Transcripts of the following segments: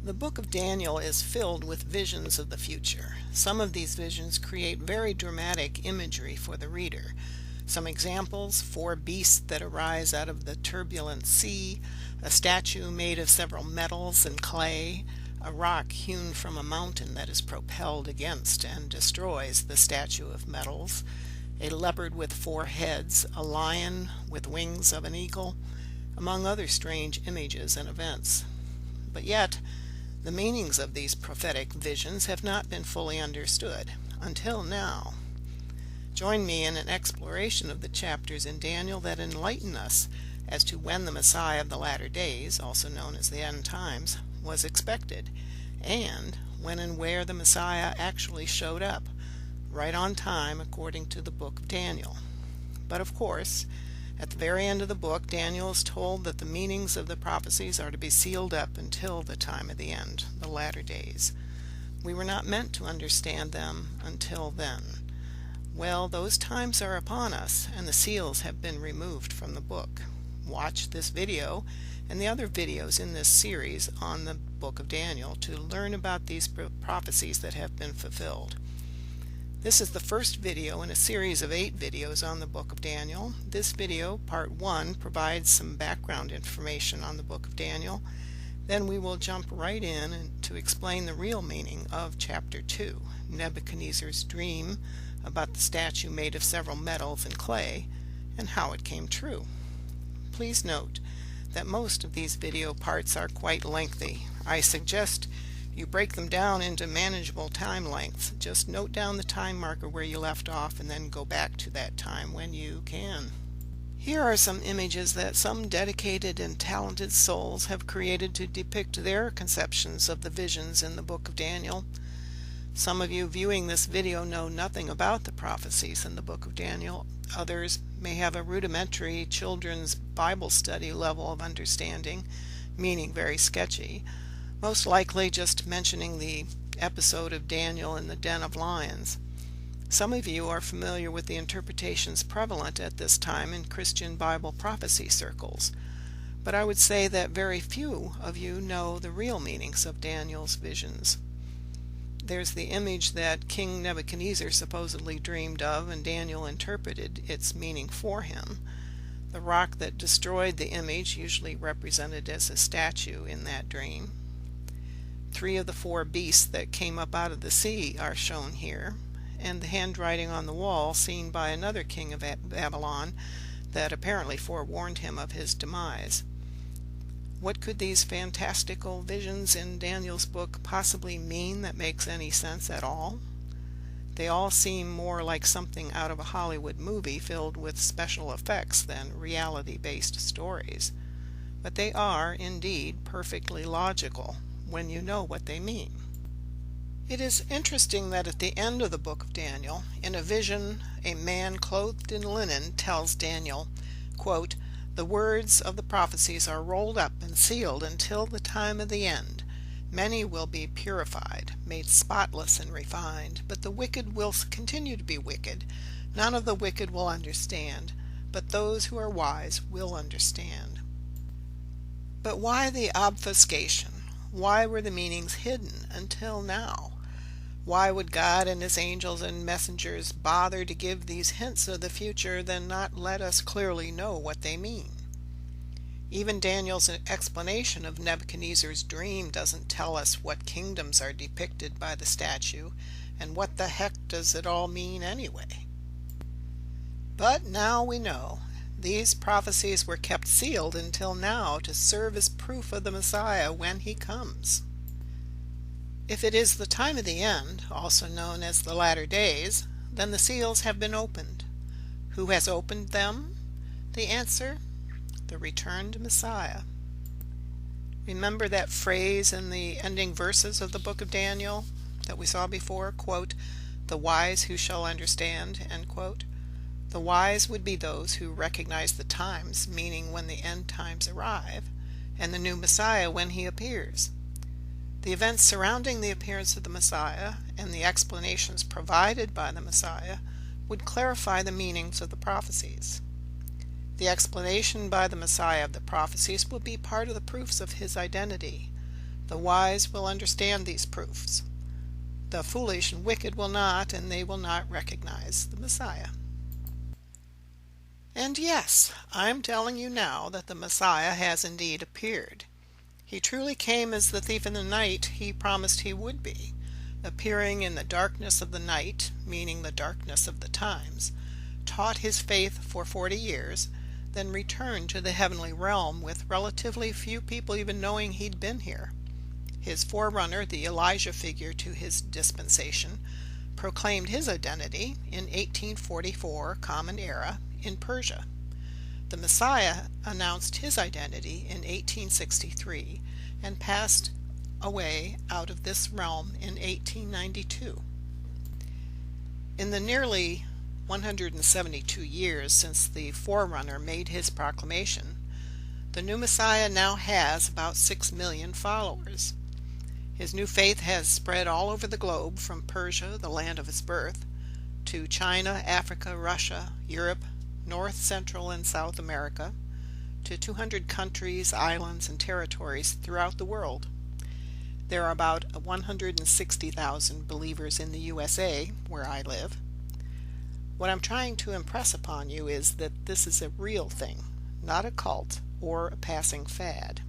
The book of Daniel is filled with visions of the future. Some of these visions create very dramatic imagery for the reader. Some examples: 4 beasts that arise out of the turbulent sea, a statue made of several metals and clay, a rock hewn from a mountain that is propelled against and destroys the statue of metals, a leopard with 4 heads, a lion with wings of an eagle, among other strange images and events. But yet, the meanings of these prophetic visions have not been fully understood until now. Join me in an exploration of the chapters in Daniel that enlighten us as to when the Messiah of the latter days, also known as the end times, was expected, and when and where the Messiah actually showed up, right on time according to the book of Daniel. But of course, at the very end of the book, Daniel is told that the meanings of the prophecies are to be sealed up until the time of the end, the latter days. We were not meant to understand them until then. Well, those times are upon us, and the seals have been removed from the book. Watch this video and the other videos in this series on the book of Daniel to learn about these prophecies that have been fulfilled. This is the first video in a series of 8 videos on the book of Daniel. This video, part 1, provides some background information on the book of Daniel. Then we will jump right in to explain the real meaning of chapter 2, Nebuchadnezzar's dream about the statue made of several metals and clay, and how it came true. Please note that most of these video parts are quite lengthy. I suggest you break them down into manageable time lengths. Just note down the time marker where you left off and then go back to that time when you can. Here are some images that some dedicated and talented souls have created to depict their conceptions of the visions in the book of Daniel. Some of you viewing this video know nothing about the prophecies in the book of Daniel. Others may have a rudimentary children's Bible study level of understanding, meaning very sketchy. Most likely just mentioning the episode of Daniel in the den of lions. Some of you are familiar with the interpretations prevalent at this time in Christian Bible prophecy circles, but I would say that very few of you know the real meanings of Daniel's visions. There's the image that King Nebuchadnezzar supposedly dreamed of, and Daniel interpreted its meaning for him. The rock that destroyed the image, usually represented as a statue in that dream. 3 of the 4 beasts that came up out of the sea are shown here, and the handwriting on the wall seen by another king of Babylon that apparently forewarned him of his demise. What could these fantastical visions in Daniel's book possibly mean that makes any sense at all? They all seem more like something out of a Hollywood movie filled with special effects than reality-based stories. But they are, indeed, perfectly logical when you know what they mean. It is interesting that at the end of the book of Daniel, in a vision, a man clothed in linen tells Daniel, quote, "The words of the prophecies are rolled up and sealed until the time of the end. Many will be purified, made spotless and refined, but the wicked will continue to be wicked. None of the wicked will understand, but those who are wise will understand." But why the obfuscation? Why were the meanings hidden until now? Why would God and his angels and messengers bother to give these hints of the future, then not let us clearly know what they mean? Even Daniel's explanation of Nebuchadnezzar's dream doesn't tell us what kingdoms are depicted by the statue, and what the heck does it all mean anyway? But now we know. These prophecies were kept sealed until now to serve as proof of the Messiah when he comes. If it is the time of the end, also known as the latter days, then the seals have been opened. Who has opened them? The answer: the returned Messiah. Remember that phrase in the ending verses of the book of Daniel that we saw before, quote, "The wise who shall understand," end quote. The wise would be those who recognize the times, meaning when the end times arrive, and the new Messiah when he appears. The events surrounding the appearance of the Messiah and the explanations provided by the Messiah would clarify the meanings of the prophecies. The explanation by the Messiah of the prophecies will be part of the proofs of his identity. The wise will understand these proofs. The foolish and wicked will not, and they will not recognize the Messiah. And yes, I'm telling you now that the Messiah has indeed appeared. He truly came as the thief in the night he promised he would be, appearing in the darkness of the night, meaning the darkness of the times, taught his faith for 40 years, then returned to the heavenly realm with relatively few people even knowing he'd been here. His forerunner, the Elijah figure to his dispensation, proclaimed his identity in 1844 Common Era in Persia. The Messiah announced his identity in 1863 and passed away out of this realm in 1892. In the nearly 172 years since the forerunner made his proclamation, the new Messiah now has about 6 million followers. His new faith has spread all over the globe, from Persia, the land of his birth, to China, Africa, Russia, Europe, North, Central, and South America, to 200 countries, islands, and territories throughout the world. There are about 160,000 believers in the USA, where I live. What I'm trying to impress upon you is that this is a real thing, not a cult or a passing fad.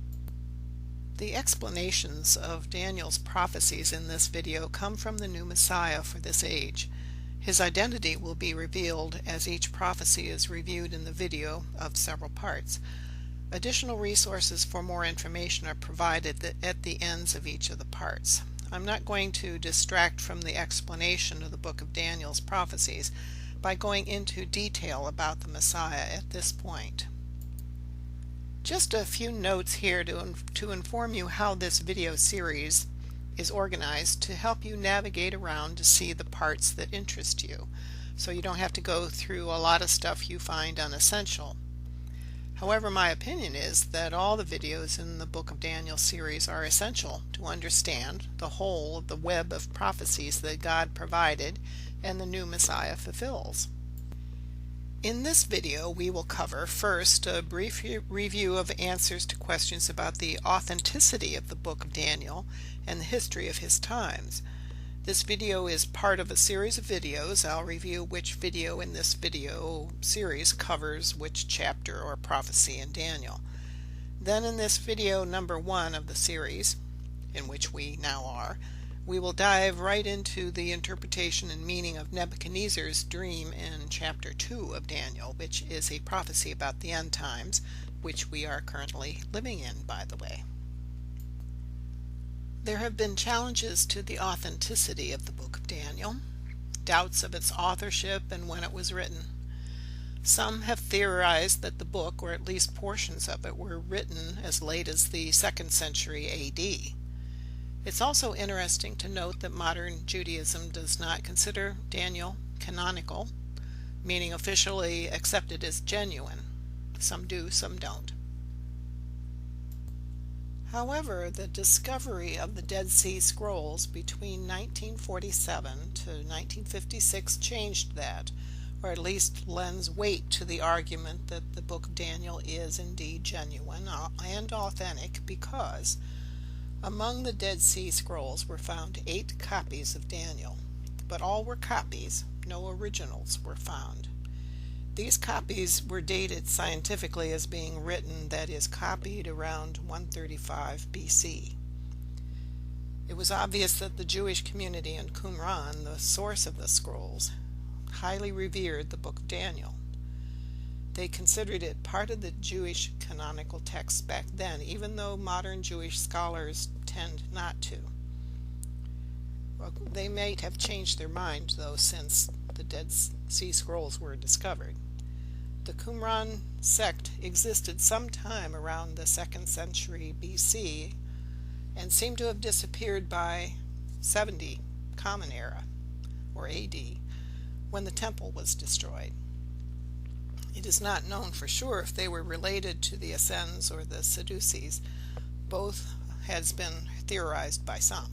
The explanations of Daniel's prophecies in this video come from the new Messiah for this age. His identity will be revealed as each prophecy is reviewed in the video of several parts. Additional resources for more information are provided at the ends of each of the parts. I'm not going to distract from the explanation of the book of Daniel's prophecies by going into detail about the Messiah at this point. Just a few notes here to inform you how this video series is organized to help you navigate around to see the parts that interest you, so you don't have to go through a lot of stuff you find unessential. However, my opinion is that all the videos in the Book of Daniel series are essential to understand the whole of the web of prophecies that God provided and the new Messiah fulfills. In this video, we will cover first a brief review of answers to questions about the authenticity of the Book of Daniel and the history of his times. This video is part of a series of videos. I'll review which video in this video series covers which chapter or prophecy in Daniel. Then in this video number 1 of the series, in which we now are, we will dive right into the interpretation and meaning of Nebuchadnezzar's dream in chapter 2 of Daniel, which is a prophecy about the end times, which we are currently living in, by the way. There have been challenges to the authenticity of the book of Daniel, doubts of its authorship and when it was written. Some have theorized that the book, or at least portions of it, were written as late as the 2nd century AD. It's also interesting to note that modern Judaism does not consider Daniel canonical, meaning officially accepted as genuine. Some do, some don't. However, the discovery of the Dead Sea Scrolls between 1947 to 1956 changed that, or at least lends weight to the argument that the book of Daniel is indeed genuine and authentic, because among the Dead Sea Scrolls were found 8 copies of Daniel, but all were copies, no originals were found. These copies were dated scientifically as being written, that is, copied around 135 BC. It was obvious that the Jewish community in Qumran, the source of the scrolls, highly revered the book of Daniel. They considered it part of the Jewish canonical texts back then, even though modern Jewish scholars tend not to. Well, they might have changed their mind, though, since the Dead Sea Scrolls were discovered. The Qumran sect existed sometime around the 2nd century BC and seemed to have disappeared by 70 Common Era, or AD, when the temple was destroyed. It is not known for sure if they were related to the Essenes or the Sadducees. Both has been theorized by some.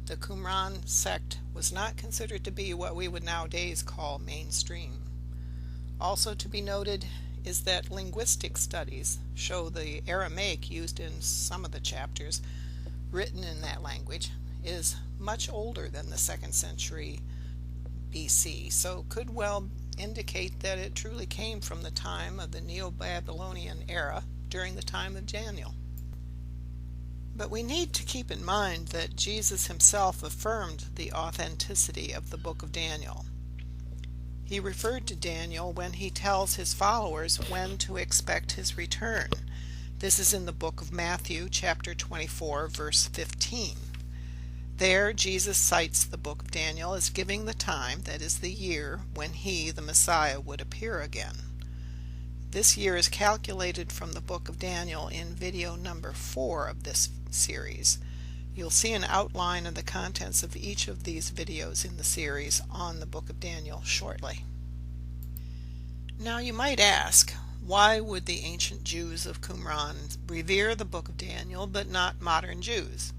The Qumran sect was not considered to be what we would nowadays call mainstream. Also to be noted is that linguistic studies show the Aramaic used in some of the chapters written in that language, is much older than the 2nd century BC, so could well indicate that it truly came from the time of the Neo-Babylonian era during the time of Daniel. But we need to keep in mind that Jesus himself affirmed the authenticity of the book of Daniel. He referred to Daniel when he tells his followers when to expect his return. This is in the book of Matthew, chapter 24, verse 15. There, Jesus cites the book of Daniel as giving the time, that is the year, when he, the Messiah, would appear again. This year is calculated from the book of Daniel in video number 4 of this series. You'll see an outline of the contents of each of these videos in the series on the book of Daniel shortly. Now you might ask, why would the ancient Jews of Qumran revere the book of Daniel but not modern Jews?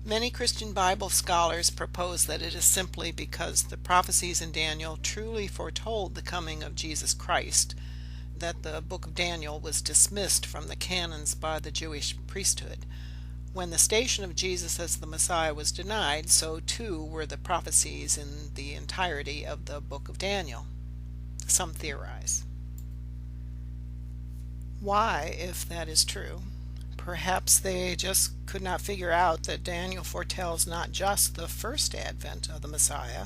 Many Christian Bible scholars propose that it is simply because the prophecies in Daniel truly foretold the coming of Jesus Christ that the book of Daniel was dismissed from the canons by the Jewish priesthood. When the station of Jesus as the Messiah was denied, so too were the prophecies in the entirety of the book of Daniel. Some theorize. Why, if that is true? Perhaps they just could not figure out that Daniel foretells not just the first advent of the Messiah,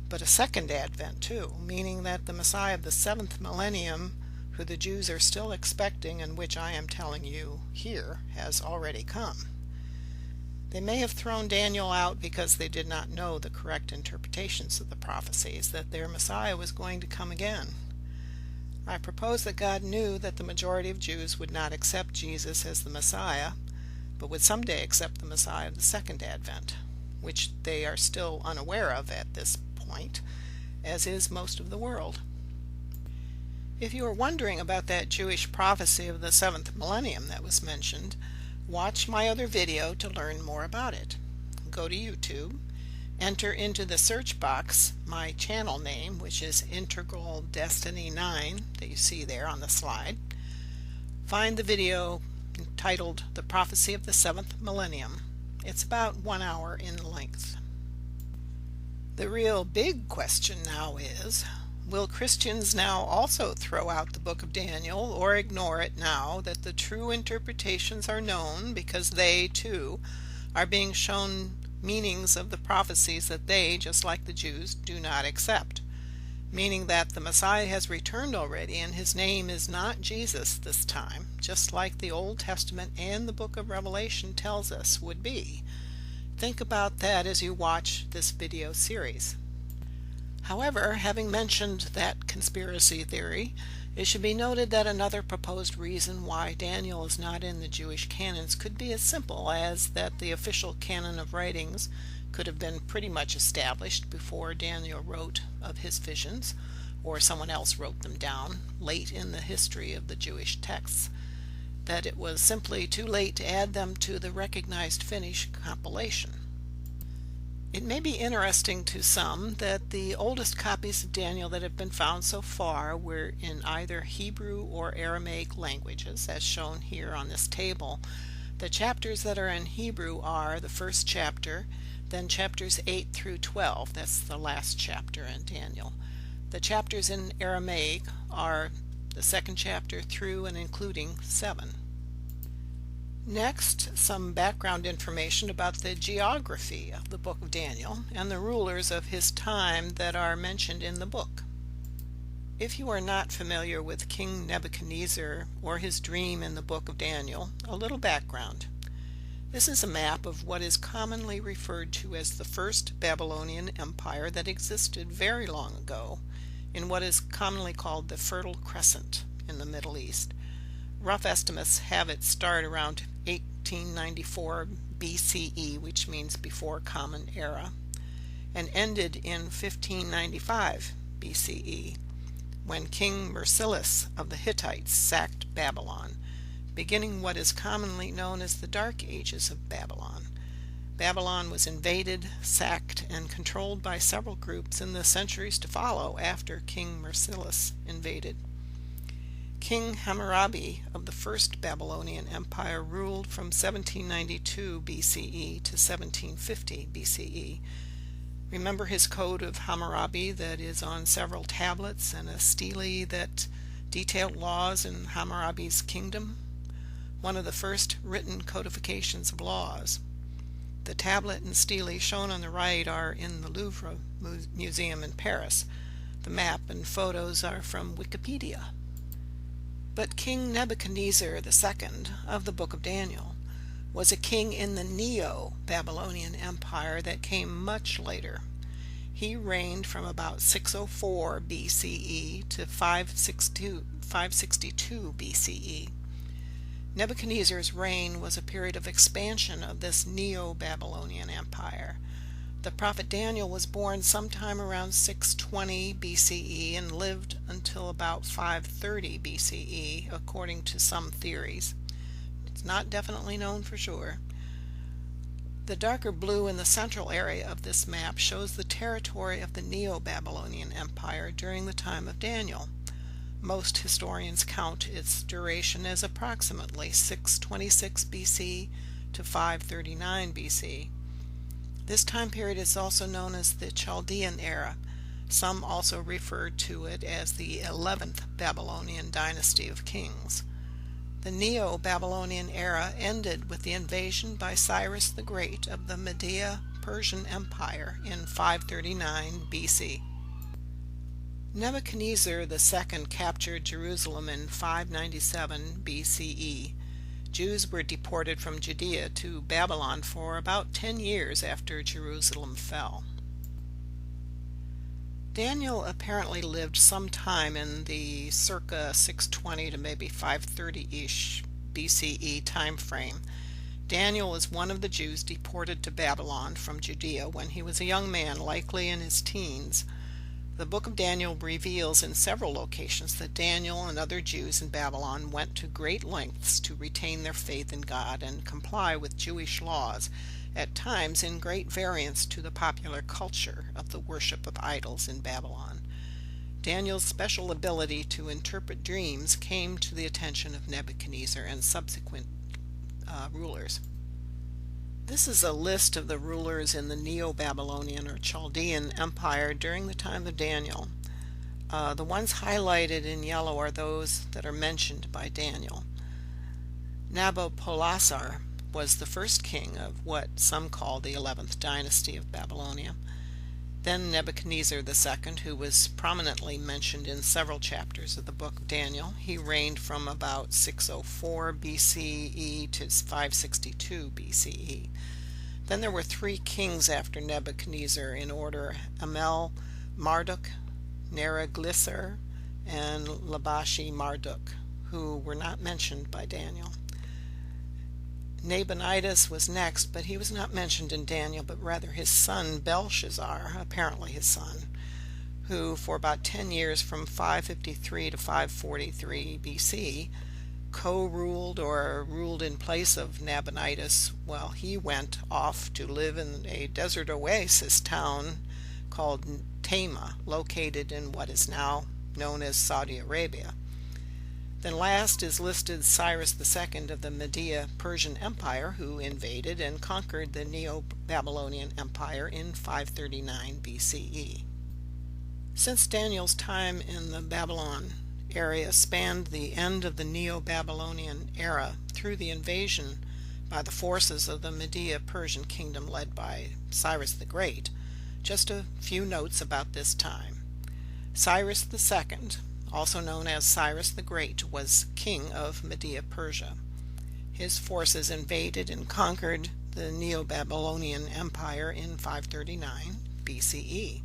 but a second advent too, meaning that the Messiah of the 7th millennium, who the Jews are still expecting and which I am telling you here, has already come. They may have thrown Daniel out because they did not know the correct interpretations of the prophecies, that their Messiah was going to come again. I propose that God knew that the majority of Jews would not accept Jesus as the Messiah, but would someday accept the Messiah of the second advent, which they are still unaware of at this point, as is most of the world. If you are wondering about that Jewish prophecy of the 7th millennium that was mentioned, watch my other video to learn more about it. Go to YouTube, enter into the search box my channel name, which is Integral Destiny 9 that you see there on the slide. Find the video titled The Prophecy of the 7th Millennium. It's about 1 hour in length. The real big question now is, will Christians now also throw out the book of Daniel or ignore it now that the true interpretations are known, because they too are being shown meanings of the prophecies that they, just like the Jews, do not accept, meaning that the Messiah has returned already and his name is not Jesus this time, just like the Old Testament and the book of Revelation tells us would be. Think about that as you watch this video series. However, having mentioned that conspiracy theory, it should be noted that another proposed reason why Daniel is not in the Jewish canons could be as simple as that the official canon of writings could have been pretty much established before Daniel wrote of his visions, or someone else wrote them down late in the history of the Jewish texts, that it was simply too late to add them to the recognized Finnish compilation. It may be interesting to some that the oldest copies of Daniel that have been found so far were in either Hebrew or Aramaic languages, as shown here on this table. The chapters that are in Hebrew are the first chapter, then chapters 8 through 12, that's the last chapter in Daniel. The chapters in Aramaic are the second chapter through and including 7. Next, some background information about the geography of the book of Daniel and the rulers of his time that are mentioned in the book. If you are not familiar with King Nebuchadnezzar or his dream in the book of Daniel, a little background. This is a map of what is commonly referred to as the first Babylonian Empire that existed very long ago in what is commonly called the Fertile Crescent in the Middle East. Rough estimates have it start around 1894 BCE, which means before Common Era, and ended in 1595 BCE, when King Mercilus of the Hittites sacked Babylon, beginning what is commonly known as the Dark Ages of Babylon. Babylon was invaded, sacked, and controlled by several groups in the centuries to follow after King Mercilus invaded. King Hammurabi of the First Babylonian Empire ruled from 1792 BCE to 1750 BCE. Remember his Code of Hammurabi that is on several tablets and a stele that detailed laws in Hammurabi's kingdom? One of the first written codifications of laws. The tablet and stele shown on the right are in the Louvre Museum in Paris. The map and photos are from Wikipedia. But King Nebuchadnezzar II of the Book of Daniel was a king in the Neo-Babylonian Empire that came much later. He reigned from about 604 BCE to 562 BCE. Nebuchadnezzar's reign was a period of expansion of this Neo-Babylonian Empire. The prophet Daniel was born sometime around 620 BCE and lived until about 530 BCE, according to some theories. It's not definitely known for sure. The darker blue in the central area of this map shows the territory of the Neo-Babylonian Empire during the time of Daniel. Most historians count its duration as approximately 626 BC to 539 BC. This time period is also known as the Chaldean era. Some also refer to it as the 11th Babylonian dynasty of kings. The Neo-Babylonian era ended with the invasion by Cyrus the Great of the Medo-Persian Empire in 539 BC. Nebuchadnezzar II captured Jerusalem in 597 BCE. Jews were deported from Judea to Babylon for about 10 years after Jerusalem fell. Daniel apparently lived some time in the circa 620 to maybe 530-ish BCE time frame. Daniel was one of the Jews deported to Babylon from Judea when he was a young man, likely in his teens. The book of Daniel reveals in several locations that Daniel and other Jews in Babylon went to great lengths to retain their faith in God and comply with Jewish laws, at times in great variance to the popular culture of the worship of idols in Babylon. Daniel's special ability to interpret dreams came to the attention of Nebuchadnezzar and subsequent rulers. This is a list of the rulers in the Neo-Babylonian or Chaldean Empire during the time of Daniel. The ones highlighted in yellow are those that are mentioned by Daniel. Nabopolassar was the first king of what some call the 11th dynasty of Babylonia. Then Nebuchadnezzar II, who was prominently mentioned in several chapters of the book of Daniel. He reigned from about 604 BCE to 562 BCE. Then there were three kings after Nebuchadnezzar in order: Amel, Marduk, Neriglissar, and Labashi Marduk, who were not mentioned by Daniel. Nabonidus was next, but he was not mentioned in Daniel, but rather his son Belshazzar, apparently his son, who for about 10 years from 553 to 543 BC co-ruled or ruled in place of Nabonidus while he went off to live in a desert oasis town called Tama, located in what is now known as Saudi Arabia. Then last is listed Cyrus II of the Medo-Persian Empire, who invaded and conquered the Neo-Babylonian Empire in 539 BCE. Since Daniel's time in the Babylon area spanned the end of the Neo-Babylonian era through the invasion by the forces of the Medo-Persian kingdom led by Cyrus the Great, just a few notes about this time. Cyrus II, also known as Cyrus the Great, was king of Medo-Persia. His forces invaded and conquered the Neo-Babylonian Empire in 539 BCE.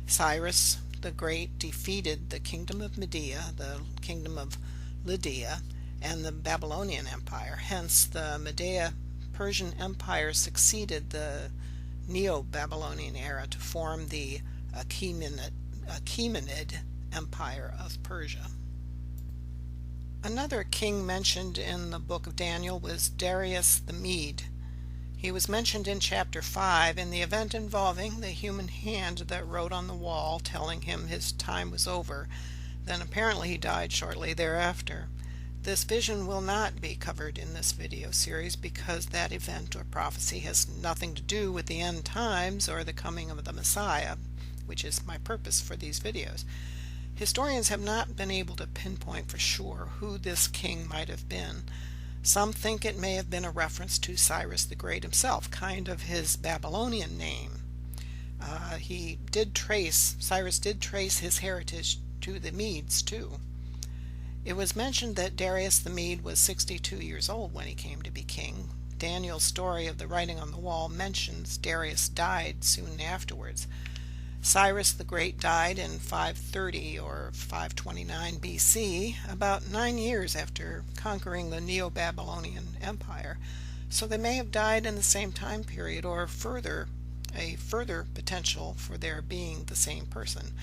Cyrus the Great defeated the kingdom of Media, the kingdom of Lydia, and the Babylonian Empire. Hence, the Medo-Persian Empire succeeded the Neo-Babylonian era to form the Achaemenid Empire of Persia. Another king mentioned in the book of Daniel was Darius the Mede. He was mentioned in chapter 5 in the event involving the human hand that wrote on the wall telling him his time was over. then apparently he died shortly thereafter. This vision will not be covered in this video series because that event or prophecy has nothing to do with the end times or the coming of the Messiah, which is my purpose for these videos. Historians have not been able to pinpoint for sure who this king might have been. Some think it may have been a reference to Cyrus the Great himself, kind of his Babylonian name. Cyrus did trace his heritage to the Medes too. It was mentioned that Darius the Mede was 62 years old when he came to be king. Daniel's story of the writing on the wall mentions Darius died soon afterwards. Cyrus the Great died in 530 or 529 BC, about 9 years after conquering the Neo-Babylonian Empire, so they may have died in the same time period or a further potential for their being the same person,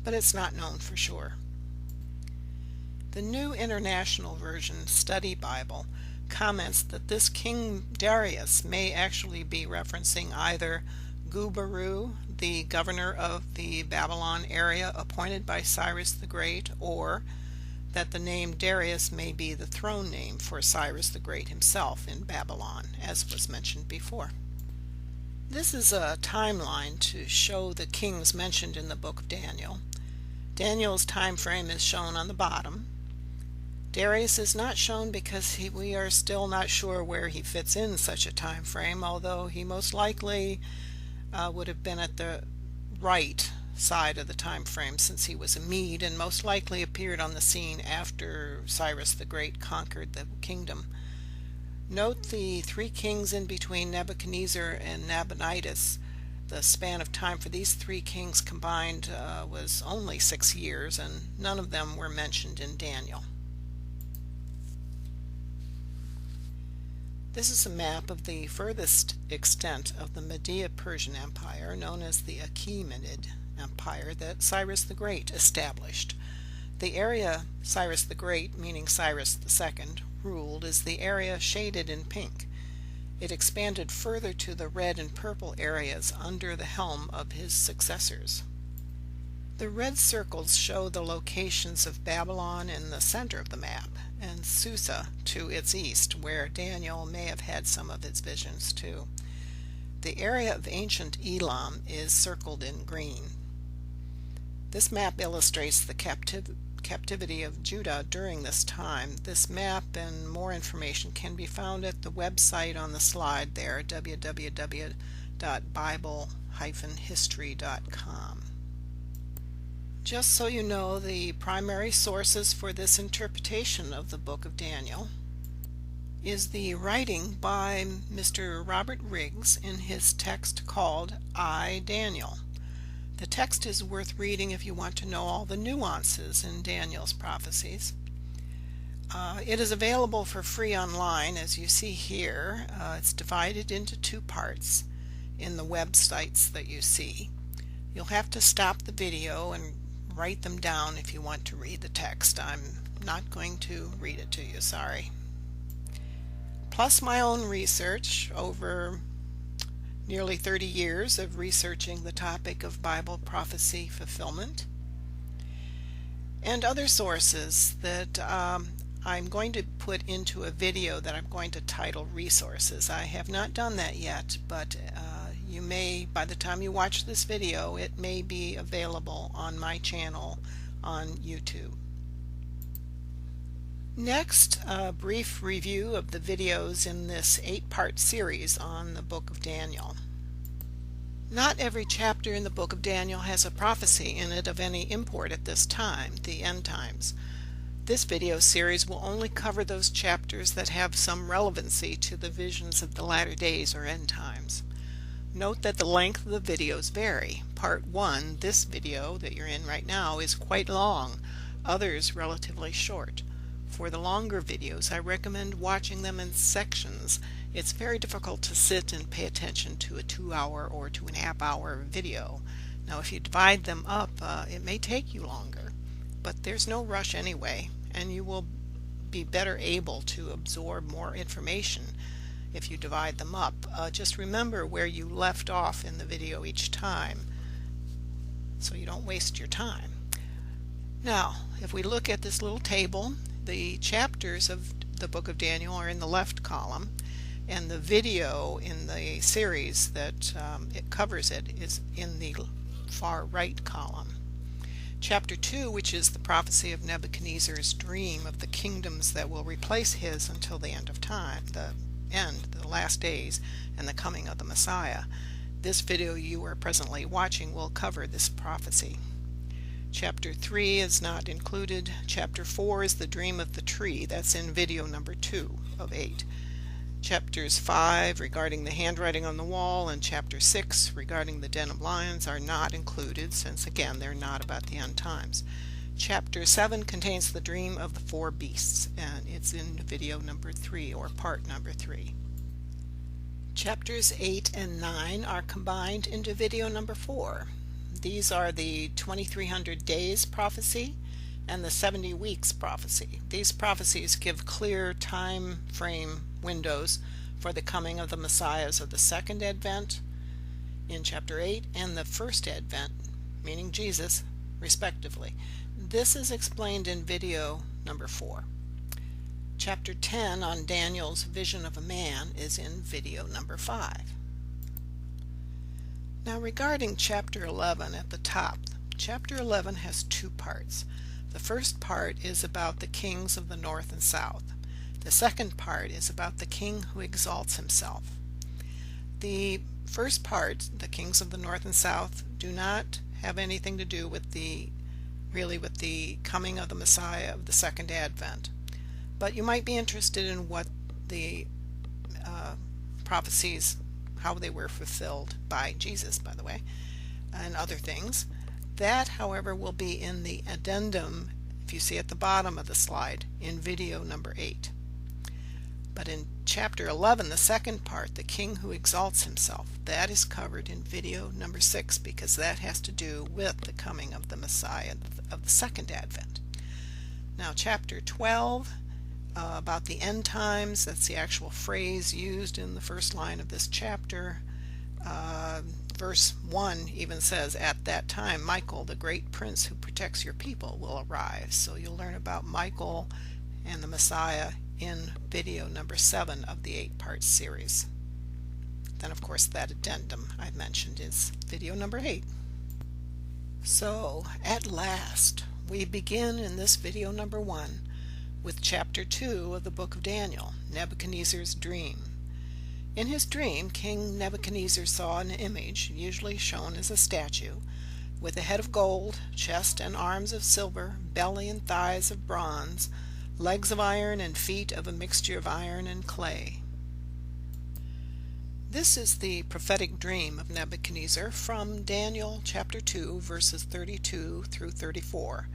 but it's not known for sure. The New International Version Study Bible comments that this King Darius may actually be referencing either Gubaru, the governor of the Babylon area appointed by Cyrus the Great, or that the name Darius may be the throne name for Cyrus the Great himself in Babylon, as was mentioned before. This is a timeline to show the kings mentioned in the book of Daniel. Daniel's time frame is shown on the bottom. Darius is not shown because we are still not sure where he fits in such a time frame, although he most likely would have been at the right side of the time frame since he was a Mede and most likely appeared on the scene after Cyrus the Great conquered the kingdom. Note the three kings in between Nebuchadnezzar and Nabonidus. The span of time for these three kings combined was only 6 years, and none of them were mentioned in Daniel. This is a map of the furthest extent of the Media-Persian Empire, known as the Achaemenid Empire, that Cyrus the Great established. The area Cyrus the Great, meaning Cyrus II, ruled is the area shaded in pink. It expanded further to the red and purple areas under the helm of his successors. The red circles show the locations of Babylon in the center of the map, and Susa to its east, where Daniel may have had some of his visions too. The area of ancient Elam is circled in green. This map illustrates the captivity of Judah during this time. This map and more information can be found at the website on the slide there, www.bible-history.com. Just so you know, the primary sources for this interpretation of the book of Daniel is the writing by Mr. Robert Riggs in his text called I, Daniel. The text is worth reading if you want to know all the nuances in Daniel's prophecies. It is available for free online, as you see here. It's divided into 2 parts in the websites that you see. You'll have to stop the video and write them down if you want to read the text. I'm not going to read it to you, sorry. Plus my own research over nearly 30 years of researching the topic of Bible prophecy fulfillment, and other sources that I'm going to put into a video that I'm going to title Resources. I have not done that yet, but you may, by the time you watch this video, it may be available on my channel on YouTube. Next, a brief review of the videos in this 8-part series on the book of Daniel. Not every chapter in the book of Daniel has a prophecy in it of any import at this time, the end times. This video series will only cover those chapters that have some relevancy to the visions of the latter days or end times. Note that the length of the videos vary. Part 1, this video that you're in right now, is quite long, others relatively short. For the longer videos, I recommend watching them in sections. It's very difficult to sit and pay attention to a 2-hour or 2.5-hour video. Now if you divide them up, it may take you longer, but there's no rush anyway, and you will be better able to absorb more information if you divide them up. Just remember where you left off in the video each time so you don't waste your time. Now, if we look at this little table, the chapters of the book of Daniel are in the left column, and the video in the series that it covers it is in the far right column. Chapter 2, which is the prophecy of Nebuchadnezzar's dream of the kingdoms that will replace his until the end of time, the last days, and the coming of the Messiah. This video you are presently watching will cover this prophecy. Chapter 3 is not included. Chapter 4 is the dream of the tree. That's in video number 2 of 8. Chapters 5 regarding the handwriting on the wall and chapter 6 regarding the den of lions are not included, since again they're not about the end times. Chapter 7 contains the dream of the 4 beasts, and it's in video number 3, or part number 3. Chapters 8 and 9 are combined into video number 4. These are the 2300 days prophecy and the 70 weeks prophecy. These prophecies give clear time frame windows for the coming of the messiahs of the second advent in chapter 8 and the first advent, meaning Jesus, respectively. This is explained in video number 4. Chapter 10 on Daniel's vision of a man is in video number 5. Now regarding chapter 11 at the top, chapter 11 has 2 parts. The first part is about the kings of the north and south. The second part is about the king who exalts himself. The first part, the kings of the north and south, do not have anything to do with the coming of the Messiah of the second advent. But you might be interested in what the prophecies, how they were fulfilled by Jesus, by the way, and other things. That, however, will be in the addendum, if you see at the bottom of the slide, in video number 8. But in chapter 11, the second part, the king who exalts himself, that is covered in video number 6, because that has to do with the coming of the Messiah of the second advent. Now chapter 12, about the end times, that's the actual phrase used in the first line of this chapter. Verse 1 even says, "At that time Michael, the great prince who protects your people, will arise." So you'll learn about Michael and the Messiah in video number 7 of the 8-part series. Then of course that addendum I mentioned is video number 8. So at last we begin in this video number 1 with chapter 2 of the book of Daniel, Nebuchadnezzar's dream. In his dream, King Nebuchadnezzar saw an image, usually shown as a statue, with a head of gold, chest and arms of silver, belly and thighs of bronze, legs of iron, and feet of a mixture of iron and clay. This is the prophetic dream of Nebuchadnezzar from Daniel chapter 2, verses 32 through 34.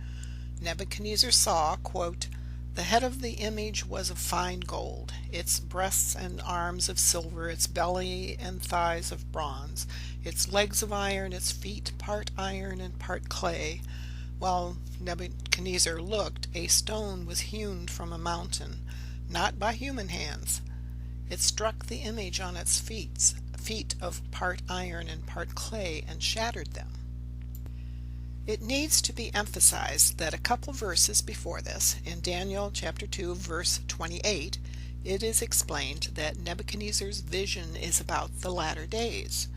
Nebuchadnezzar saw, quote, "The head of the image was of fine gold, its breasts and arms of silver, its belly and thighs of bronze, its legs of iron, its feet part iron and part clay. While Nebuchadnezzar looked, a stone was hewn from a mountain, not by human hands. It struck the image on its feet of part iron and part clay, and shattered them." It needs to be emphasized that a couple verses before this, in Daniel chapter 2, verse 28, it is explained that Nebuchadnezzar's vision is about the latter days.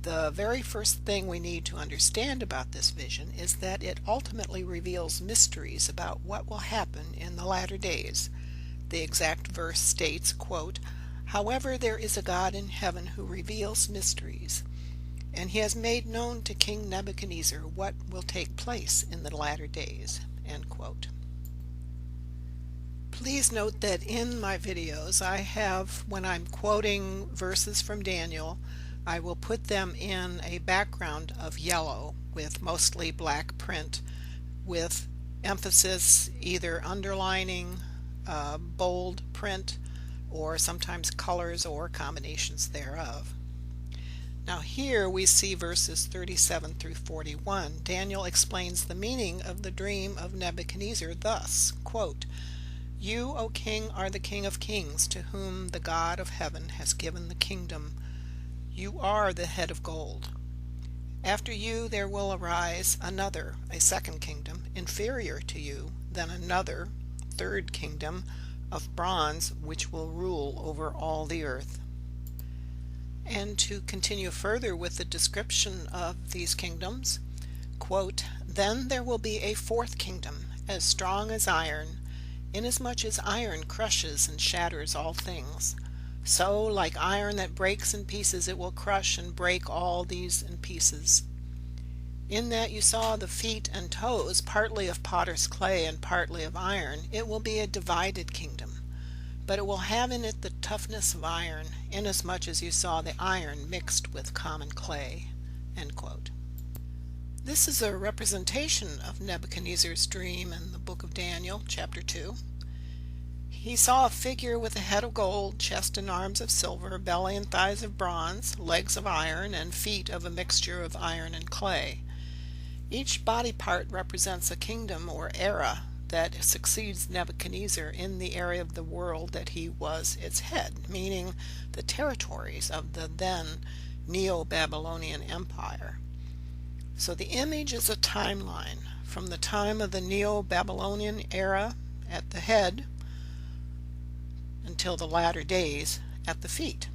The very first thing we need to understand about this vision is that it ultimately reveals mysteries about what will happen in the latter days. The exact verse states, quote, "However, there is a God in heaven who reveals mysteries, and he has made known to King Nebuchadnezzar what will take place in the latter days." End quote. Please note that in my videos I have, when I'm quoting verses from Daniel, I will put them in a background of yellow with mostly black print, with emphasis either underlining, bold print, or sometimes colors or combinations thereof. Now here we see verses 37 through 41. Daniel explains the meaning of the dream of Nebuchadnezzar thus, quote, "You, O king, are the King of kings, to whom the God of heaven has given the kingdom. You are the head of gold. After you there will arise another, a second kingdom, inferior to you, then another, third kingdom, of bronze, which will rule over all the earth. And to continue further with the description of these kingdoms, quote, Then there will be a fourth kingdom, as strong as iron, inasmuch as iron crushes and shatters all things. So, like iron that breaks in pieces, it will crush and break all these in pieces. In that you saw the feet and toes, partly of potter's clay and partly of iron, it will be a divided kingdom. But it will have in it the toughness of iron, inasmuch as you saw the iron mixed with common clay. End quote. This is a representation of Nebuchadnezzar's dream in the book of Daniel, chapter 2. He saw a figure with a head of gold, chest and arms of silver, belly and thighs of bronze, legs of iron, and feet of a mixture of iron and clay. Each body part represents a kingdom or era that succeeds Nebuchadnezzar in the area of the world that he was its head, meaning the territories of the then Neo-Babylonian Empire. So the image is a timeline from the time of the Neo-Babylonian era at the head until the latter days at the feet.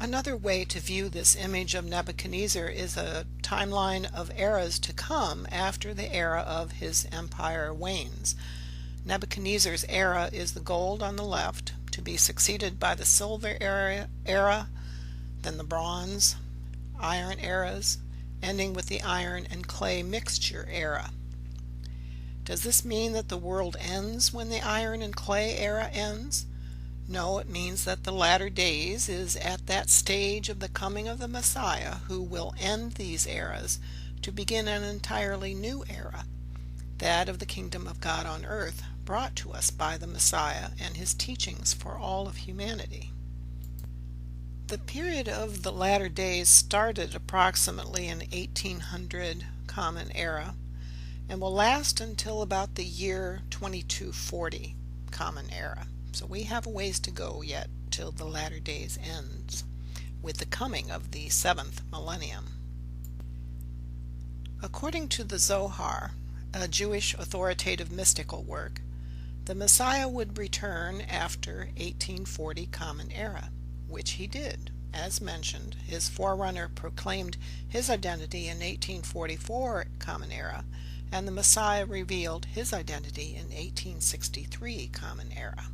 Another way to view this image of Nebuchadnezzar is a timeline of eras to come after the era of his empire wanes. Nebuchadnezzar's era is the gold on the left, to be succeeded by the silver era, then the bronze, iron eras, ending with the iron and clay mixture era. Does this mean that the world ends when the iron and clay era ends? No, it means that the latter days is at that stage of the coming of the Messiah who will end these eras to begin an entirely new era, that of the kingdom of God on earth, brought to us by the Messiah and his teachings for all of humanity. The period of the latter days started approximately in 1800 Common Era and will last until about the year 2240 Common Era. So we have a ways to go yet till the latter days ends with the coming of the seventh millennium. According to the Zohar, a Jewish authoritative mystical work, the Messiah would return after 1840 Common Era, which he did. As mentioned, his forerunner proclaimed his identity in 1844 Common Era, and the Messiah revealed his identity in 1863 Common Era.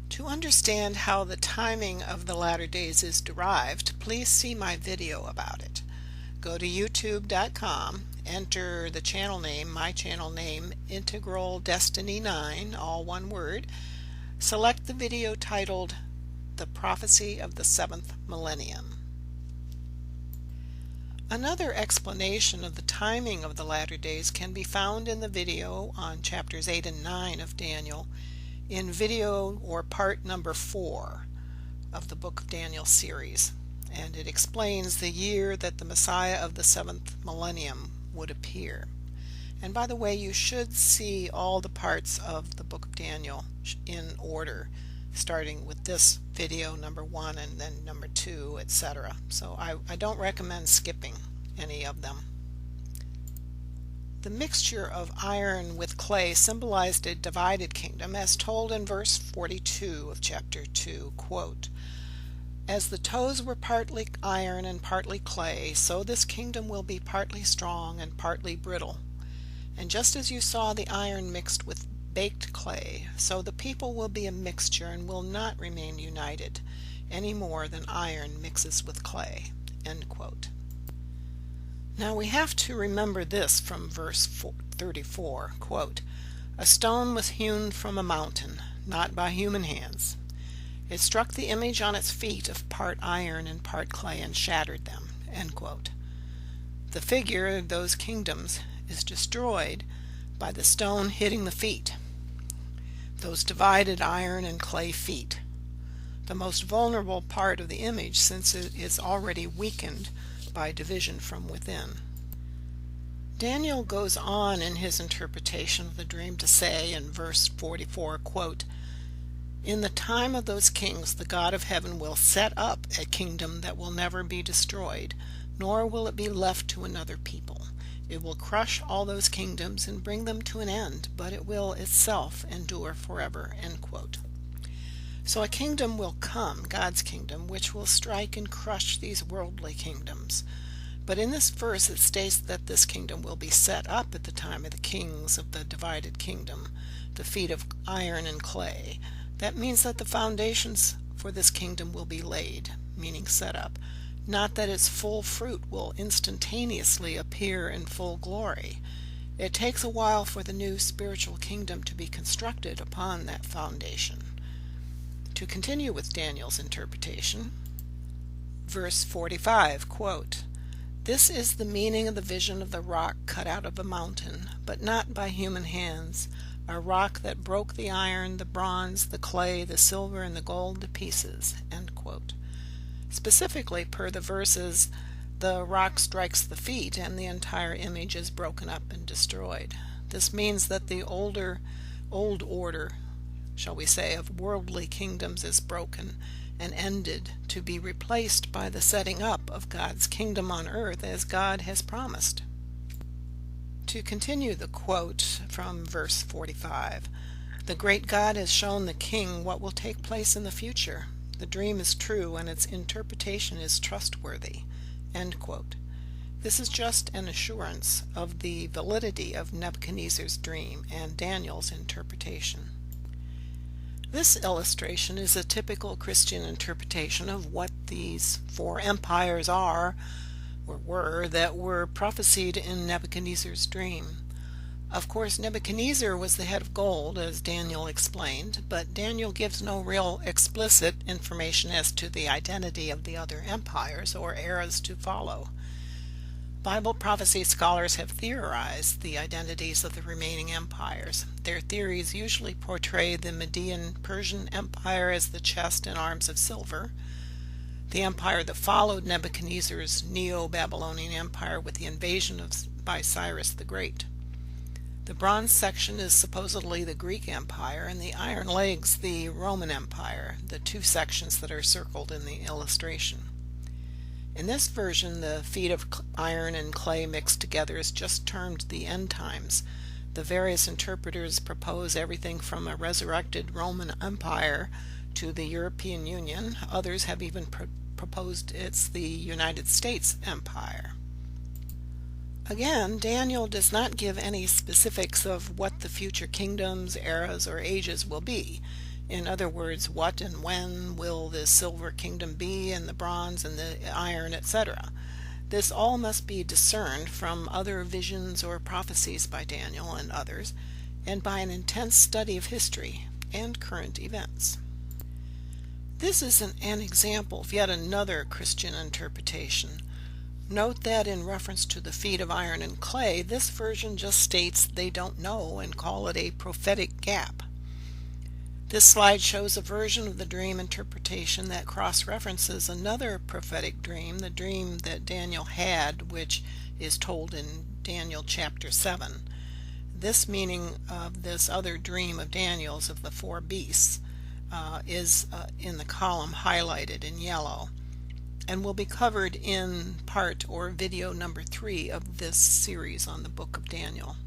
To understand how the timing of the latter days is derived, please see my video about it. Go to youtube.com, enter the channel name, my channel name, Integral Destiny 9, all one word. Select the video titled The Prophecy of the Seventh Millennium. Another explanation of the timing of the latter days can be found in the video on chapters 8 and 9 of Daniel, in video or part number 4 of the Book of Daniel series, and it explains the year that the Messiah of the seventh millennium would appear. And by the way, you should see all the parts of the Book of Daniel in order, starting with this video number 1 and then number 2, etc. So I don't recommend skipping any of them. The mixture of iron with clay symbolized a divided kingdom, as told in verse 42 of chapter 2, quote, As the toes were partly iron and partly clay, so this kingdom will be partly strong and partly brittle. And just as you saw the iron mixed with baked clay, so the people will be a mixture and will not remain united, any more than iron mixes with clay. End quote. Now we have to remember this from verse 34, quote, A stone was hewn from a mountain, not by human hands. It struck the image on its feet of part iron and part clay and shattered them. End quote. The figure of those kingdoms is destroyed by the stone hitting the feet, those divided iron and clay feet, the most vulnerable part of the image, since it is already weakened by division from within. Daniel goes on in his interpretation of the dream to say in verse 44, quote, In the time of those kings, the God of heaven will set up a kingdom that will never be destroyed, nor will it be left to another people. It will crush all those kingdoms and bring them to an end, but it will itself endure forever." End quote. So a kingdom will come, God's kingdom, which will strike and crush these worldly kingdoms. But in this verse it states that this kingdom will be set up at the time of the kings of the divided kingdom, the feet of iron and clay. That means that the foundations for this kingdom will be laid, meaning set up, not that its full fruit will instantaneously appear in full glory. It takes a while for the new spiritual kingdom to be constructed upon that foundation. To continue with Daniel's interpretation, verse 45, quote, "This is the meaning of the vision of the rock cut out of a mountain, but not by human hands, a rock that broke the iron, the bronze, the clay, the silver, and the gold to pieces." End quote. Specifically, per the verses, the rock strikes the feet and the entire image is broken up and destroyed. This means that the old order, shall we say, of worldly kingdoms is broken and ended, to be replaced by the setting up of God's kingdom on earth as God has promised. To continue the quote from verse 45, "The great God has shown the king what will take place in the future. The dream is true and its interpretation is trustworthy." End quote. This is just an assurance of the validity of Nebuchadnezzar's dream and Daniel's interpretation. This illustration is a typical Christian interpretation of what these four empires are, or were, that were prophesied in Nebuchadnezzar's dream. Of course, Nebuchadnezzar was the head of gold, as Daniel explained, but Daniel gives no real explicit information as to the identity of the other empires or eras to follow. Bible prophecy scholars have theorized the identities of the remaining empires. Their theories usually portray the Median Persian Empire as the chest and arms of silver, the empire that followed Nebuchadnezzar's Neo-Babylonian Empire with the invasion by Cyrus the Great. The bronze section is supposedly the Greek Empire, and the iron legs the Roman Empire, the two sections that are circled in the illustration. In this version, the feet of iron and clay mixed together is just termed the end times. The various interpreters propose everything from a resurrected Roman Empire to the European Union. Others have even proposed it's the United States Empire. Again, Daniel does not give any specifics of what the future kingdoms, eras, or ages will be. In other words, what and when will the silver kingdom be, and the bronze and the iron, etc. This all must be discerned from other visions or prophecies by Daniel and others, and by an intense study of history and current events. This is an example of yet another Christian interpretation. Note that in reference to the feet of iron and clay, this version just states they don't know and call it a prophetic gap. This slide shows a version of the dream interpretation that cross-references another prophetic dream, the dream that Daniel had, which is told in Daniel chapter 7. This meaning of this other dream of Daniel's of the four beasts is in the column highlighted in yellow, and will be covered in part or video number 3 of this series on the book of Daniel.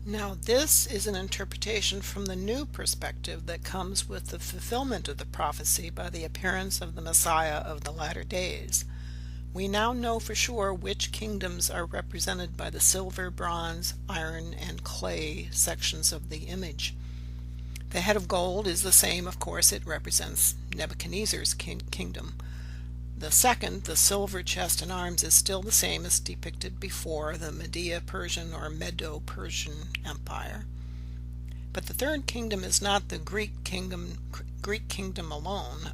Now, this is an interpretation from the new perspective that comes with the fulfillment of the prophecy by the appearance of the Messiah of the latter days. We now know for sure which kingdoms are represented by the silver, bronze, iron, and clay sections of the image. The head of gold is the same, of course. It represents Nebuchadnezzar's kingdom. The second, the silver chest and arms, is still the same as depicted before, the Medo-Persian or Medo-Persian Empire. But the third kingdom is not the Greek kingdom alone,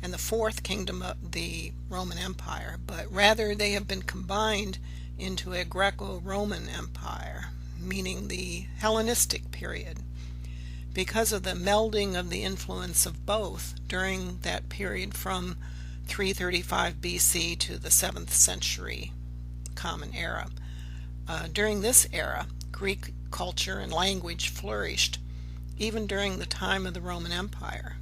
and the fourth kingdom of the Roman Empire, but rather they have been combined into a Greco-Roman Empire, meaning the Hellenistic period, because of the melding of the influence of both during that period from 335 BC to the 7th century Common Era. During this era, Greek culture and language flourished, even during the time of the Roman Empire.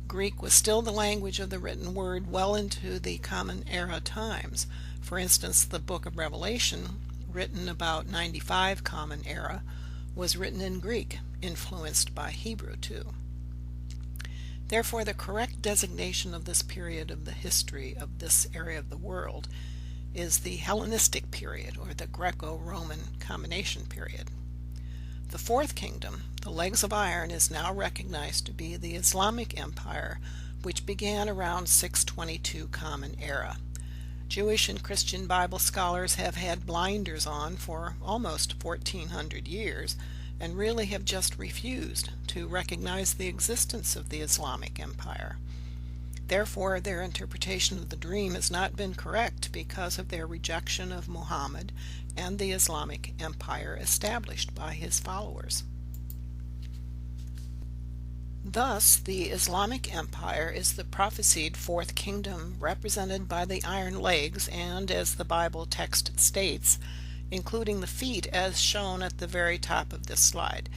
Greek was still the language of the written word well into the Common Era times. For instance, the book of Revelation, written about 95 Common Era, was written in Greek, influenced by Hebrew too. Therefore, the correct designation of this period of the history of this area of the world is the Hellenistic period, or the Greco-Roman combination period. The fourth kingdom, the legs of iron, is now recognized to be the Islamic Empire, which began around 622 Common Era. Jewish and Christian Bible scholars have had blinders on for almost 1400 years and really have just refused to recognize the existence of the Islamic Empire. Therefore, their interpretation of the dream has not been correct because of their rejection of Muhammad and the Islamic Empire established by his followers. Thus, the Islamic Empire is the prophesied fourth kingdom represented by the iron legs and, as the Bible text states, including the feet as shown at the very top of this slide.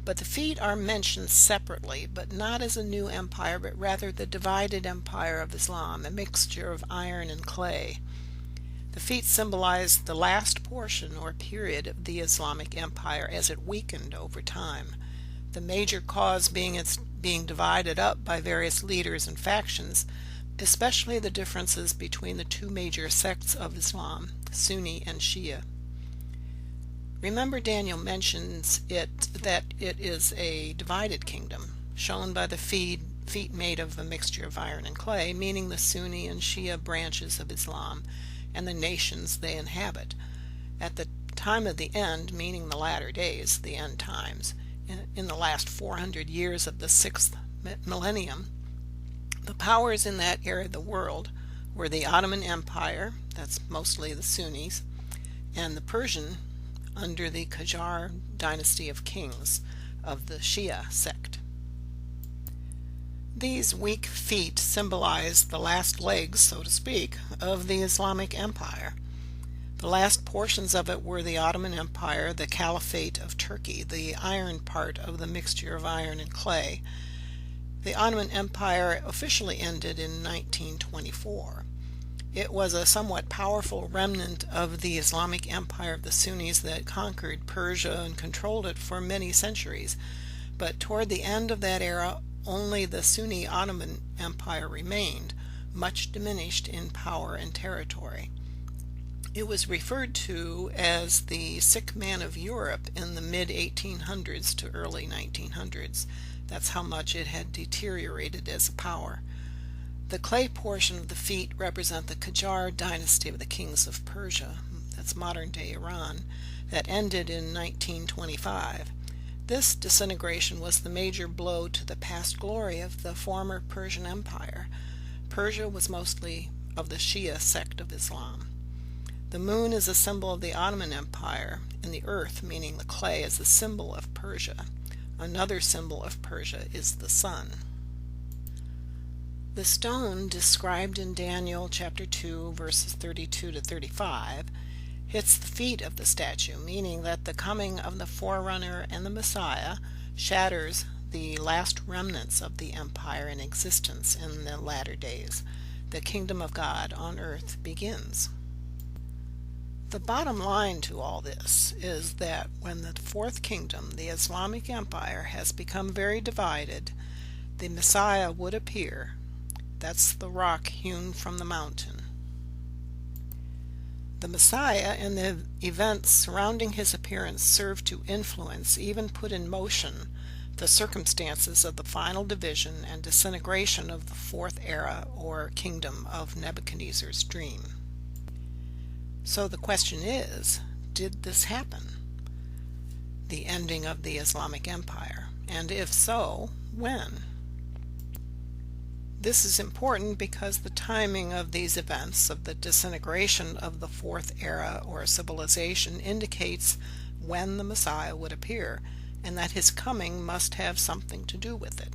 But the feet are mentioned separately, but not as a new empire, but rather the divided empire of Islam, a mixture of iron and clay. The feet symbolize the last portion or period of the Islamic Empire as it weakened over time. The major cause being its being divided up by various leaders and factions, especially the differences between the two major sects of Islam, Sunni and Shia. Remember, Daniel mentions that it is a divided kingdom, shown by the feet made of a mixture of iron and clay, meaning the Sunni and Shia branches of Islam and the nations they inhabit. At the time of the end, meaning the latter days, the end times, in the last 400 years of the 6th millennium, the powers in that area of the world were the Ottoman Empire, that's mostly the Sunnis, and the Persian under the Qajar dynasty of kings of the Shia sect. These weak feet symbolize the last legs, so to speak, of the Islamic Empire. The last portions of it were the Ottoman Empire, the Caliphate of Turkey, the iron part of the mixture of iron and clay. The Ottoman Empire officially ended in 1924. It was a somewhat powerful remnant of the Islamic Empire of the Sunnis that conquered Persia and controlled it for many centuries. But toward the end of that era, only the Sunni Ottoman Empire remained, much diminished in power and territory. It was referred to as the sick man of Europe in the mid-1800s to early 1900s. That's how much it had deteriorated as a power. The clay portion of the feet represent the Qajar dynasty of the kings of Persia, that's modern-day Iran, that ended in 1925. This disintegration was the major blow to the past glory of the former Persian Empire. Persia was mostly of the Shia sect of Islam. The moon is a symbol of the Ottoman Empire, and the earth, meaning the clay, is the symbol of Persia. Another symbol of Persia is the sun. The stone described in Daniel chapter 2 verses 32 to 35 hits the feet of the statue, meaning that the coming of the forerunner and the Messiah shatters the last remnants of the empire in existence in the latter days. The kingdom of God on earth begins. The bottom line to all this is that when the fourth kingdom, the Islamic Empire, has become very divided, the Messiah would appear. That's the rock hewn from the mountain. The Messiah and the events surrounding his appearance serve to influence, even put in motion, the circumstances of the final division and disintegration of the fourth era or kingdom of Nebuchadnezzar's dream. So the question is, did this happen? The ending of the Islamic Empire, and if so, when? This is important because the timing of these events, of the disintegration of the fourth era or civilization, indicates when the Messiah would appear, and that his coming must have something to do with it.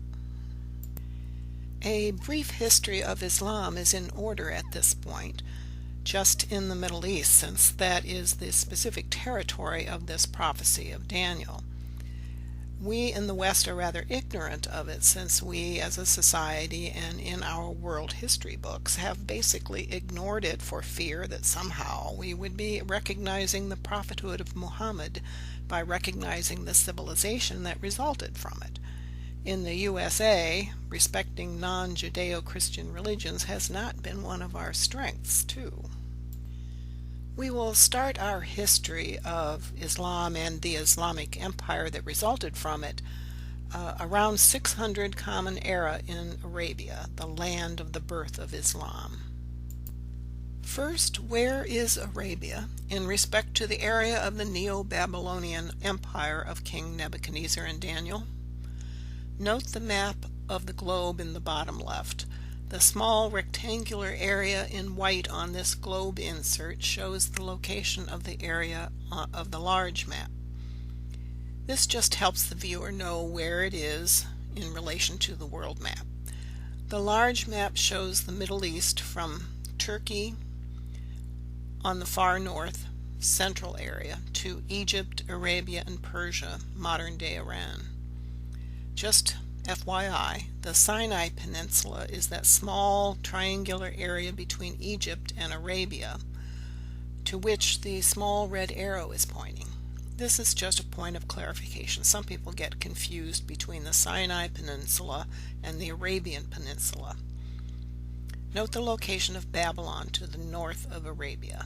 A brief history of Islam is in order at this point, just in the Middle East, since that is the specific territory of this prophecy of Daniel. We in the West are rather ignorant of it, since we as a society and in our world history books have basically ignored it for fear that somehow we would be recognizing the prophethood of Muhammad by recognizing the civilization that resulted from it. In the USA, respecting non-Judeo-Christian religions has not been one of our strengths, too. We will start our history of Islam and the Islamic empire that resulted from it around 600 Common Era in Arabia, the land of the birth of Islam. First, where is Arabia in respect to the area of the Neo-Babylonian Empire of King Nebuchadnezzar and Daniel? Note the map of the globe in the bottom left. The small rectangular area in white on this globe insert shows the location of the area of the large map. This just helps the viewer know where it is in relation to the world map. The large map shows the Middle East from Turkey on the far north central area to Egypt, Arabia, and Persia, modern-day Iran. Just FYI, the Sinai Peninsula is that small triangular area between Egypt and Arabia to which the small red arrow is pointing. This is just a point of clarification. Some people get confused between the Sinai Peninsula and the Arabian Peninsula. Note the location of Babylon to the north of Arabia.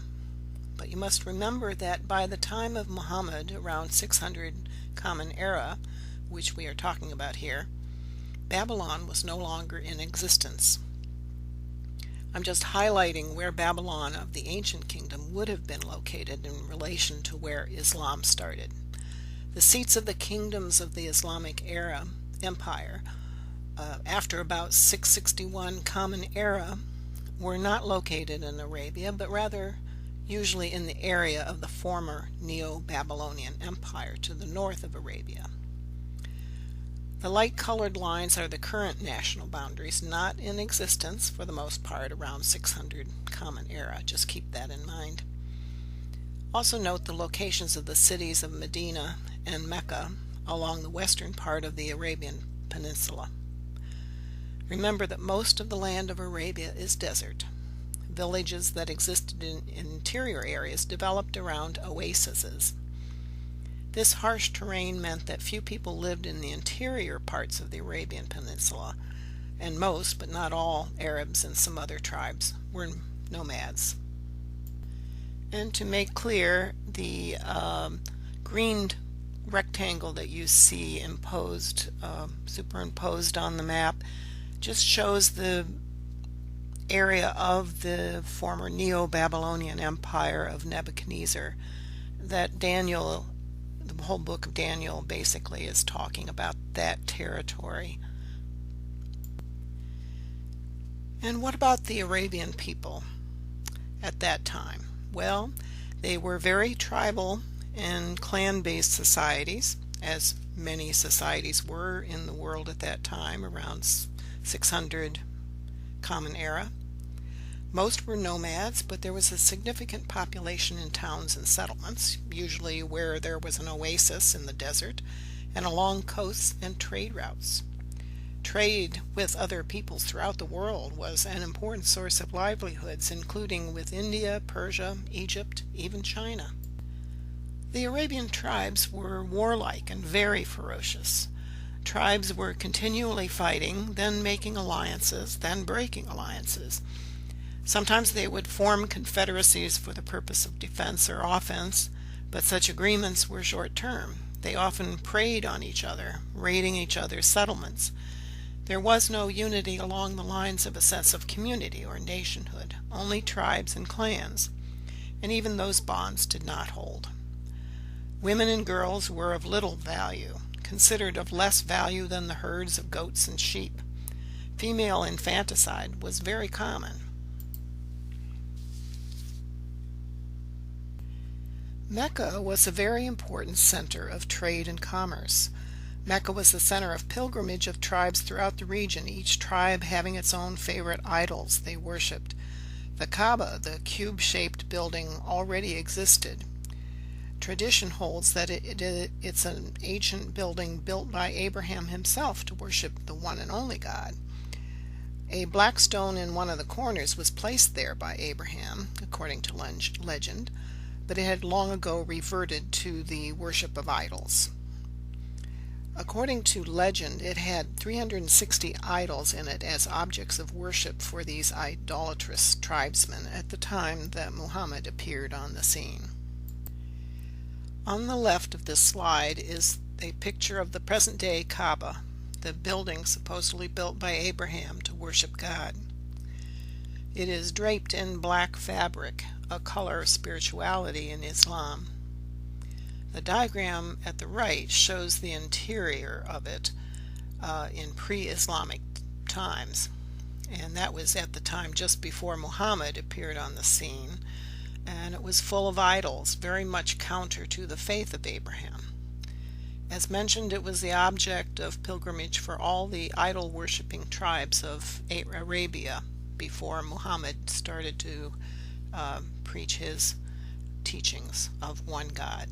But you must remember that by the time of Muhammad, around 600 Common Era, which we are talking about here, Babylon was no longer in existence. I'm just highlighting where Babylon of the ancient kingdom would have been located in relation to where Islam started. The seats of the kingdoms of the Islamic empire after about 661 Common Era were not located in Arabia, but rather usually in the area of the former Neo-Babylonian Empire to the north of Arabia. The light-colored lines are the current national boundaries, not in existence for the most part around 600 Common Era. Just keep that in mind. Also note the locations of the cities of Medina and Mecca along the western part of the Arabian Peninsula. Remember that most of the land of Arabia is desert. Villages that existed in interior areas developed around oases. This harsh terrain meant that few people lived in the interior parts of the Arabian Peninsula, and most, but not all, Arabs and some other tribes were nomads. And to make clear, the green rectangle that you see superimposed on the map just shows the area of the former Neo-Babylonian Empire of Nebuchadnezzar that the whole book of Daniel basically is talking about that territory. And what about the Arabian people at that time? Well, they were very tribal and clan-based societies, as many societies were in the world at that time, around 600 Common Era. Most were nomads, but there was a significant population in towns and settlements, usually where there was an oasis in the desert, and along coasts and trade routes. Trade with other peoples throughout the world was an important source of livelihoods, including with India, Persia, Egypt, even China. The Arabian tribes were warlike and very ferocious. Tribes were continually fighting, then making alliances, then breaking alliances. Sometimes they would form confederacies for the purpose of defense or offense, but such agreements were short-term. They often preyed on each other, raiding each other's settlements. There was no unity along the lines of a sense of community or nationhood, only tribes and clans, and even those bonds did not hold. Women and girls were of little value, considered of less value than the herds of goats and sheep. Female infanticide was very common. Mecca was a very important center of trade and commerce. Mecca was the center of pilgrimage of tribes throughout the region, each tribe having its own favorite idols they worshipped. The Kaaba, the cube-shaped building, already existed. Tradition holds that it's an ancient building built by Abraham himself to worship the one and only God. A black stone in one of the corners was placed there by Abraham, according to legend, but it had long ago reverted to the worship of idols. According to legend, it had 360 idols in it as objects of worship for these idolatrous tribesmen at the time that Muhammad appeared on the scene. On the left of this slide is a picture of the present-day Kaaba, the building supposedly built by Abraham to worship God. It is draped in black fabric, a color of spirituality in Islam. The diagram at the right shows the interior of it in pre-Islamic times, and that was at the time just before Muhammad appeared on the scene, and it was full of idols, very much counter to the faith of Abraham. As mentioned, it was the object of pilgrimage for all the idol-worshipping tribes of Arabia before Muhammad started to preach his teachings of one God.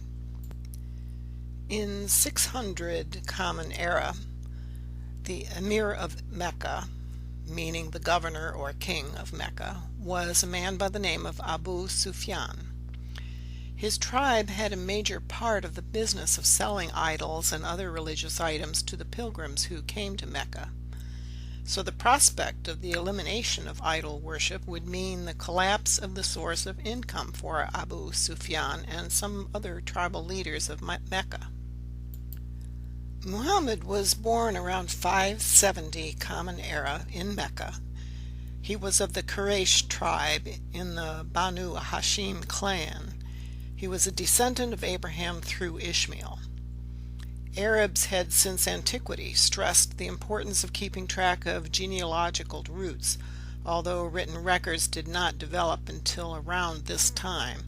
In 600 Common Era, the Emir of Mecca, meaning the governor or king of Mecca, was a man by the name of Abu Sufyan. His tribe had a major part of the business of selling idols and other religious items to the pilgrims who came to Mecca. So the prospect of the elimination of idol worship would mean the collapse of the source of income for Abu Sufyan and some other tribal leaders of Mecca. Muhammad was born around 570 Common Era in Mecca. He was of the Quraysh tribe in the Banu Hashim clan. He was a descendant of Abraham through Ishmael. Arabs had since antiquity stressed the importance of keeping track of genealogical roots, although written records did not develop until around this time.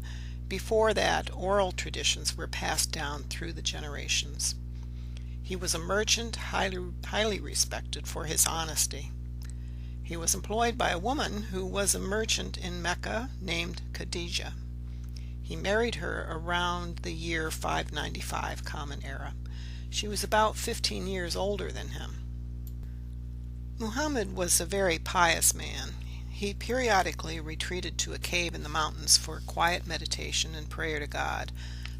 Before that, oral traditions were passed down through the generations. He was a merchant, highly respected for his honesty. He was employed by a woman who was a merchant in Mecca named Khadijah. He married her around the year 595 Common Era. She was about 15 years older than him. Muhammad was a very pious man. He periodically retreated to a cave in the mountains for quiet meditation and prayer to God,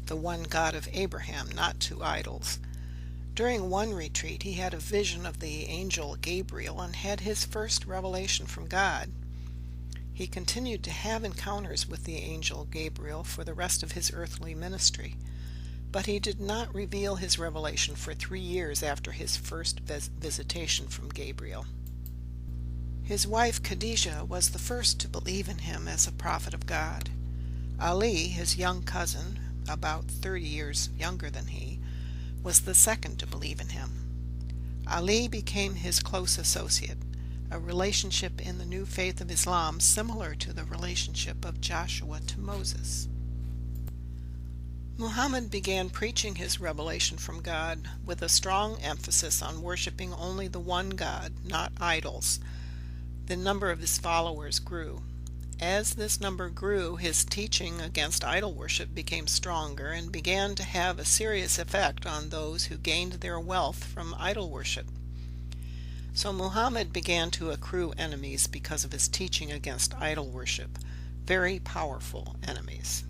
the one God of Abraham, not to idols. During one retreat, he had a vision of the angel Gabriel and had his first revelation from God. He continued to have encounters with the angel Gabriel for the rest of his earthly ministry, but he did not reveal his revelation for 3 years after his first visitation from Gabriel. His wife Khadijah was the first to believe in him as a prophet of God. Ali, his young cousin, about 30 years younger than he, was the second to believe in him. Ali became his close associate, a relationship in the new faith of Islam similar to the relationship of Joshua to Moses. Muhammad began preaching his revelation from God with a strong emphasis on worshiping only the one God, not idols. The number of his followers grew. As this number grew, his teaching against idol worship became stronger and began to have a serious effect on those who gained their wealth from idol worship. So Muhammad began to accrue enemies because of his teaching against idol worship, very powerful enemies.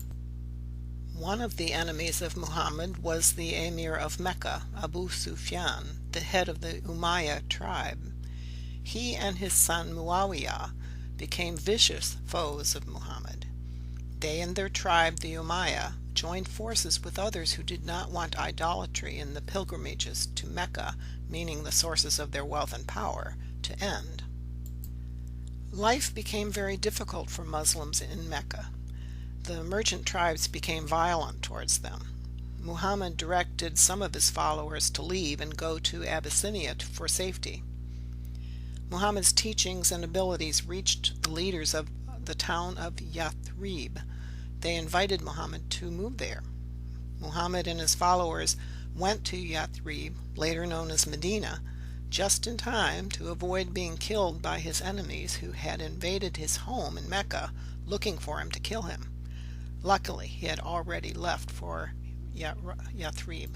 One of the enemies of Muhammad was the Emir of Mecca, Abu Sufyan, the head of the Umayyad tribe. He and his son Muawiyah became vicious foes of Muhammad. They and their tribe, the Umayyad, joined forces with others who did not want idolatry in the pilgrimages to Mecca, meaning the sources of their wealth and power, to end. Life became very difficult for Muslims in Mecca. The merchant tribes became violent towards them. Muhammad directed some of his followers to leave and go to Abyssinia for safety. Muhammad's teachings and abilities reached the leaders of the town of Yathrib. They invited Muhammad to move there. Muhammad and his followers went to Yathrib, later known as Medina, just in time to avoid being killed by his enemies who had invaded his home in Mecca looking for him to kill him. Luckily, he had already left for Yathrib.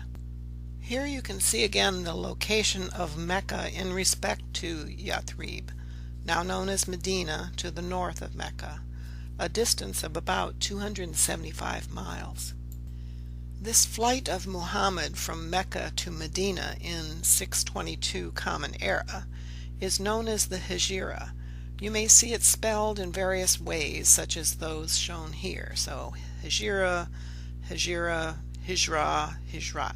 Here you can see again the location of Mecca in respect to Yathrib, now known as Medina, to the north of Mecca, a distance of about 275 miles. This flight of Muhammad from Mecca to Medina in 622 Common Era is known as the Hijra. You may see it spelled in various ways, such as those shown here. So Hijra, Hijra, Hijrat,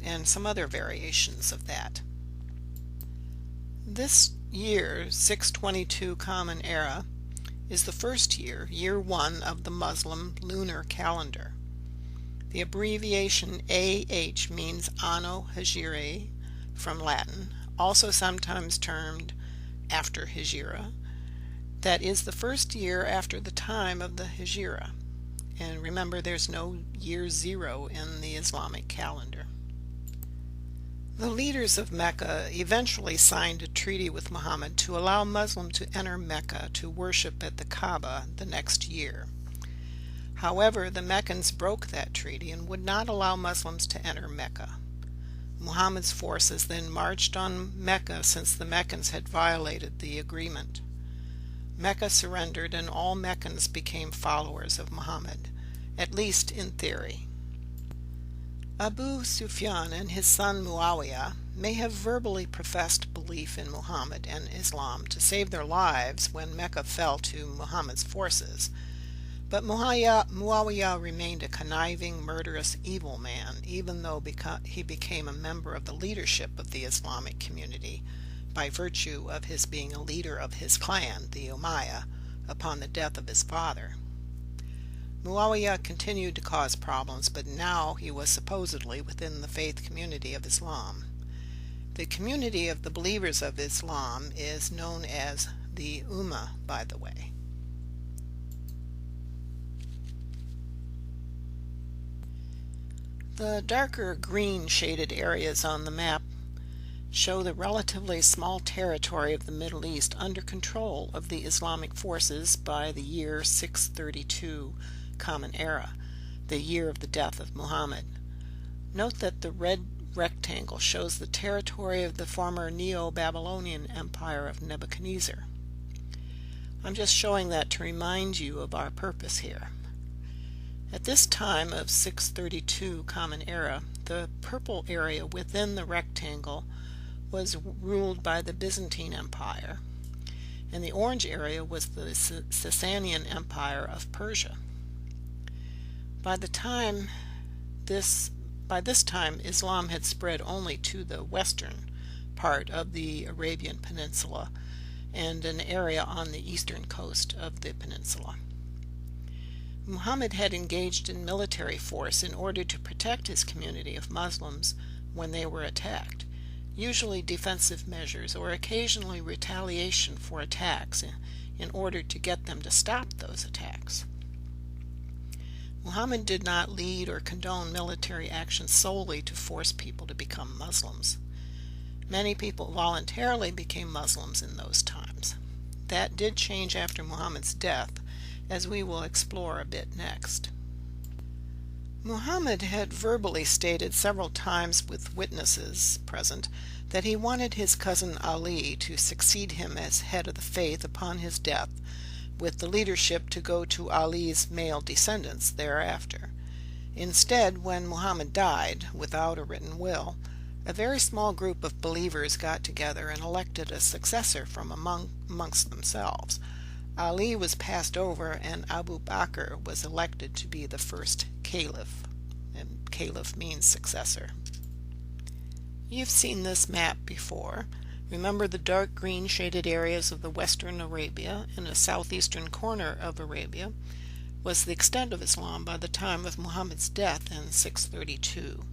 and some other variations of that. This year, 622 Common Era, is the first year, year 1 of the Muslim lunar calendar. The abbreviation AH means Anno Hijri from Latin, also sometimes termed after Hijra. That is the first year after the time of the Hijra. And remember, there's no year 0 in the Islamic calendar. The leaders of Mecca eventually signed a treaty with Muhammad to allow Muslims to enter Mecca to worship at the Kaaba the next year. However, the Meccans broke that treaty and would not allow Muslims to enter Mecca. Muhammad's forces then marched on Mecca since the Meccans had violated the agreement. Mecca surrendered and all Meccans became followers of Muhammad, at least in theory. Abu Sufyan and his son Muawiyah may have verbally professed belief in Muhammad and Islam to save their lives when Mecca fell to Muhammad's forces, but Muawiyah remained a conniving, murderous, evil man, even though he became a member of the leadership of the Islamic community by virtue of his being a leader of his clan, the Umayyah, upon the death of his father. Muawiyah continued to cause problems, but now he was supposedly within the faith community of Islam. The community of the believers of Islam is known as the Ummah, by the way. The darker green shaded areas on the map show the relatively small territory of the Middle East under control of the Islamic forces by the year 632 Common Era, the year of the death of Muhammad. Note that the red rectangle shows the territory of the former Neo-Babylonian Empire of Nebuchadnezzar. I'm just showing that to remind you of our purpose here. At this time of 632 Common Era, the purple area within the rectangle was ruled by the Byzantine Empire, and the orange area was the Sasanian Empire of Persia. By this time, Islam had spread only to the western part of the Arabian Peninsula and an area on the eastern coast of the peninsula. Muhammad had engaged in military force in order to protect his community of Muslims when they were attacked, usually defensive measures or occasionally retaliation for attacks in order to get them to stop those attacks. Muhammad did not lead or condone military action solely to force people to become Muslims. Many people voluntarily became Muslims in those times. That did change after Muhammad's death, as we will explore a bit next. Muhammad had verbally stated several times with witnesses present that he wanted his cousin Ali to succeed him as head of the faith upon his death, with the leadership to go to Ali's male descendants thereafter. Instead, when Muhammad died, without a written will, a very small group of believers got together and elected a successor from amongst themselves. Ali was passed over and Abu Bakr was elected to be the first caliph, and caliph means successor. You've seen this map before. Remember the dark green shaded areas of the western Arabia and the southeastern corner of Arabia was the extent of Islam by the time of Muhammad's death in 632.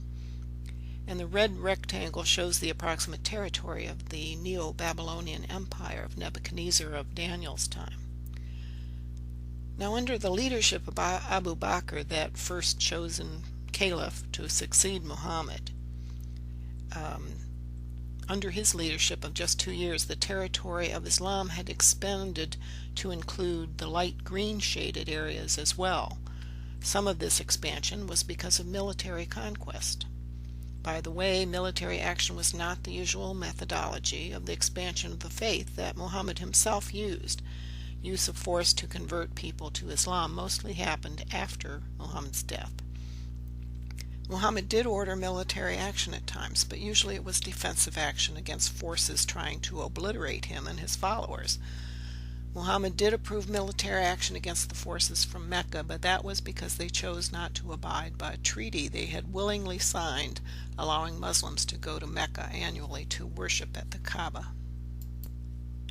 And the red rectangle shows the approximate territory of the Neo-Babylonian Empire of Nebuchadnezzar of Daniel's time. Now, under the leadership of Abu Bakr, that first chosen caliph to succeed Muhammad, under his leadership of just 2 years, the territory of Islam had expanded to include the light green shaded areas as well. Some of this expansion was because of military conquest. By the way, military action was not the usual methodology of the expansion of the faith that Muhammad himself used. Use of force to convert people to Islam mostly happened after Muhammad's death. Muhammad did order military action at times, but usually it was defensive action against forces trying to obliterate him and his followers. Muhammad did approve military action against the forces from Mecca, but that was because they chose not to abide by a treaty they had willingly signed, allowing Muslims to go to Mecca annually to worship at the Kaaba.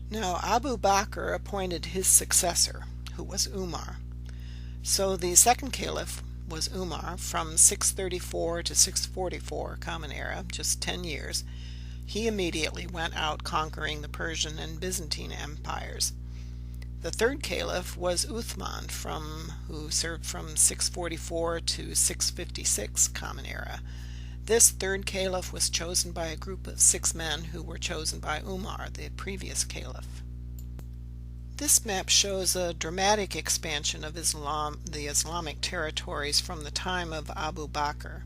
Now, Abu Bakr appointed his successor, who was Umar. So the second caliph was Umar from 634 to 644 Common Era, just 10 years. He immediately went out conquering the Persian and Byzantine empires. The third caliph was Uthman, who served from 644 to 656 Common Era. This third caliph was chosen by a group of 6 men who were chosen by Umar, the previous caliph. This map shows a dramatic expansion of the Islamic territories from the time of Abu Bakr.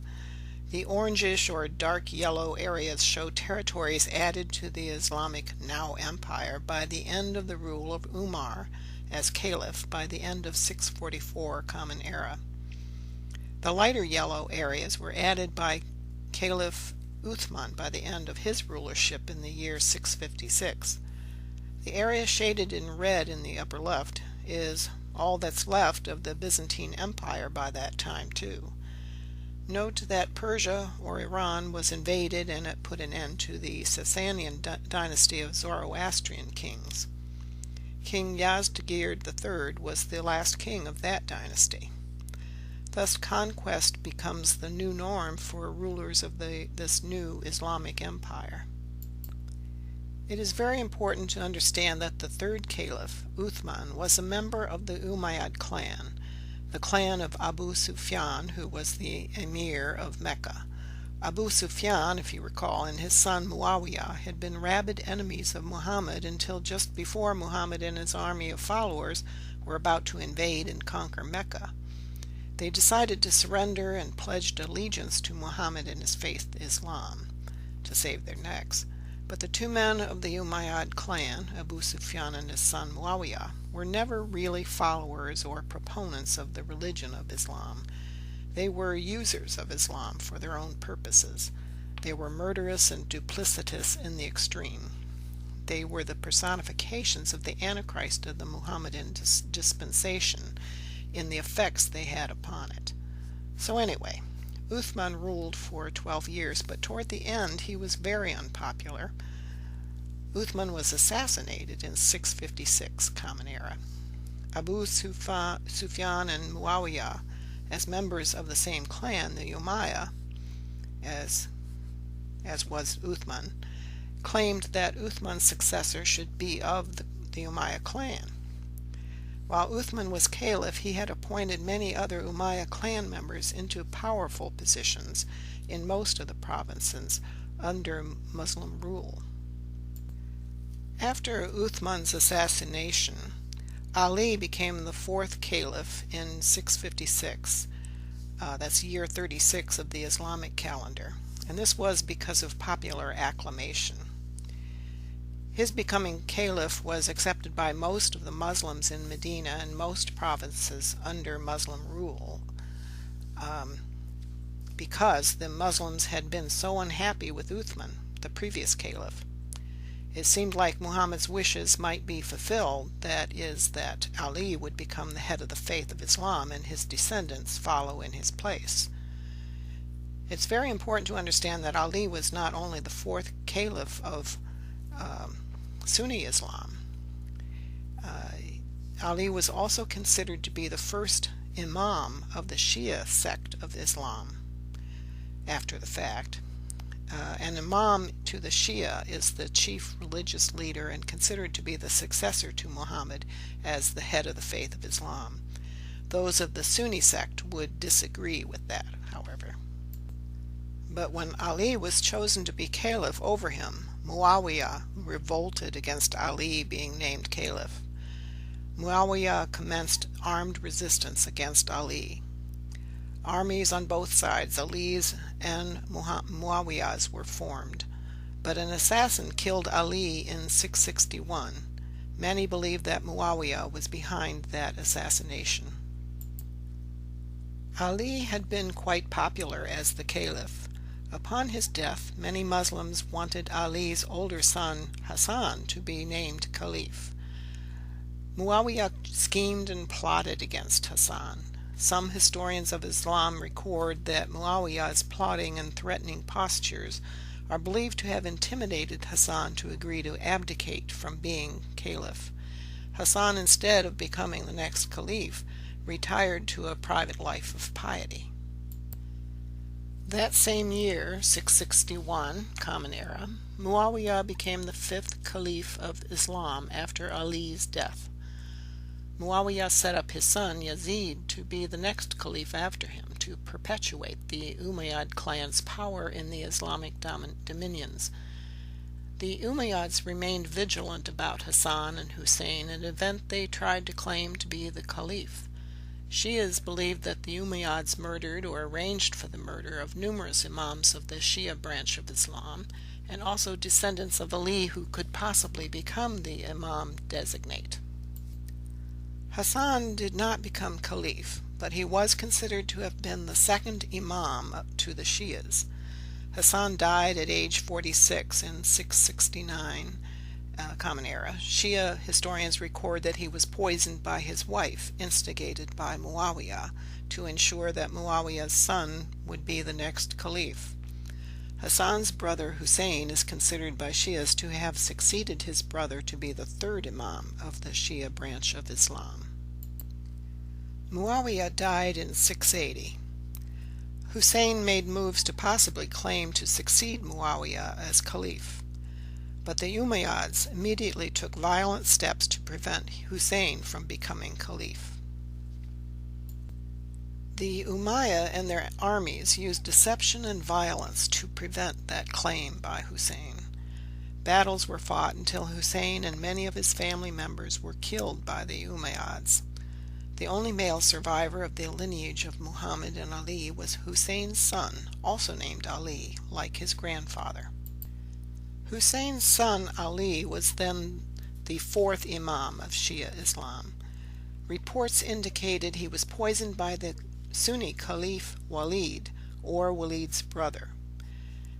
The orangish or dark yellow areas show territories added to the Islamic now empire by the end of the rule of Umar as caliph by the end of 644 Common Era. The lighter yellow areas were added by Caliph Uthman by the end of his rulership in the year 656. The area shaded in red in the upper left is all that's left of the Byzantine Empire by that time too. Note that Persia or Iran was invaded and it put an end to the Sasanian dynasty of Zoroastrian kings. King Yazdegerd III was the last king of that dynasty. Thus conquest becomes the new norm for rulers of this new Islamic empire. It is very important to understand that the third caliph, Uthman, was a member of the Umayyad clan, the clan of Abu Sufyan, who was the emir of Mecca. Abu Sufyan, if you recall, and his son Muawiyah had been rabid enemies of Muhammad until just before Muhammad and his army of followers were about to invade and conquer Mecca. They decided to surrender and pledged allegiance to Muhammad and his faith Islam to save their necks. But the 2 men of the Umayyad clan, Abu Sufyan and his son Muawiyah, were never really followers or proponents of the religion of Islam. They were users of Islam for their own purposes. They were murderous and duplicitous in the extreme. They were the personifications of the Antichrist of the Muhammadan dispensation in the effects they had upon it. So anyway, Uthman ruled for 12 years, but toward the end he was very unpopular. Uthman was assassinated in 656 Common Era. Abu Sufyan and Muawiyah, as members of the same clan, the Umayyah, as was Uthman, claimed that Uthman's successor should be of the Umayyah clan. While Uthman was caliph, he had appointed many other Umayyah clan members into powerful positions in most of the provinces under Muslim rule. After Uthman's assassination, Ali became the 4th caliph in 656. That's year 36 of the Islamic calendar, and this was because of popular acclamation. His becoming caliph was accepted by most of the Muslims in Medina and most provinces under Muslim rule, because the Muslims had been so unhappy with Uthman, the previous caliph. It seemed like Muhammad's wishes might be fulfilled, that is, that Ali would become the head of the faith of Islam and his descendants follow in his place. It's very important to understand that Ali was not only the 4th caliph of Sunni Islam. Ali was also considered to be the first imam of the Shia sect of Islam after the fact. An imam to the Shia is the chief religious leader and considered to be the successor to Muhammad as the head of the faith of Islam. Those of the Sunni sect would disagree with that, however. But when Ali was chosen to be caliph over him, Muawiyah revolted against Ali being named caliph. Muawiyah commenced armed resistance against Ali. Armies on both sides, Ali's and Muawiyah's, were formed, but an assassin killed Ali in 661. Many believe that Muawiyah was behind that assassination. Ali had been quite popular as the caliph. Upon his death, many Muslims wanted Ali's older son, Hassan, to be named caliph. Muawiyah schemed and plotted against Hassan. Some historians of Islam record that Muawiyah's plotting and threatening postures are believed to have intimidated Hassan to agree to abdicate from being caliph. Hassan, instead of becoming the next caliph, retired to a private life of piety. That same year, 661, Common Era, Muawiyah became the fifth caliph of Islam after Ali's death. Muawiyah set up his son Yazid to be the next caliph after him, to perpetuate the Umayyad clan's power in the Islamic dominions. The Umayyads remained vigilant about Hassan and Hussein, an event they tried to claim to be the caliph. Shias believed that the Umayyads murdered or arranged for the murder of numerous imams of the Shia branch of Islam, and also descendants of Ali who could possibly become the imam designate. Hassan did not become caliph, but he was considered to have been the second imam to the Shias. Hassan died at age 46 in 669, Common Era. Shia historians record that he was poisoned by his wife, instigated by Muawiyah, to ensure that Muawiyah's son would be the next caliph. Hassan's brother Hussein is considered by Shias to have succeeded his brother to be the third imam of the Shia branch of Islam. Muawiyah died in 680. Hussein made moves to possibly claim to succeed Muawiyah as caliph, but the Umayyads immediately took violent steps to prevent Hussein from becoming caliph. The Umayyad and their armies used deception and violence to prevent that claim by Hussein. Battles were fought until Hussein and many of his family members were killed by the Umayyads. The only male survivor of the lineage of Muhammad and Ali was Hussein's son, also named Ali, like his grandfather. Hussein's son Ali was then the fourth imam of Shia Islam. Reports indicated he was poisoned by the Sunni Caliph Walid, or Walid's brother.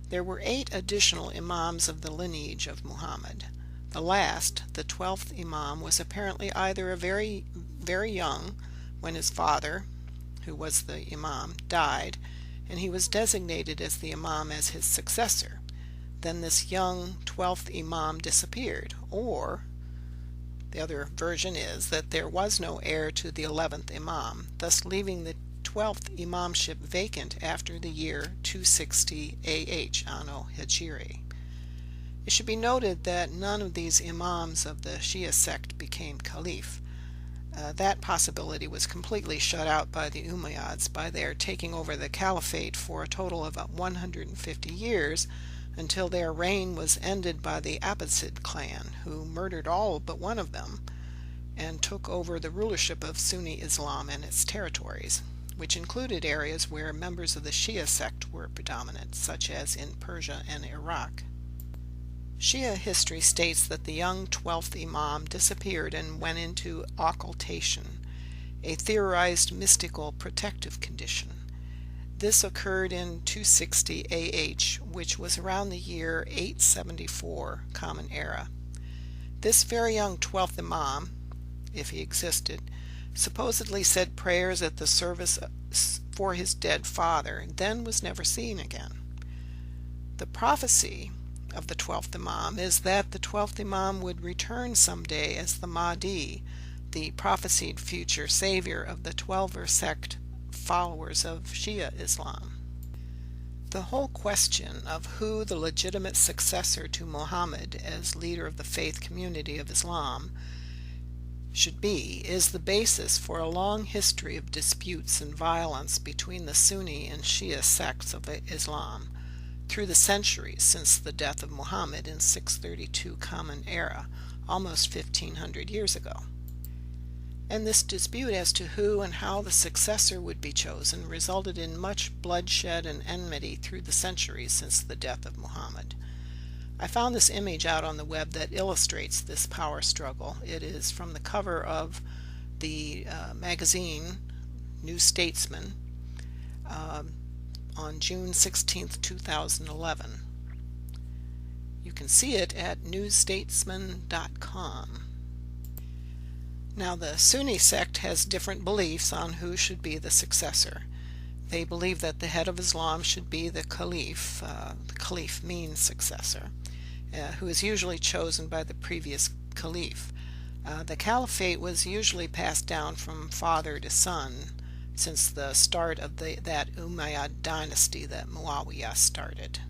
There were 8 additional imams of the lineage of Muhammad. The last, the 12th imam, was apparently either very young when his father, who was the imam, died, and he was designated as the imam as his successor. Then this young 12th imam disappeared, or the other version is that there was no heir to the 11th imam, thus leaving the 12th imamship vacant after the year 260 AH, Anno Hijri. It should be noted that none of these imams of the Shia sect became caliph. That possibility was completely shut out by the Umayyads by their taking over the caliphate for a total of 150 years, until their reign was ended by the Abbasid clan, who murdered all but one of them and took over the rulership of Sunni Islam and its territories, which included areas where members of the Shia sect were predominant, such as in Persia and Iraq. Shia history states that the young 12th imam disappeared and went into occultation, a theorized mystical protective condition. This occurred in 260 AH, which was around the year 874 Common Era. This very young 12th imam, if he existed, supposedly said prayers at the service for his dead father, then was never seen again. The prophecy of the 12th imam is that the 12th imam would return someday as the Mahdi, the prophesied future savior of the Twelver sect followers of Shia Islam. The whole question of who the legitimate successor to Muhammad as leader of the faith community of Islam should be is the basis for a long history of disputes and violence between the Sunni and Shia sects of Islam through the centuries since the death of Muhammad in 632 Common Era, almost 1500 years ago. and this dispute as to who and how the successor would be chosen resulted in much bloodshed and enmity through the centuries since the death of Muhammad. I found this image out on the web that illustrates this power struggle. It is from the cover of the magazine New Statesman on June 16, 2011. You can see it at newstatesman.com. Now, the Sunni sect has different beliefs on who should be the successor. They believe that the head of Islam should be the caliph. The caliph means successor, who is usually chosen by the previous caliph. The caliphate was usually passed down from father to son since the start of that Umayyad dynasty that Muawiyah started.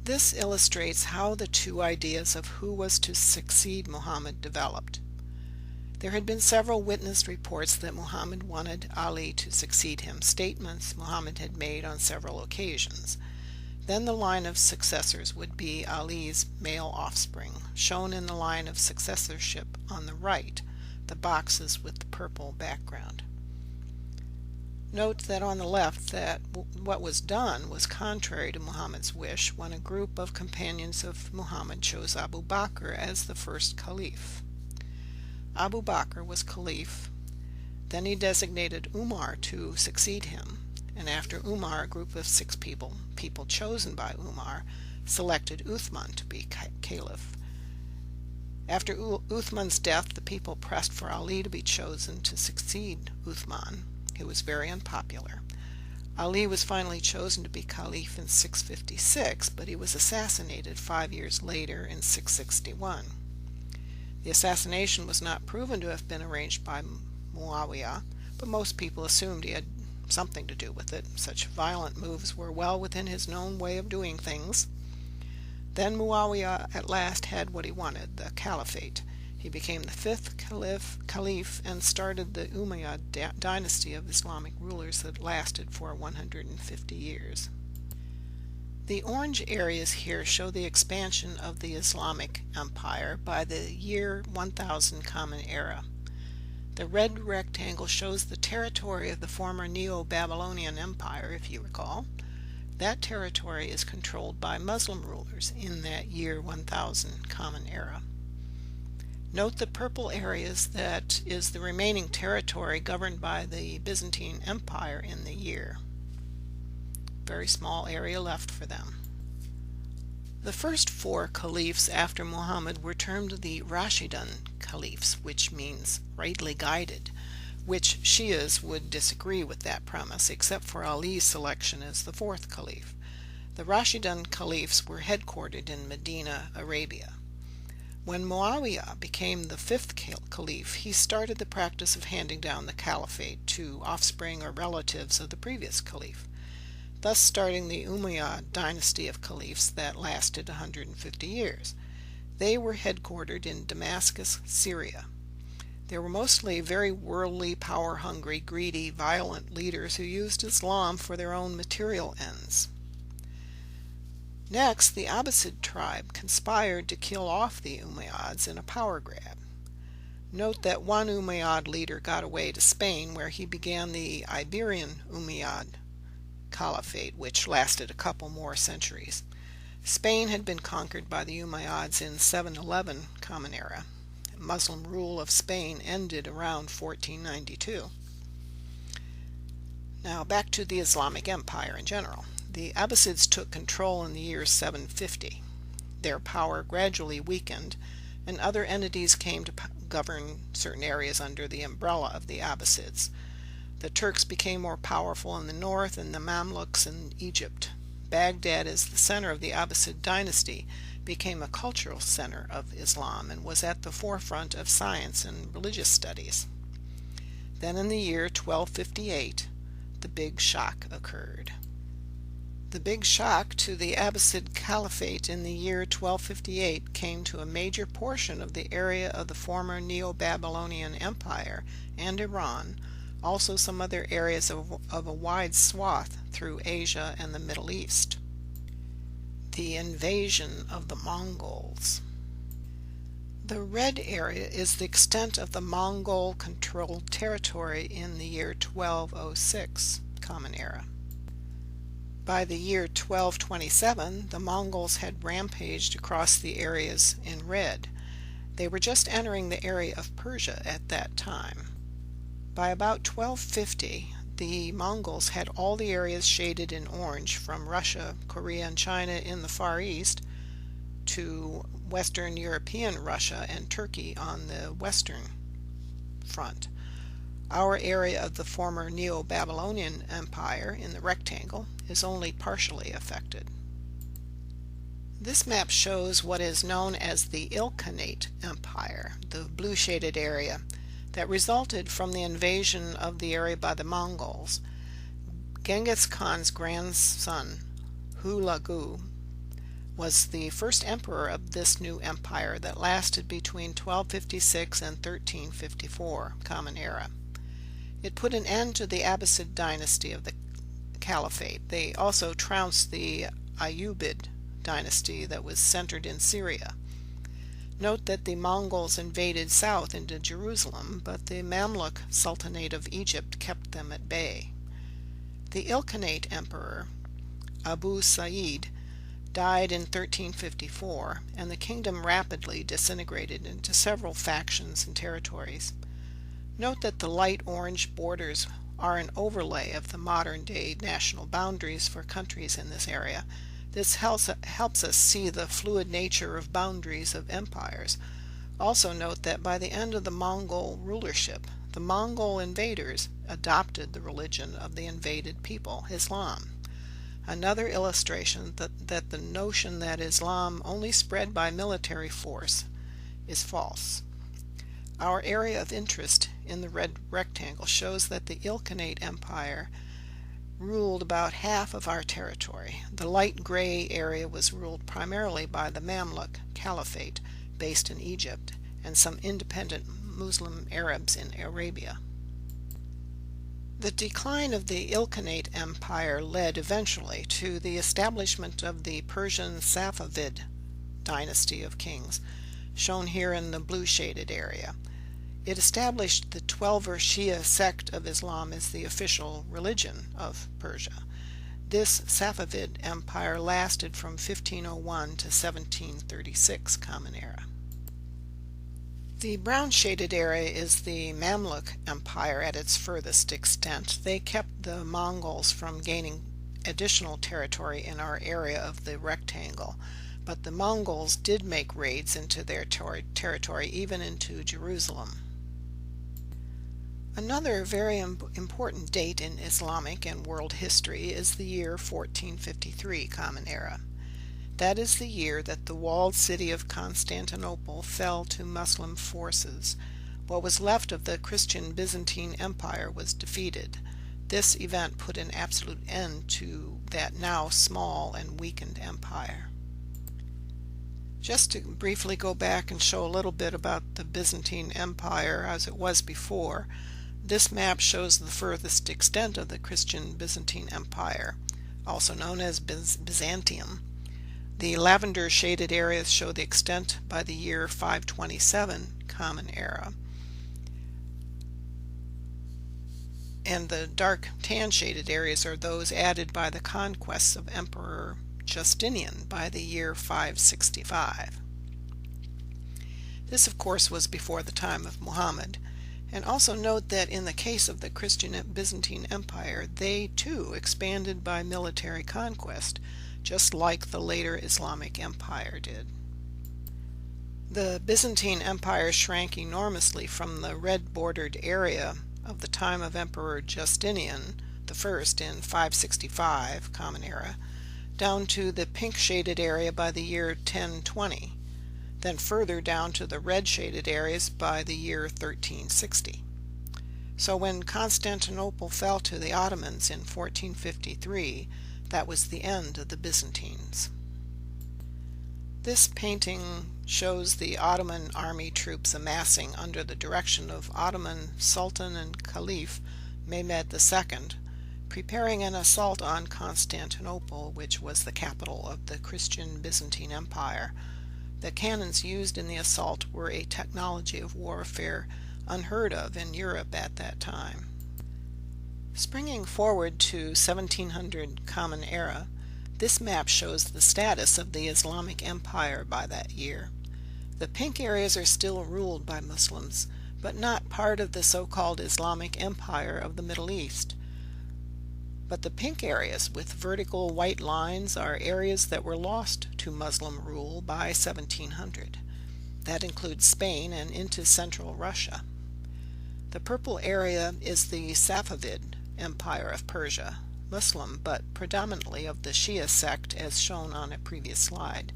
This illustrates how the two ideas of who was to succeed Muhammad developed. There had been several witnessed reports that Muhammad wanted Ali to succeed him, statements Muhammad had made on several occasions. Then the line of successors would be Ali's male offspring, shown in the line of successorship on the right, the boxes with the purple background. Note that on the left that what was done was contrary to Muhammad's wish when a group of companions of Muhammad chose Abu Bakr as the first caliph. Abu Bakr was caliph, then he designated Umar to succeed him, and after Umar, a group of 6 people chosen by Umar, selected Uthman to be caliph. After Uthman's death, the people pressed for Ali to be chosen to succeed Uthman, who was very unpopular. Ali was finally chosen to be caliph in 656, but he was assassinated 5 years later in 661. The assassination was not proven to have been arranged by Muawiyah, but most people assumed he had something to do with it. Such violent moves were well within his known way of doing things. Then Muawiyah at last had what he wanted, the caliphate. He became the 5th caliph and started the Umayyad dynasty of Islamic rulers that lasted for 150 years. The orange areas here show the expansion of the Islamic Empire by the year 1000 Common Era. The red rectangle shows the territory of the former Neo-Babylonian Empire, if you recall. That territory is controlled by Muslim rulers in that year 1000 Common Era. Note the purple areas, that is the remaining territory governed by the Byzantine Empire in the year. Very small area left for them. The first 4 caliphs after Muhammad were termed the Rashidun caliphs, which means rightly guided, which Shias would disagree with that premise, except for Ali's selection as the 4th caliph. The Rashidun caliphs were headquartered in Medina, Arabia. When Muawiyah became the 5th caliph, he started the practice of handing down the caliphate to offspring or relatives of the previous caliph, thus starting the Umayyad dynasty of caliphs that lasted 150 years. They were headquartered in Damascus, Syria. They were mostly very worldly, power-hungry, greedy, violent leaders who used Islam for their own material ends. Next, the Abbasid tribe conspired to kill off the Umayyads in a power grab. Note that one Umayyad leader got away to Spain, where he began the Iberian Umayyad Caliphate, which lasted a couple more centuries. Spain had been conquered by the Umayyads in 711 Common Era. Muslim rule of Spain ended around 1492. Now back to the Islamic Empire in general. The Abbasids took control in the year 750. Their power gradually weakened, and other entities came to govern certain areas under the umbrella of the Abbasids. The Turks became more powerful in the north, and the Mamluks in Egypt. Baghdad, as the center of the Abbasid dynasty, became a cultural center of Islam and was at the forefront of science and religious studies. Then in the year 1258, the Big Shock occurred. The Big Shock to the Abbasid Caliphate in the year 1258 came to a major portion of the area of the former Neo-Babylonian Empire and Iran, also some other areas of a wide swath through Asia and the Middle East. The invasion of the Mongols. The red area is the extent of the Mongol-controlled territory in the year 1206 Common Era. By the year 1227, the Mongols had rampaged across the areas in red. They were just entering the area of Persia at that time. By about 1250, the Mongols had all the areas shaded in orange from Russia, Korea, and China in the Far East to Western European Russia and Turkey on the western front. Our area of the former Neo-Babylonian Empire in the rectangle is only partially affected. This map shows what is known as the Ilkhanate Empire, the blue shaded area, that resulted from the invasion of the area by the Mongols. Genghis Khan's grandson, Hulagu, was the first emperor of this new empire that lasted between 1256 and 1354 Common Era. It put an end to the Abbasid dynasty of the Caliphate. They also trounced the Ayyubid dynasty that was centered in Syria. Note that the Mongols invaded south into Jerusalem, but the Mamluk Sultanate of Egypt kept them at bay. The Ilkhanate emperor, Abu Sa'id, died in 1354, and the kingdom rapidly disintegrated into several factions and territories. Note that the light orange borders are an overlay of the modern-day national boundaries for countries in this area. This helps us see the fluid nature of boundaries of empires. Also note that by the end of the Mongol rulership, the Mongol invaders adopted the religion of the invaded people, Islam. Another illustration that the notion that Islam only spread by military force is false. Our area of interest in the red rectangle shows that the Ilkhanate Empire ruled about half of our territory. The light gray area was ruled primarily by the Mamluk Caliphate, based in Egypt, and some independent Muslim Arabs in Arabia. The decline of the Ilkhanate Empire led eventually to the establishment of the Persian Safavid dynasty of kings, shown here in the blue shaded area. It established the Twelver Shia sect of Islam as the official religion of Persia. This Safavid empire lasted from 1501 to 1736 Common Era. The brown shaded area is the Mamluk Empire at its furthest extent. They kept the Mongols from gaining additional territory in our area of the rectangle, but the Mongols did make raids into their territory, even into Jerusalem. Another very important date in Islamic and world history is the year 1453 Common Era. That is the year that the walled city of Constantinople fell to Muslim forces. What was left of the Christian Byzantine Empire was defeated. This event put an absolute end to that now small and weakened empire. Just to briefly go back and show a little bit about the Byzantine Empire as it was before, this map shows the furthest extent of the Christian Byzantine Empire, also known as Byzantium. The lavender shaded areas show the extent by the year 527 Common Era, and the dark tan shaded areas are those added by the conquests of Emperor Justinian by the year 565. This, of course, was before the time of Muhammad. And also note that in the case of the Christian Byzantine Empire, they too expanded by military conquest, just like the later Islamic Empire did. The Byzantine Empire shrank enormously from the red-bordered area of the time of Emperor Justinian I in 565 Common Era, down to the pink-shaded area by the year 1020, then further down to the red-shaded areas by the year 1360. So when Constantinople fell to the Ottomans in 1453, that was the end of the Byzantines. This painting shows the Ottoman army troops amassing under the direction of Ottoman Sultan and Caliph Mehmed II, preparing an assault on Constantinople, which was the capital of the Christian Byzantine Empire. The cannons used in the assault were a technology of warfare unheard of in Europe at that time. Springing forward to 1700 Common Era, this map shows the status of the Islamic Empire by that year. The pink areas are still ruled by Muslims, but not part of the so-called Islamic Empire of the Middle East. But the pink areas with vertical white lines are areas that were lost to Muslim rule by 1700. That includes Spain and into central Russia. The purple area is the Safavid Empire of Persia, Muslim but predominantly of the Shia sect as shown on a previous slide.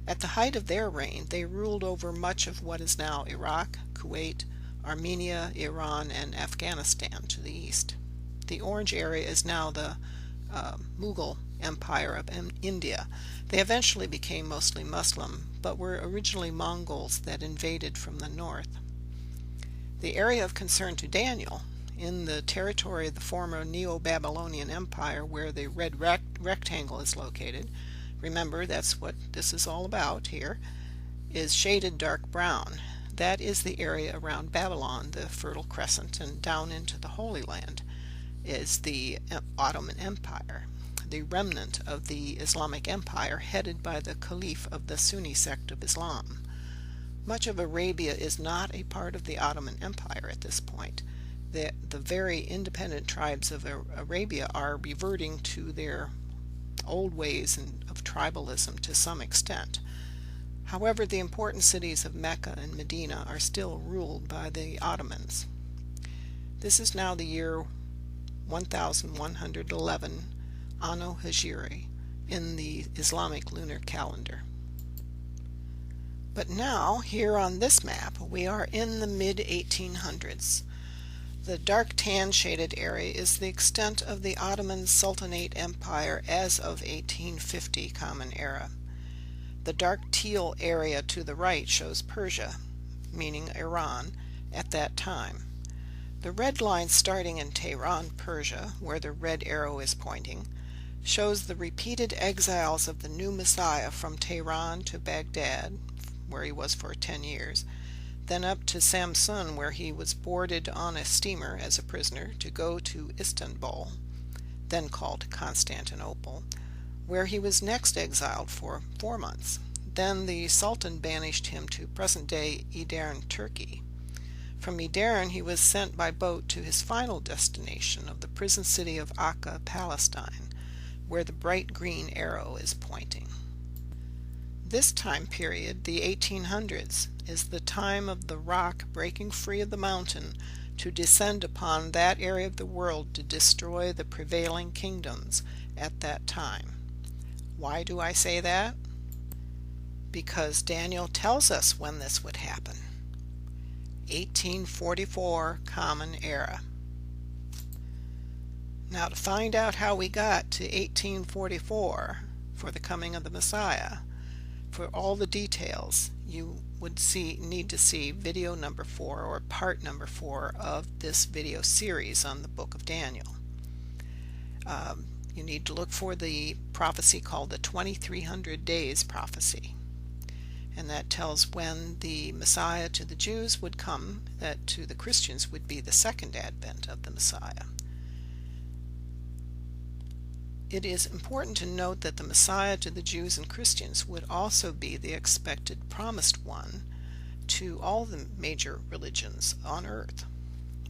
At the height of their reign, they ruled over much of what is now Iraq, Kuwait, Armenia, Iran, and Afghanistan to the east. The orange area is now the Mughal Empire of India. They eventually became mostly Muslim, but were originally Mongols that invaded from the north. The area of concern to Daniel, in the territory of the former Neo-Babylonian Empire where the red rectangle is located, remember that's what this is all about here, is shaded dark brown. That is the area around Babylon, the Fertile Crescent, and down into the Holy Land is the Ottoman Empire, the remnant of the Islamic Empire headed by the Caliph of the Sunni sect of Islam. Much of Arabia is not a part of the Ottoman Empire at this point. The very independent tribes of Arabia are reverting to their old ways of tribalism to some extent. However, the important cities of Mecca and Medina are still ruled by the Ottomans. This is now the year 1111 Anno Hijri in the Islamic lunar calendar. But now, here on this map, we are in the mid-1800s. The dark tan shaded area is the extent of the Ottoman Sultanate Empire as of 1850 Common Era. The dark teal area to the right shows Persia, meaning Iran, at that time. The red line starting in Tehran, Persia, where the red arrow is pointing, shows the repeated exiles of the new Messiah from Tehran to Baghdad, where he was for 10 years, then up to Samsun, where he was boarded on a steamer as a prisoner to go to Istanbul, then called Constantinople, where he was next exiled for 4 months. Then the Sultan banished him to present-day Edirne, Turkey. From Edirne he was sent by boat to his final destination of the prison city of Akka, Palestine, where the bright green arrow is pointing. This time period, the 1800s, is the time of the rock breaking free of the mountain to descend upon that area of the world to destroy the prevailing kingdoms at that time. Why do I say that? Because Daniel tells us when this would happen. 1844 Common Era. Now, to find out how we got to 1844 for the coming of the Messiah, for all the details, you would need to see video number 4 or part number 4 of this video series on the book of Daniel. You need to look for the prophecy called the 2300 Days Prophecy. And that tells when the Messiah to the Jews would come, that to the Christians would be the second advent of the Messiah. It is important to note that the Messiah to the Jews and Christians would also be the expected promised one to all the major religions on earth.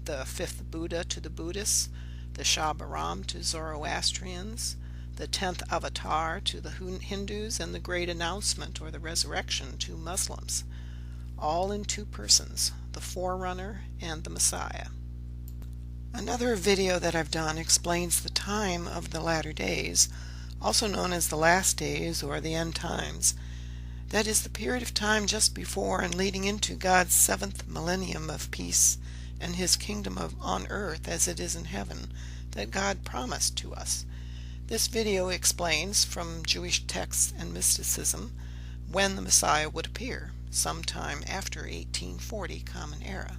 The fifth Buddha to the Buddhists, the Shah-Bahram to Zoroastrians, the 10th Avatar to the Hindus, and the Great Announcement or the Resurrection to Muslims, all in 2 persons, the Forerunner and the Messiah. Another video that I've done explains the time of the latter days, also known as the last days or the end times. That is the period of time just before and leading into God's 7th millennium of peace and his kingdom on earth as it is in heaven that God promised to us. This video explains from Jewish texts and mysticism when the Messiah would appear, sometime after 1840 Common Era.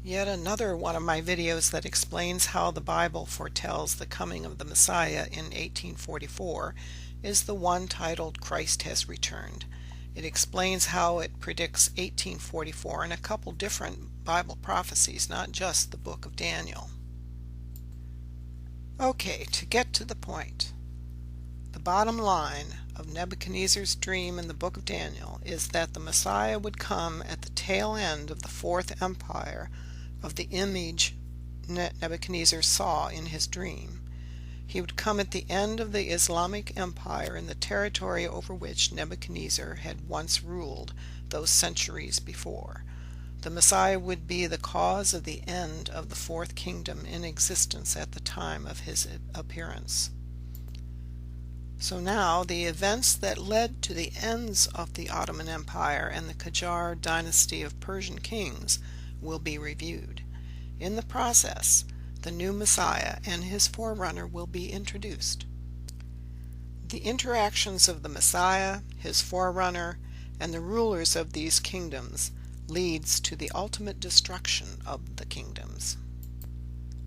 Yet another one of my videos that explains how the Bible foretells the coming of the Messiah in 1844 is the one titled Christ Has Returned. It explains how it predicts 1844 in a couple different Bible prophecies, not just the book of Daniel. Okay, to get to the point. The bottom line of Nebuchadnezzar's dream in the book of Daniel is that the Messiah would come at the tail end of the fourth empire of the image Nebuchadnezzar saw in his dream. He would come at the end of the Islamic Empire in the territory over which Nebuchadnezzar had once ruled those centuries before. The Messiah would be the cause of the end of the fourth kingdom in existence at the time of his appearance. So now the events that led to the ends of the Ottoman Empire and the Qajar dynasty of Persian kings will be reviewed. In the process, the new Messiah and his forerunner will be introduced. The interactions of the Messiah, his forerunner, and the rulers of these kingdoms leads to the ultimate destruction of the kingdoms.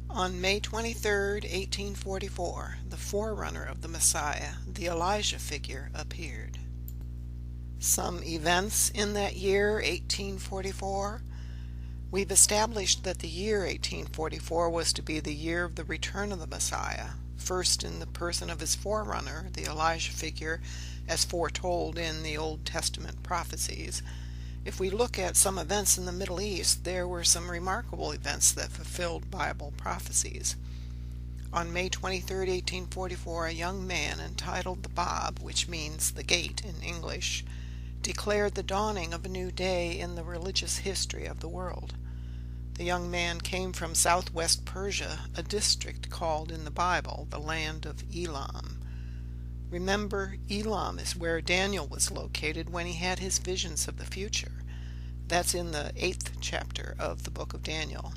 On May 23, 1844, the forerunner of the Messiah, the Elijah figure, appeared. Some events in that year, 1844. We've established that the year 1844 was to be the year of the return of the Messiah, first in the person of his forerunner, the Elijah figure, as foretold in the Old Testament prophecies. If we look at some events in the Middle East, there were some remarkable events that fulfilled Bible prophecies. On May 23, 1844, a young man entitled the Bab, which means the gate in English, declared the dawning of a new day in the religious history of the world. The young man came from southwest Persia, a district called in the Bible the land of Elam. Remember, Elam is where Daniel was located when he had his visions of the future. That's in the 8th chapter of the book of Daniel.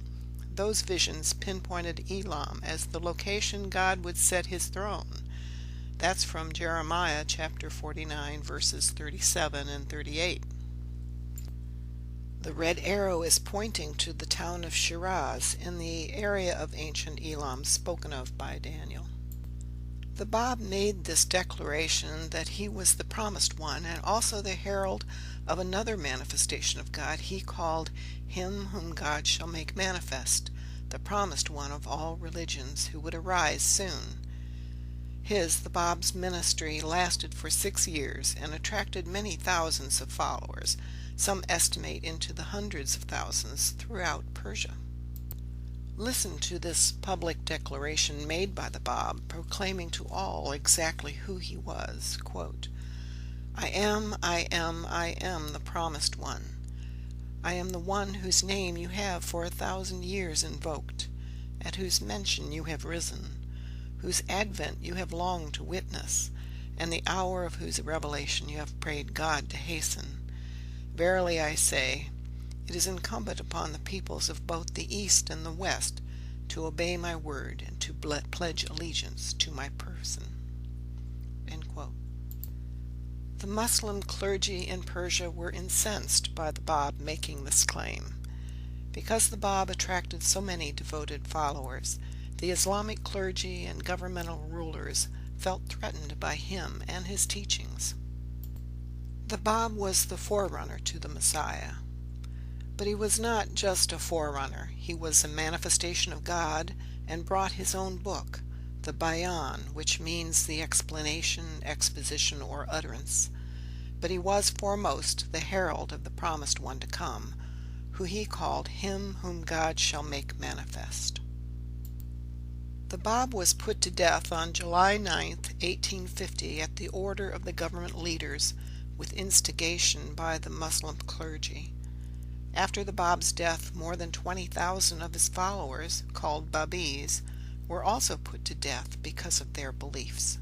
Those visions pinpointed Elam as the location God would set his throne. That's from Jeremiah chapter 49, verses 37 and 38. The red arrow is pointing to the town of Shiraz in the area of ancient Elam spoken of by Daniel. The Bab made this declaration that he was the promised one and also the herald of another manifestation of God he called him whom God shall make manifest, the promised one of all religions who would arise soon. The Bab's ministry lasted for 6 years and attracted many thousands of followers, some estimate into the hundreds of thousands throughout Persia. Listen to this public declaration made by the Bab, proclaiming to all exactly who he was. Quote, I am the promised one. I am the one whose name you have for 1,000 years invoked, at whose mention you have risen, whose advent you have longed to witness, and the hour of whose revelation you have prayed God to hasten. Verily I say, it is incumbent upon the peoples of both the East and the West to obey my word and to pledge allegiance to my person. End quote. The Muslim clergy in Persia were incensed by the Bab making this claim. Because the Bab attracted so many devoted followers, the Islamic clergy and governmental rulers felt threatened by him and his teachings. The Bab was the forerunner to the Messiah. But he was not just a forerunner. He was a manifestation of God and brought his own book, the Bayan, which means the explanation, exposition, or utterance. But he was foremost the herald of the promised one to come, who he called him whom God shall make manifest. The Bab was put to death on July 9, 1850, at the order of the government leaders, with instigation by the Muslim clergy. After the Bab's death, more than 20,000 of his followers, called Babis, were also put to death because of their beliefs.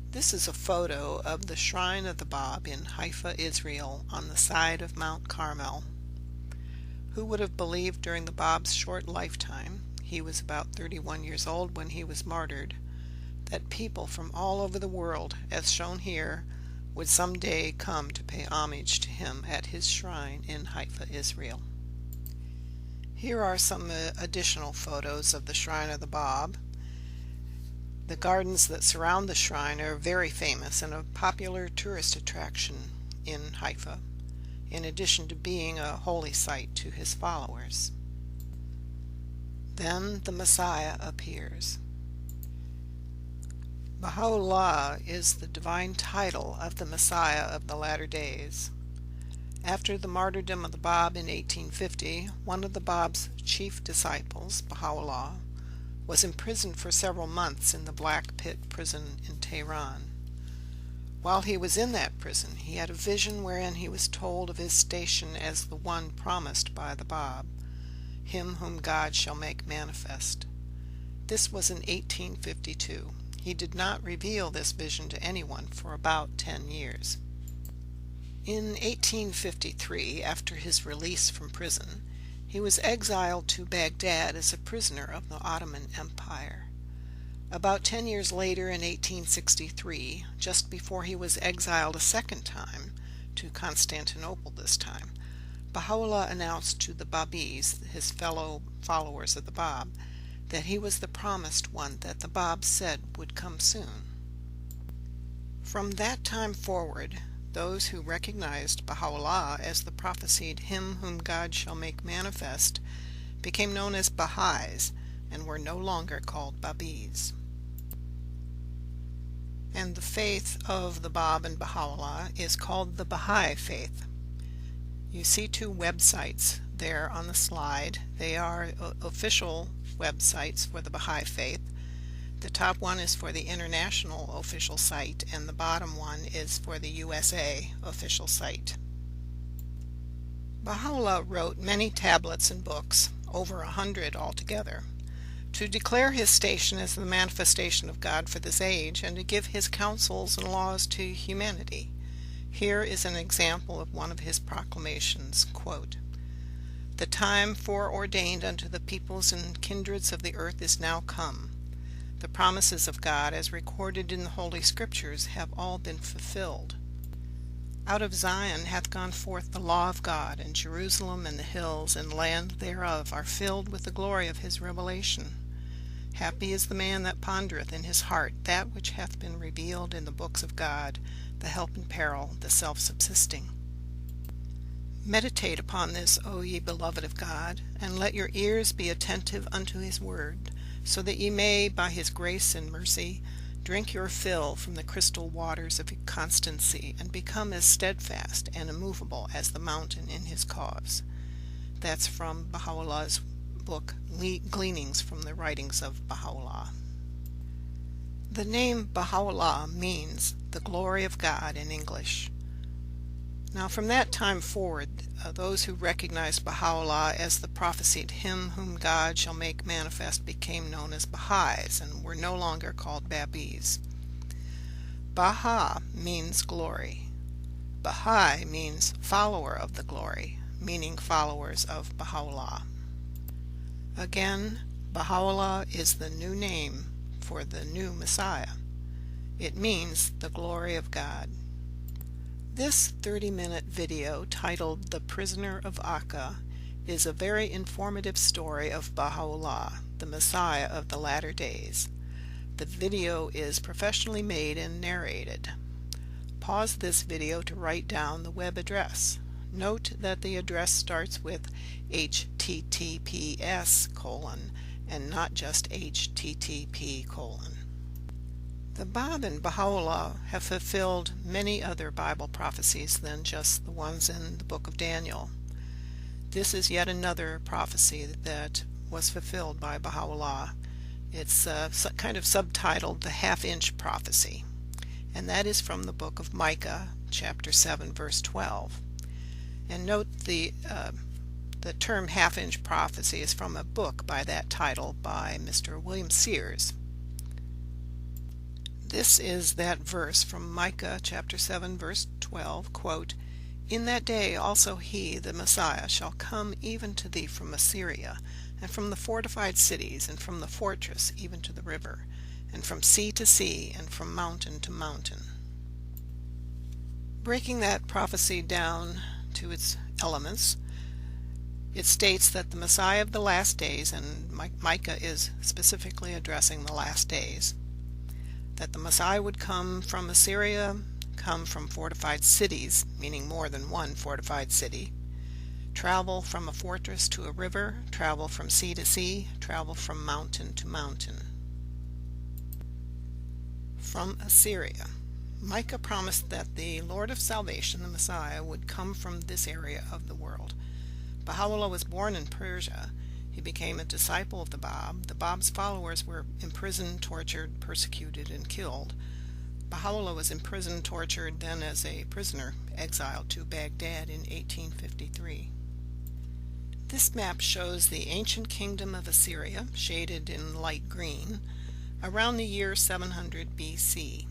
This is a photo of the shrine of the Bab in Haifa, Israel, on the side of Mount Carmel. Who would have believed during the Bab's short lifetime, he was about 31 years old when he was martyred, that people from all over the world, as shown here, would someday come to pay homage to him at his shrine in Haifa, Israel. Here are some additional photos of the shrine of the Bab. The gardens that surround the shrine are very famous and a popular tourist attraction in Haifa, in addition to being a holy site to his followers. Then the Messiah appears. Baha'u'llah is the divine title of the Messiah of the latter days. After the martyrdom of the Bab in 1850, one of the Bab's chief disciples, Baha'u'llah, was imprisoned for several months in the Black Pit prison in Tehran. While he was in that prison, he had a vision wherein he was told of his station as the one promised by the Bab, him whom God shall make manifest. This was in 1852. He did not reveal this vision to anyone for about 10 years. In 1853, after his release from prison, he was exiled to Baghdad as a prisoner of the Ottoman Empire. About 10 years later, in 1863, just before he was exiled a second time, to Constantinople this time, Baha'u'llah announced to the Babis, his fellow followers of the Bab, that he was the promised one that the Bab said would come soon. From that time forward, those who recognized Baha'u'llah as the prophesied him whom God shall make manifest became known as Baha'is and were no longer called Babis. And the faith of the Bab and Baha'u'llah is called the Baha'i faith. You see two websites there on the slide. They are official websites for the Baha'i faith. The top one is for the international official site, and the bottom one is for the USA official site. Baha'u'llah wrote many tablets and books, over 100 altogether, to declare his station as the manifestation of God for this age and to give his counsels and laws to humanity. Here is an example of one of his proclamations, quote, "The time foreordained unto the peoples and kindreds of the earth is now come. The promises of God, as recorded in the Holy Scriptures, have all been fulfilled. Out of Zion hath gone forth the law of God, and Jerusalem and the hills and land thereof are filled with the glory of his revelation. Happy is the man that pondereth in his heart that which hath been revealed in the books of God, the help in peril, the self-subsisting. Meditate upon this, O ye beloved of God, and let your ears be attentive unto his word, so that ye may, by his grace and mercy, drink your fill from the crystal waters of constancy, and become as steadfast and immovable as the mountain in his cause." That's from Baha'u'llah's book, Gleanings from the Writings of Baha'u'llah. The name Baha'u'llah means the glory of God in English. Now, from that time forward, those who recognized Baha'u'llah as the prophesied him whom God shall make manifest became known as Baha'is and were no longer called Babis. Baha means glory. Baha'i means follower of the glory, meaning followers of Baha'u'llah. Again, Baha'u'llah is the new name for the new Messiah. It means the glory of God. This 30-minute video titled The Prisoner of Akka is a very informative story of Baha'u'llah, the Messiah of the latter days. The video is professionally made and narrated. Pause this video to write down the web address. Note that the address starts with https: and not just http:. The Bab and Baha'u'llah have fulfilled many other Bible prophecies than just the ones in the book of Daniel. This is yet another prophecy that was fulfilled by Baha'u'llah. It's kind of subtitled the half-inch prophecy, and that is from the book of Micah, chapter 7, verse 12. And note the term half-inch prophecy is from a book by that title by Mr. William Sears. This is that verse from Micah chapter 7 verse 12, quote, "In that day also he, the Messiah, shall come even to thee from Assyria, and from the fortified cities, and from the fortress even to the river, and from sea to sea, and from mountain to mountain." Breaking that prophecy down to its elements, it states that the Messiah of the last days, and Micah is specifically addressing the last days, that the Messiah would come from Assyria, come from fortified cities, meaning more than one fortified city, travel from a fortress to a river, travel from sea to sea, travel from mountain to mountain. From Assyria. Micah promised that the Lord of Salvation, the Messiah, would come from this area of the world. Baha'u'llah was born in Persia. He became a disciple of the Bab. The Bab's followers were imprisoned, tortured, persecuted, and killed. Baha'u'llah was imprisoned, tortured, then as a prisoner, exiled to Baghdad in 1853. This map shows the ancient kingdom of Assyria, shaded in light green, around the year 700 BC.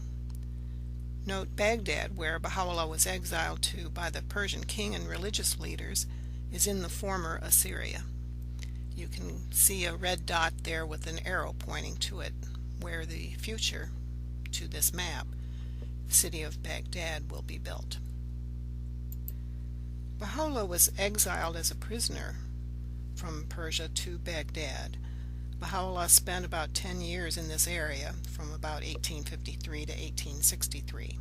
Note Baghdad, where Baha'u'llah was exiled to by the Persian king and religious leaders, is in the former Assyria. You can see a red dot there with an arrow pointing to it, where the future, to this map, city of Baghdad will be built. Baha'u'llah was exiled as a prisoner from Persia to Baghdad. Baha'u'llah spent about 10 years in this area, from about 1853 to 1863.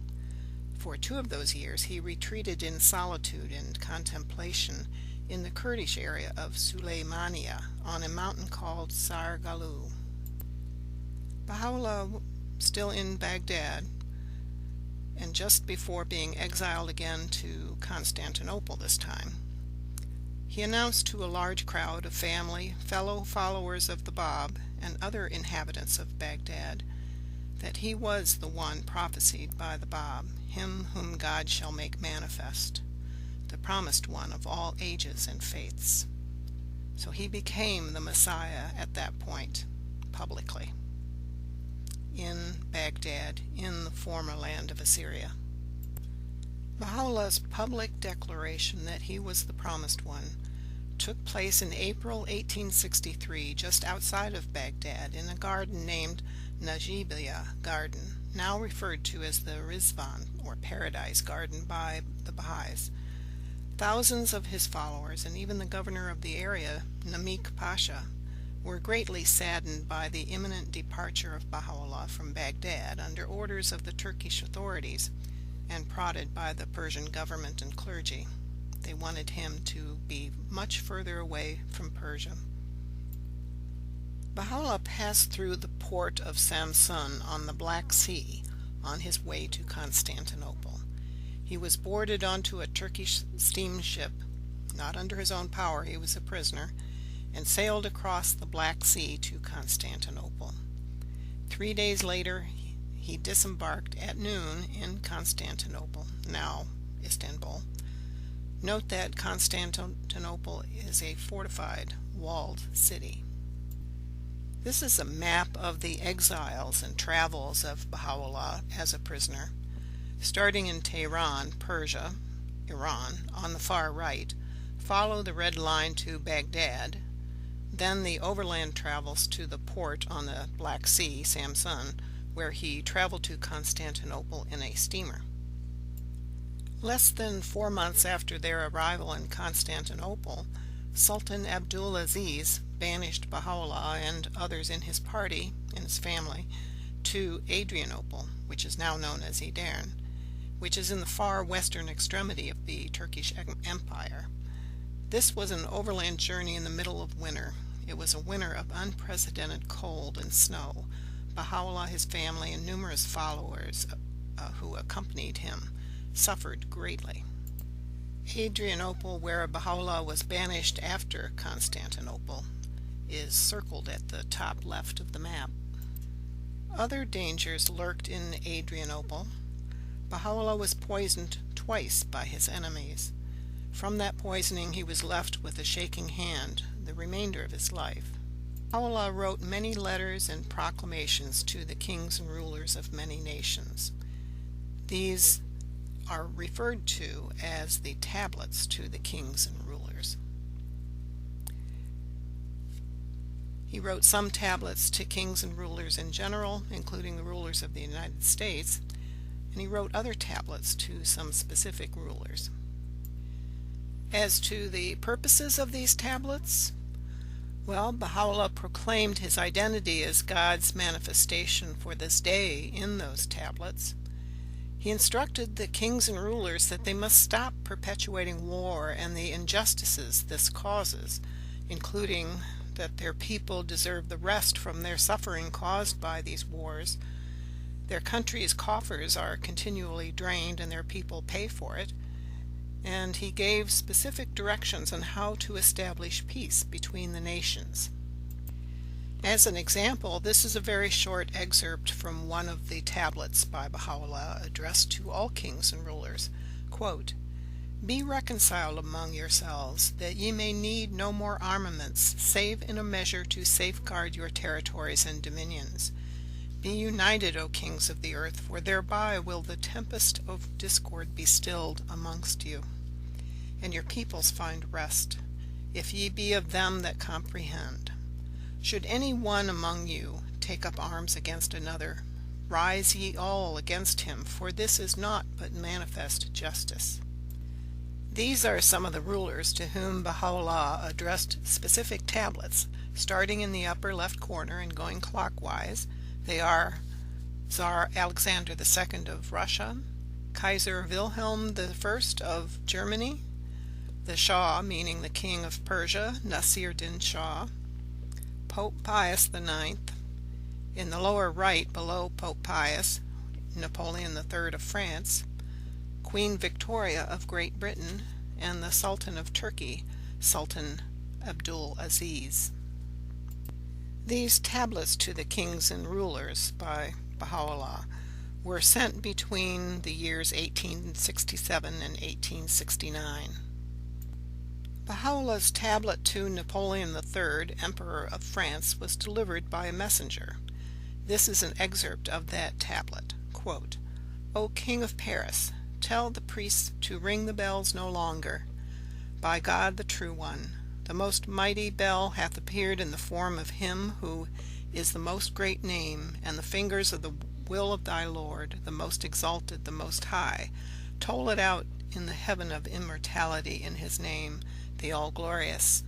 For 2 of those years he retreated in solitude and contemplation in the Kurdish area of Sulaymania on a mountain called Sargalu. Baha'u'llah, still in Baghdad, and just before being exiled again to Constantinople this time, he announced to a large crowd of family, fellow followers of the Bab, and other inhabitants of Baghdad that he was the one prophesied by the Bab, him whom God shall make manifest, the promised one of all ages and faiths. So he became the Messiah at that point, publicly, in Baghdad, in the former land of Assyria. Baha'u'llah's public declaration that he was the promised one took place in April 1863, just outside of Baghdad, in a garden named Najibiyah Garden, now referred to as the Rizvan, or Paradise Garden, by the Baha'is. Thousands of his followers, and even the governor of the area, Namik Pasha, were greatly saddened by the imminent departure of Baha'u'llah from Baghdad under orders of the Turkish authorities, and prodded by the Persian government and clergy. They wanted him to be much further away from Persia. Baha'u'llah passed through the port of Samsun on the Black Sea on his way to Constantinople. He was boarded onto a Turkish steamship, not under his own power, he was a prisoner, and sailed across the Black Sea to Constantinople. 3 days later, he disembarked at noon in Constantinople, now Istanbul. Note that Constantinople is a fortified, walled city. This is a map of the exiles and travels of Baha'u'llah as a prisoner. Starting in Tehran, Persia, Iran, on the far right, follow the red line to Baghdad, then the overland travels to the port on the Black Sea, Samsun, where he traveled to Constantinople in a steamer. Less than 4 months after their arrival in Constantinople, Sultan Abdulaziz banished Baha'u'llah and others in his party, in his family, to Adrianople, which is now known as Edirne, which is in the far western extremity of the Turkish Empire. This was an overland journey in the middle of winter. It was a winter of unprecedented cold and snow. Baha'u'llah, his family, and numerous followers who accompanied him suffered greatly. Adrianople, where Baha'u'llah was banished after Constantinople, is circled at the top left of the map. Other dangers lurked in Adrianople. Baha'u'llah was poisoned twice by his enemies. From that poisoning he was left with a shaking hand the remainder of his life. Baha'u'llah wrote many letters and proclamations to the kings and rulers of many nations. These are referred to as the tablets to the kings and rulers. He wrote some tablets to kings and rulers in general, including the rulers of the United States, and he wrote other tablets to some specific rulers. As to the purposes of these tablets, Well, Baha'u'llah proclaimed his identity as God's manifestation for this day in those tablets. He instructed the kings and rulers that they must stop perpetuating war and the injustices this causes, including that their people deserve the rest from their suffering caused by these wars. Their country's coffers are continually drained and their people pay for it. And he gave specific directions on how to establish peace between the nations. As an example, this is a very short excerpt from one of the tablets by Baha'u'llah addressed to all kings and rulers. Quote, "Be reconciled among yourselves, that ye may need no more armaments, save in a measure to safeguard your territories and dominions. Be united, O kings of the earth, for thereby will the tempest of discord be stilled amongst you, and your peoples find rest, if ye be of them that comprehend. Should any one among you take up arms against another, rise ye all against him, for this is naught but manifest justice." These are some of the rulers to whom Baha'u'llah addressed specific tablets, starting in the upper left corner and going clockwise. They are Tsar Alexander II of Russia, Kaiser Wilhelm I of Germany, the Shah, meaning the King of Persia, Nasir-Din Shah, Pope Pius IX, in the lower right below Pope Pius, Napoleon III of France, Queen Victoria of Great Britain, and the Sultan of Turkey, Sultan Abdul Aziz. These tablets to the kings and rulers by Baha'u'llah were sent between the years 1867 and 1869. Baha'u'llah's tablet to Napoleon III, Emperor of France, was delivered by a messenger. This is an excerpt of that tablet. Quote, "O King of Paris, tell the priests to ring the bells no longer. By God the True One, the most mighty bell hath appeared in the form of him who is the most great name, and the fingers of the will of thy Lord, the most exalted, the most high, toll it out in the heaven of immortality in his name, the all-glorious.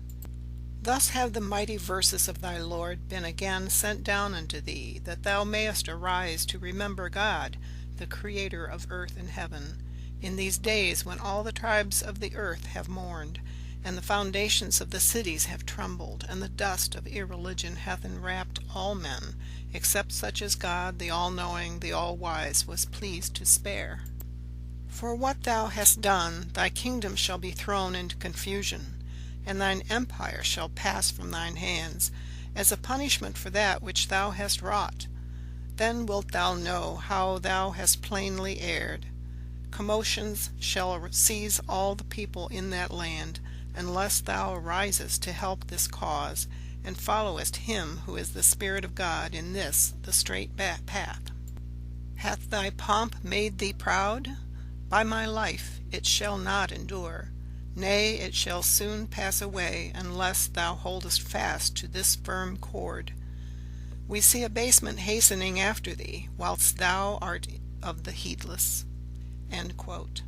Thus have the mighty verses of thy Lord been again sent down unto thee, that thou mayest arise to remember God, the Creator of earth and heaven, in these days when all the tribes of the earth have mourned, and the foundations of the cities have trembled, and the dust of irreligion hath enwrapped all men, except such as God, the all-knowing, the all-wise, was pleased to spare. For what thou hast done, thy kingdom shall be thrown into confusion, and thine empire shall pass from thine hands, as a punishment for that which thou hast wrought. Then wilt thou know how thou hast plainly erred. Commotions shall seize all the people in that land, unless thou arisest to help this cause, and followest him who is the Spirit of God in this, the straight path. Hath thy pomp made thee proud? By my life, it shall not endure. Nay, it shall soon pass away, unless thou holdest fast to this firm cord. We see abasement hastening after thee, whilst thou art of the heedless." End quote.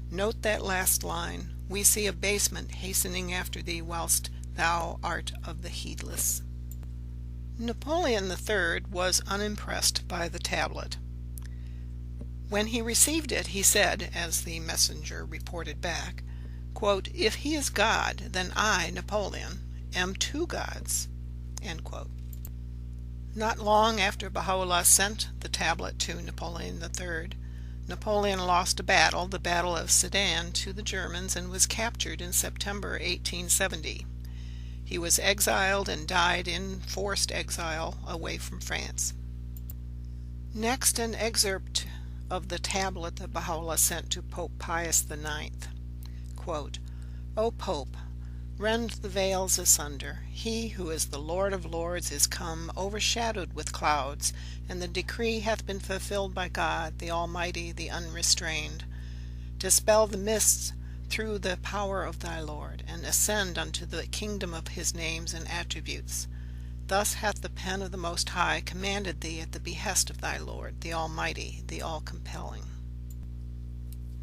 Note that last line. We see abasement hastening after thee, whilst thou art of the heedless. Napoleon III was unimpressed by the tablet. When he received it, he said, as the messenger reported back, quote, "If he is God, then I, Napoleon, am two gods." End quote. Not long after Baha'u'llah sent the tablet to Napoleon III, Napoleon lost a battle, the Battle of Sedan, to the Germans, and was captured in September 1870. He was exiled and died in forced exile away from France. Next, an excerpt of the tablet that Baha'u'llah sent to Pope Pius IX. Quote, "O Pope, rend the veils asunder. He who is the Lord of Lords is come, overshadowed with clouds, and the decree hath been fulfilled by God, the Almighty, the Unrestrained. Dispel the mists through the power of thy Lord, and ascend unto the kingdom of his names and attributes. Thus hath the pen of the Most High commanded thee at the behest of thy Lord, the Almighty, the All-Compelling.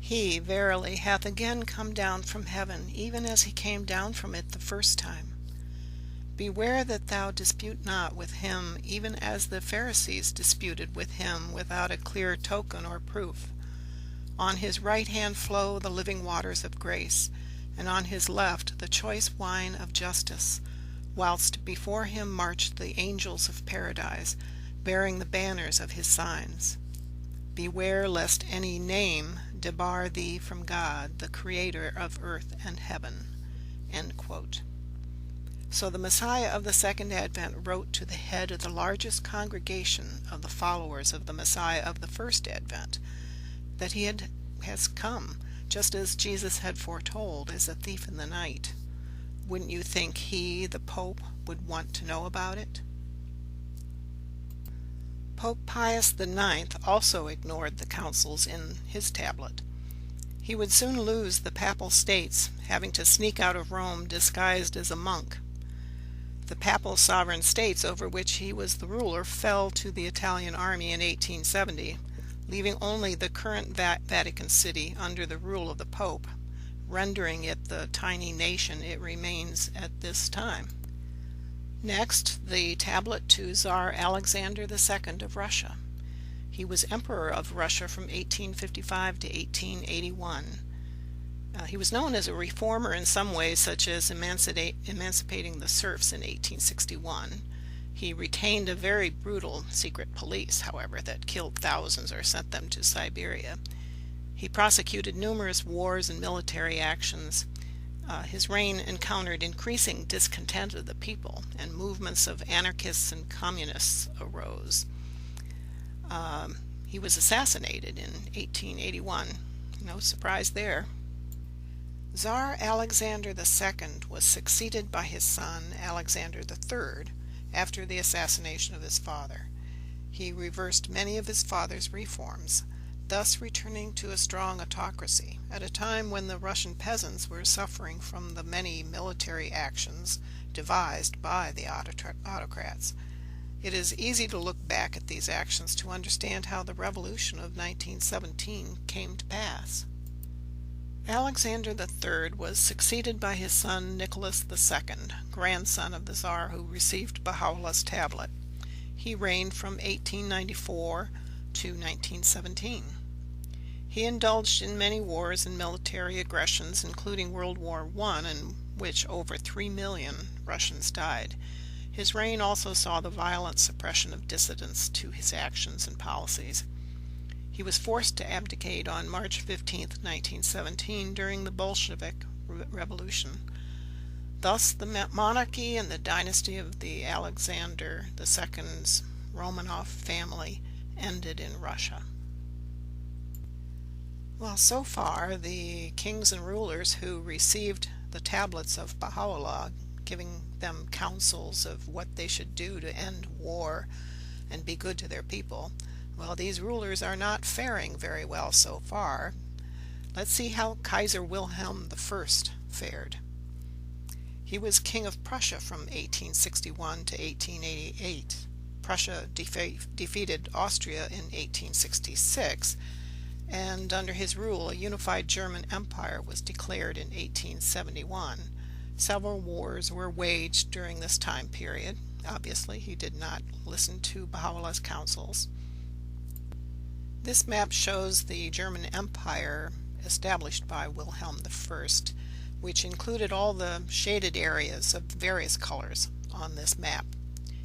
He verily hath again come down from heaven, even as he came down from it the first time. Beware that thou dispute not with him, even as the Pharisees disputed with him without a clear token or proof. On his right hand flow the living waters of grace, and on his left the choice wine of justice, whilst before him marched the angels of paradise, bearing the banners of his signs. Beware lest any name debar thee from God, the creator of earth and heaven." End quote. So the Messiah of the Second Advent wrote to the head of the largest congregation of the followers of the Messiah of the First Advent that he has come, just as Jesus had foretold, as a thief in the night. Wouldn't you think he, the Pope, would want to know about it? Pope Pius IX also ignored the councils in his tablet. He would soon lose the Papal States, having to sneak out of Rome disguised as a monk. The Papal Sovereign States over which he was the ruler fell to the Italian army in 1870, leaving only the current Vatican City under the rule of the Pope, rendering it the tiny nation it remains at this time. Next, the tablet to Tsar Alexander II of Russia. He was Emperor of Russia from 1855 to 1881. He was known as a reformer in some ways, such as emancipating the serfs in 1861. He retained a very brutal secret police, however, that killed thousands or sent them to Siberia. He prosecuted numerous wars and military actions. His reign encountered increasing discontent of the people, and movements of anarchists and communists arose. He was assassinated in 1881. No surprise there. Tsar Alexander II was succeeded by his son Alexander III after the assassination of his father. He reversed many of his father's reforms, thus returning to a strong autocracy at a time when the Russian peasants were suffering from the many military actions devised by the autocrats. It is easy to look back at these actions to understand how the revolution of 1917 came to pass. Alexander III was succeeded by his son Nicholas II, grandson of the Tsar who received Baha'u'llah's tablet. He reigned from 1894 to 1917. He indulged in many wars and military aggressions, including World War I, in which over 3 million Russians died. His reign also saw the violent suppression of dissidents to his actions and policies. He was forced to abdicate on March 15, 1917, during the Bolshevik Revolution. Thus, the monarchy and the dynasty of the Alexander II's Romanov family ended in Russia. Well, so far, the kings and rulers who received the tablets of Baha'u'llah, giving them counsels of what they should do to end war and be good to their people, well, these rulers are not faring very well so far. Let's see how Kaiser Wilhelm I fared. He was King of Prussia from 1861 to 1888. Prussia defeated Austria in 1866, and under his rule a unified German Empire was declared in 1871. Several wars were waged during this time period. Obviously, he did not listen to Baha'u'llah's counsels. This map shows the German Empire established by Wilhelm I, which included all the shaded areas of various colors on this map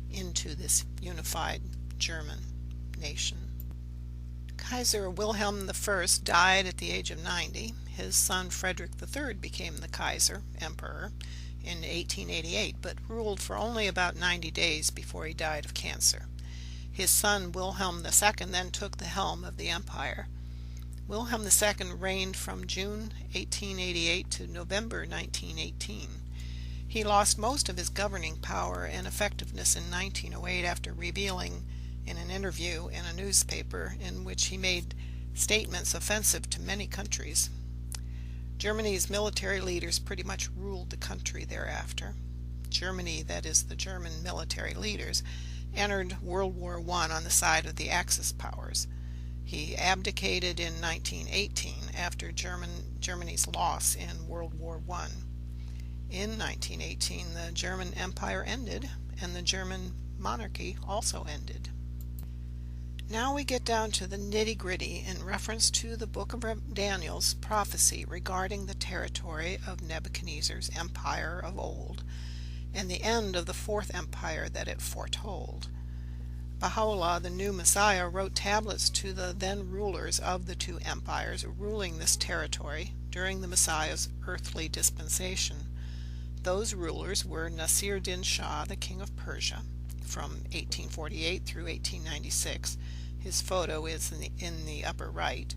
into this unified German nation. Kaiser Wilhelm I died at the age of 90. His son Frederick III became the Kaiser, Emperor, in 1888, but ruled for only about 90 days before he died of cancer. His son Wilhelm II then took the helm of the empire. Wilhelm II reigned from June 1888 to November 1918. He lost most of his governing power and effectiveness in 1908 after revealing in an interview in a newspaper in which he made statements offensive to many countries. Germany's military leaders pretty much ruled the country thereafter. Germany, that is, the German military leaders, entered World War I on the side of the Axis powers. He abdicated in 1918 after Germany's loss in World War I. In 1918, the German Empire ended, and the German monarchy also ended. Now we get down to the nitty-gritty in reference to the book of Daniel's prophecy regarding the territory of Nebuchadnezzar's empire of old, and the end of the fourth empire that it foretold. Baha'u'llah, the new Messiah, wrote tablets to the then rulers of the two empires ruling this territory during the Messiah's earthly dispensation. Those rulers were Nasir-din Shah, the king of Persia, from 1848 through 1896. His photo is in the upper right,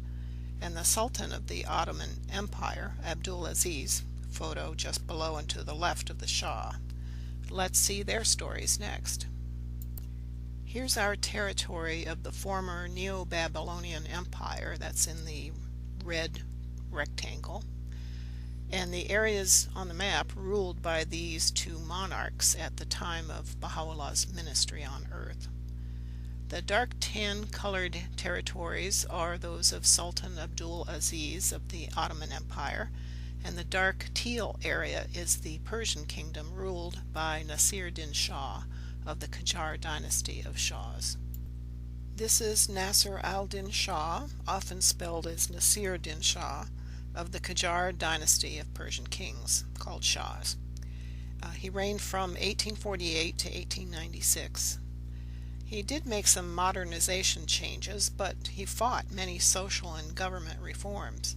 and the Sultan of the Ottoman Empire, Abdul Aziz, photo just below and to the left of the Shah. Let's see their stories next. Here's our territory of the former Neo-Babylonian Empire, that's in the red rectangle, and the areas on the map ruled by these two monarchs at the time of Baha'u'llah's ministry on earth. The dark tan colored territories are those of Sultan Abdul Aziz of the Ottoman Empire, and the dark teal area is the Persian kingdom ruled by Nasir-din Shah of the Qajar dynasty of Shahs. This is Nasir al-Din Shah, often spelled as Nasir-din Shah, of the Qajar dynasty of Persian kings, called Shahs. He reigned from 1848 to 1896. He did make some modernization changes, but he fought many social and government reforms.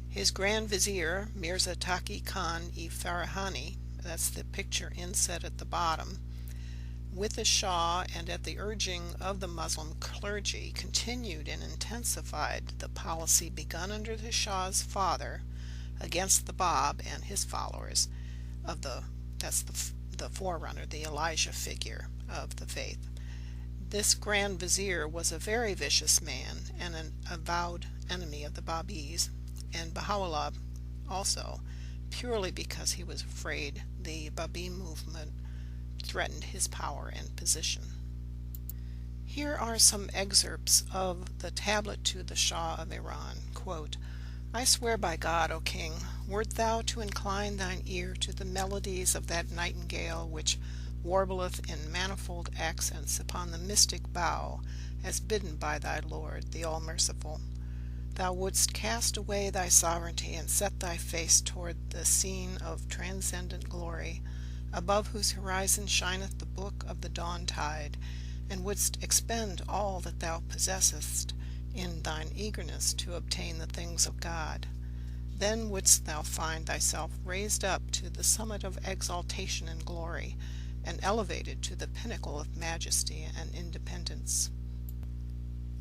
His Grand Vizier, Mirza Taqi Khan-e-Farahani, that's the picture inset at the bottom, with the Shah and at the urging of the Muslim clergy, continued and intensified the policy begun under the Shah's father against the Bab and his followers of that's the forerunner, the Elijah figure of the faith. This Grand Vizier was a very vicious man and an avowed enemy of the Babis, and Baha'u'llah also, purely because he was afraid the Babi movement threatened his power and position. Here are some excerpts of the tablet to the Shah of Iran. Quote, I swear by God, O king, wert thou to incline thine ear to the melodies of that nightingale which warbleth in manifold accents upon the mystic bough, as bidden by thy Lord, the All-Merciful, thou wouldst cast away thy sovereignty and set thy face toward the scene of transcendent glory, above whose horizon shineth the book of the dawn tide, and wouldst expend all that thou possessest in thine eagerness to obtain the things of God. Then wouldst thou find thyself raised up to the summit of exaltation and glory, and elevated to the pinnacle of majesty and independence.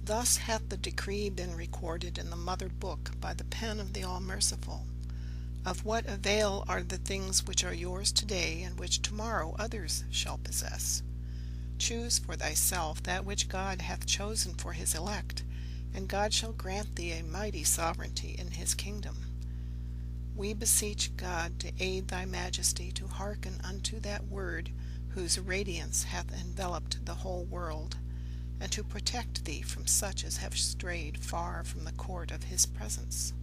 Thus hath the decree been recorded in the mother book by the pen of the All-Merciful. Of what avail are the things which are yours today, and which tomorrow others shall possess? Choose for thyself that which God hath chosen for his elect, and God shall grant thee a mighty sovereignty in his kingdom. We beseech God to aid thy majesty to hearken unto that word whose radiance hath enveloped the whole world, and to protect thee from such as have strayed far from the court of his presence.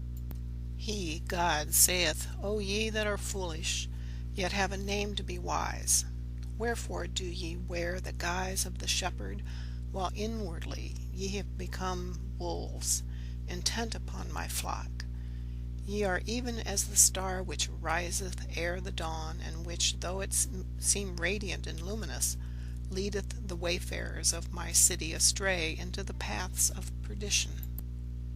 He, God, saith, O ye that are foolish, yet have a name to be wise, wherefore do ye wear the guise of the shepherd, while inwardly ye have become wolves, intent upon my flock? Ye are even as the star which riseth ere the dawn, and which, though it seem radiant and luminous, leadeth the wayfarers of my city astray into the paths of perdition.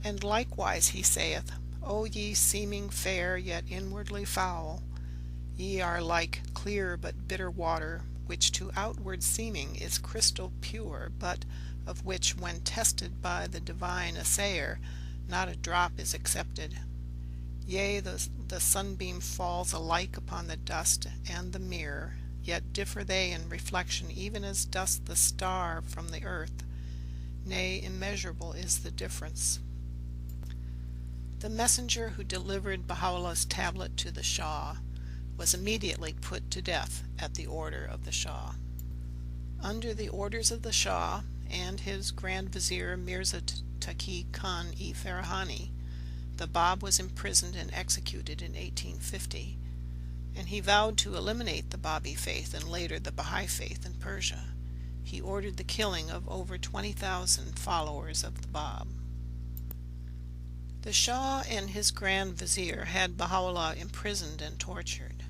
And likewise he saith, O ye seeming fair, yet inwardly foul, ye are like clear but bitter water, which to outward seeming is crystal pure, but of which, when tested by the divine assayer, not a drop is accepted. Yea, the sunbeam falls alike upon the dust and the mirror, yet differ they in reflection, even as doth the star from the earth. Nay, immeasurable is the difference. The messenger who delivered Baha'u'llah's tablet to the Shah was immediately put to death at the order of the Shah. Under the orders of the Shah and his Grand Vizier Mirza Taqi Khan-e-Farahani, the Bab was imprisoned and executed in 1850. and he vowed to eliminate the Baha'i faith and later the Baha'i faith in Persia. He ordered the killing of over 20,000 followers of the Bab. The Shah and his Grand Vizier had Baha'u'llah imprisoned and tortured.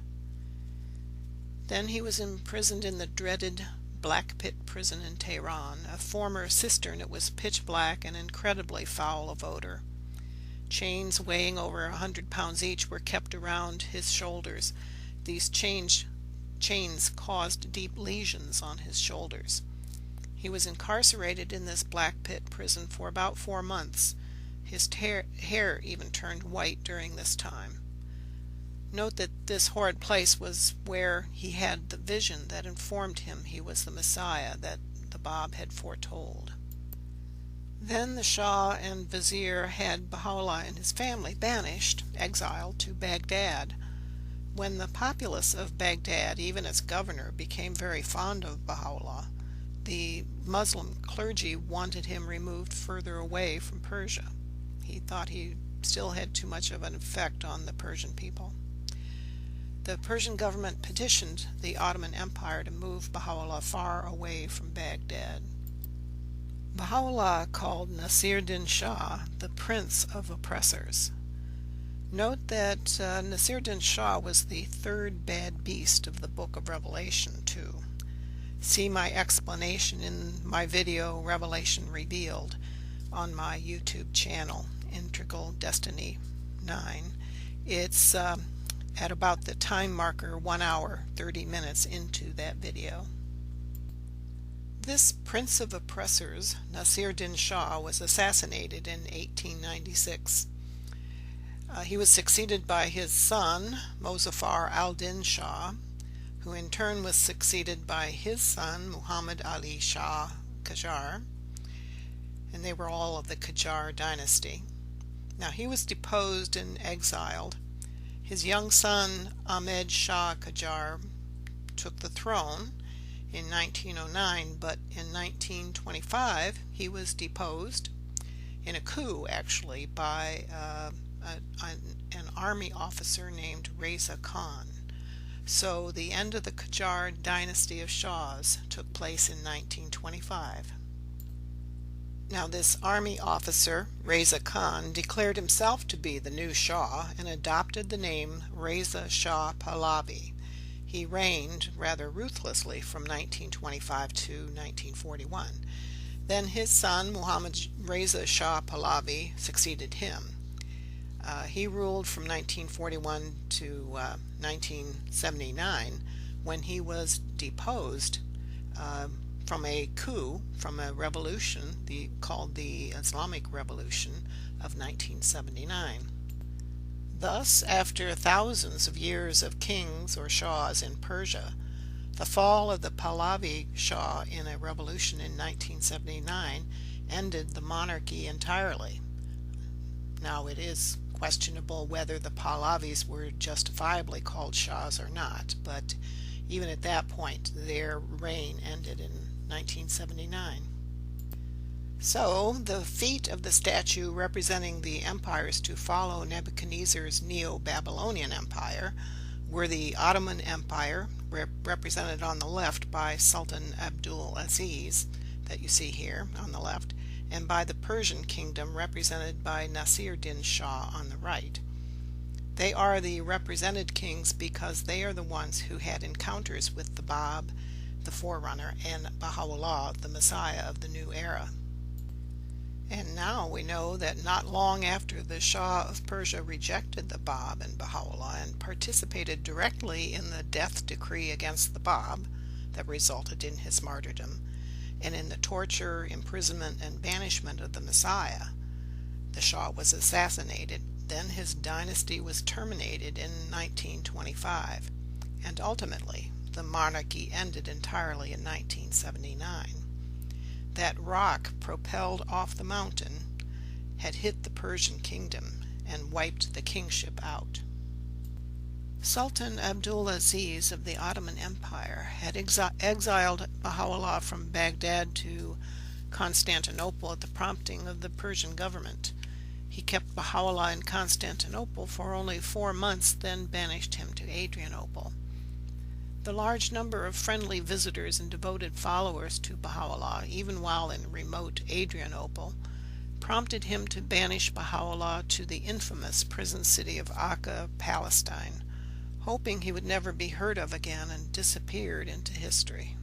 Then he was imprisoned in the dreaded Black Pit prison in Tehran, a former cistern. It was pitch black and incredibly foul of odor. Chains weighing over 100 pounds each were kept around his shoulders. These chains caused deep lesions on his shoulders. He was incarcerated in this Black Pit prison for about 4 months. His hair even turned white during this time. Note that this horrid place was where he had the vision that informed him he was the Messiah that the Bab had foretold. Then the Shah and Vizier had Baha'u'llah and his family banished, exiled to Baghdad. When the populace of Baghdad, even its governor, became very fond of Baha'u'llah, the Muslim clergy wanted him removed further away from Persia. He thought he still had too much of an effect on the Persian people. The Persian government petitioned the Ottoman Empire to move Baha'u'llah far away from Baghdad. Baha'u'llah called Nasir-din Shah the Prince of Oppressors. Note that Nasir-din Shah was the third bad beast of the Book of Revelation too. See my explanation in my video Revelation Revealed on my YouTube channel, Integral Destiny 9. It's at about the time marker 1 hour 30 minutes into that video. This Prince of Oppressors, Nasir-din Shah, was assassinated in 1896. He was succeeded by his son, Mozaffar al-Din Shah, who in turn was succeeded by his son, Muhammad Ali Shah Qajar, and they were all of the Qajar dynasty. Now he was deposed and exiled. His young son, Ahmed Shah Qajar, took the throne in 1909, but in 1925 he was deposed in a coup, actually, by an army officer named Reza Khan. So the end of the Qajar dynasty of Shahs took place in 1925. Now this army officer, Reza Khan, declared himself to be the new Shah and adopted the name Reza Shah Pahlavi. He reigned rather ruthlessly from 1925 to 1941. Then his son, Muhammad Reza Shah Pahlavi, succeeded him. He ruled from 1941 to 1979, when he was deposed from a coup, from a revolution called the Islamic Revolution of 1979. Thus, after thousands of years of kings or shahs in Persia, the fall of the Pahlavi Shah in a revolution in 1979 ended the monarchy entirely. Now it is questionable whether the Pahlavis were justifiably called Shahs or not, but even at that point their reign ended in 1979. So the feet of the statue representing the empires to follow Nebuchadnezzar's Neo-Babylonian Empire were the Ottoman Empire, represented on the left by Sultan Abdul Aziz, that you see here on the left, and by the Persian kingdom represented by Nasir-din Shah on the right. They are the represented kings because they are the ones who had encounters with the Bab, the forerunner, and Baha'u'llah, the Messiah of the new era. And now we know that not long after the Shah of Persia rejected the Bab and Baha'u'llah and participated directly in the death decree against the Bab that resulted in his martyrdom, and in the torture, imprisonment, and banishment of the Messiah, the Shah was assassinated. Then his dynasty was terminated in 1925, and ultimately the monarchy ended entirely in 1979. That rock propelled off the mountain had hit the Persian kingdom and wiped the kingship out. Sultan Abdul Aziz of the Ottoman Empire had exiled Baha'u'llah from Baghdad to Constantinople at the prompting of the Persian government. He kept Baha'u'llah in Constantinople for only 4 months, then banished him to Adrianople. The large number of friendly visitors and devoted followers to Baha'u'llah, even while in remote Adrianople, prompted him to banish Baha'u'llah to the infamous prison city of Akka, Palestine, hoping he would never be heard of again, and disappeared into history.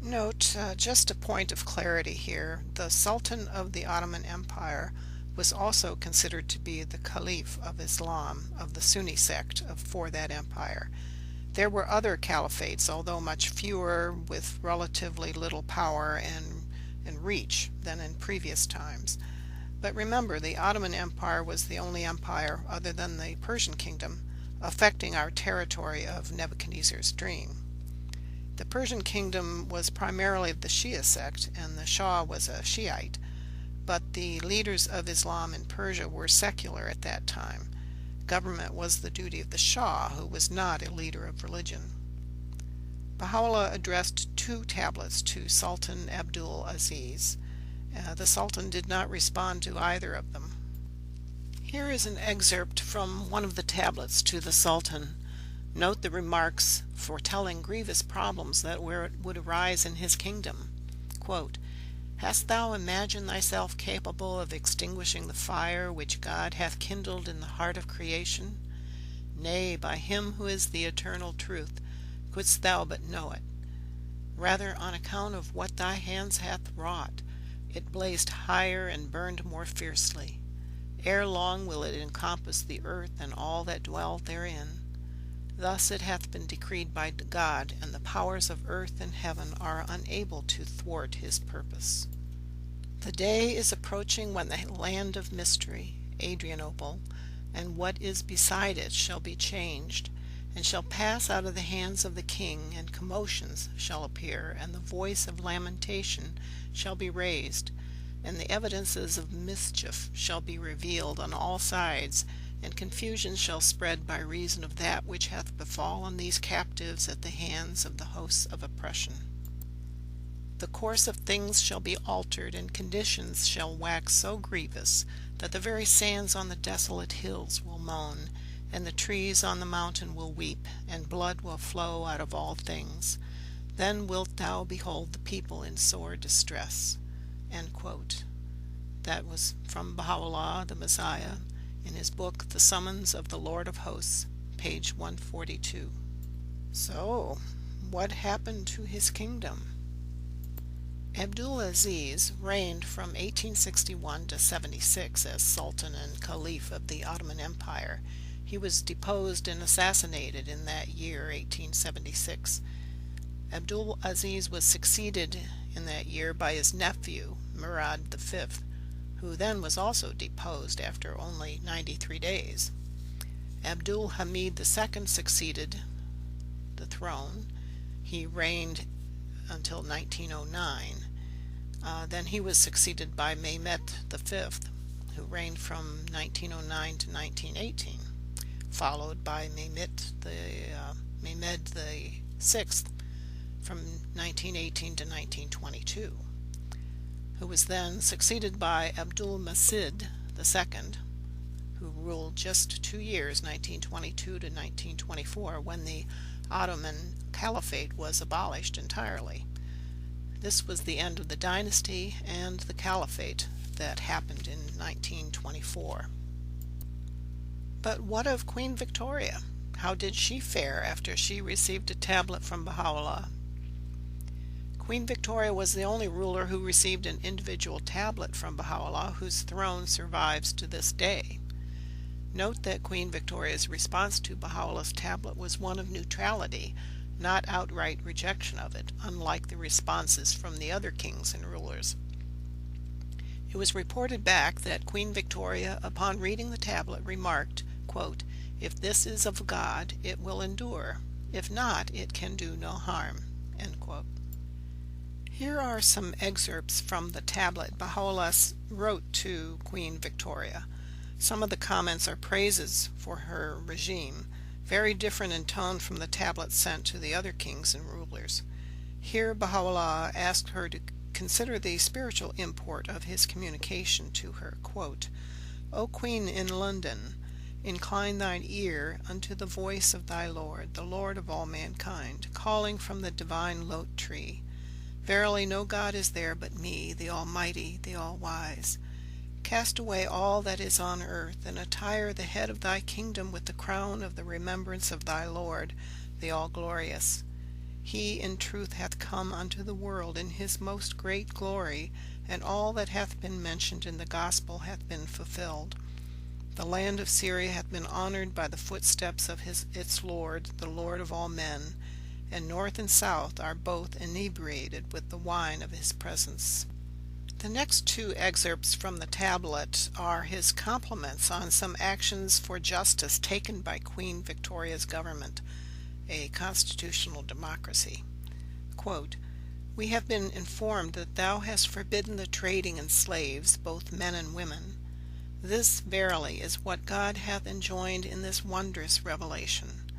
Note, just a point of clarity here, the Sultan of the Ottoman Empire was also considered to be the Caliph of Islam, of the Sunni sect for that empire. There were other caliphates, although much fewer, with relatively little power and reach than in previous times. But remember, the Ottoman Empire was the only empire, other than the Persian kingdom, affecting our territory of Nebuchadnezzar's dream. The Persian kingdom was primarily the Shia sect, and the Shah was a Shiite, but the leaders of Islam in Persia were secular at that time. Government was the duty of the Shah, who was not a leader of religion. Baha'u'llah addressed 2 tablets to Sultan Abdul Aziz. The Sultan did not respond to either of them. Here is an excerpt from one of the tablets to the Sultan. Note the remarks foretelling grievous problems that would arise in his kingdom. Quote, "Hast thou imagined thyself capable of extinguishing the fire which God hath kindled in the heart of creation? Nay, by him who is the eternal truth, couldst thou but know it. Rather, on account of what thy hands hath wrought, it blazed higher and burned more fiercely. Ere long will it encompass the earth and all that dwell therein. Thus it hath been decreed by God, and the powers of earth and heaven are unable to thwart his purpose. The day is approaching when the land of mystery, Adrianople, and what is beside it shall be changed, and shall pass out of the hands of the king, and commotions shall appear, and the voice of lamentation shall be raised, and the evidences of mischief shall be revealed on all sides, and confusion shall spread by reason of that which hath befallen these captives at the hands of the hosts of oppression. The course of things shall be altered, and conditions shall wax so grievous that the very sands on the desolate hills will moan, and the trees on the mountain will weep, and blood will flow out of all things. Then wilt thou behold the people in sore distress." End quote. That was from Baha'u'llah, the Messiah, in his book The Summons of the Lord of Hosts, page 142. So, what happened to his kingdom? Abdul Aziz reigned from 1861 to 76 as Sultan and Caliph of the Ottoman Empire. He was deposed and assassinated in that year, 1876. Abdul Aziz was succeeded in that year by his nephew, Murad V, who then was also deposed after only 93 days. Abdul Hamid II succeeded the throne. He reigned until 1909. Then he was succeeded by Mehmet V, who reigned from 1909 to 1918, followed by Mehmed VI from 1918 to 1922, who was then succeeded by Abdul Masih II, who ruled just 2 years, 1922 to 1924, when the Ottoman Caliphate was abolished entirely. This was the end of the dynasty and the Caliphate that happened in 1924. But what of Queen Victoria? How did she fare after she received a tablet from Baha'u'llah? Queen Victoria was the only ruler who received an individual tablet from Baha'u'llah, whose throne survives to this day. Note that Queen Victoria's response to Baha'u'llah's tablet was one of neutrality, not outright rejection of it, unlike the responses from the other kings and rulers. It was reported back that Queen Victoria, upon reading the tablet, remarked, quote, "If this is of God, it will endure. If not, it can do no harm." End quote. Here are some excerpts from the tablet Baha'u'llah wrote to Queen Victoria. Some of the comments are praises for her regime, very different in tone from the tablet sent to the other kings and rulers. Here Baha'u'llah asked her to consider the spiritual import of his communication to her. Quote, O Queen in London, incline thine ear unto the voice of thy Lord, the Lord of all mankind, calling from the divine lote tree. Verily no God is there but me, the Almighty, the All-Wise. Cast away all that is on earth, and attire the head of thy kingdom with the crown of the remembrance of thy Lord, the All-Glorious. He in truth hath come unto the world in his most great glory, and all that hath been mentioned in the gospel hath been fulfilled. The land of Syria hath been honored by the footsteps of its Lord, the Lord of all men, and north and south are both inebriated with the wine of his presence. The next two excerpts from the tablet are his compliments on some actions for justice taken by Queen Victoria's government, a constitutional democracy. Quote, "We have been informed that thou hast forbidden the trading in slaves, both men and women. This verily is what God hath enjoined in this wondrous revelation.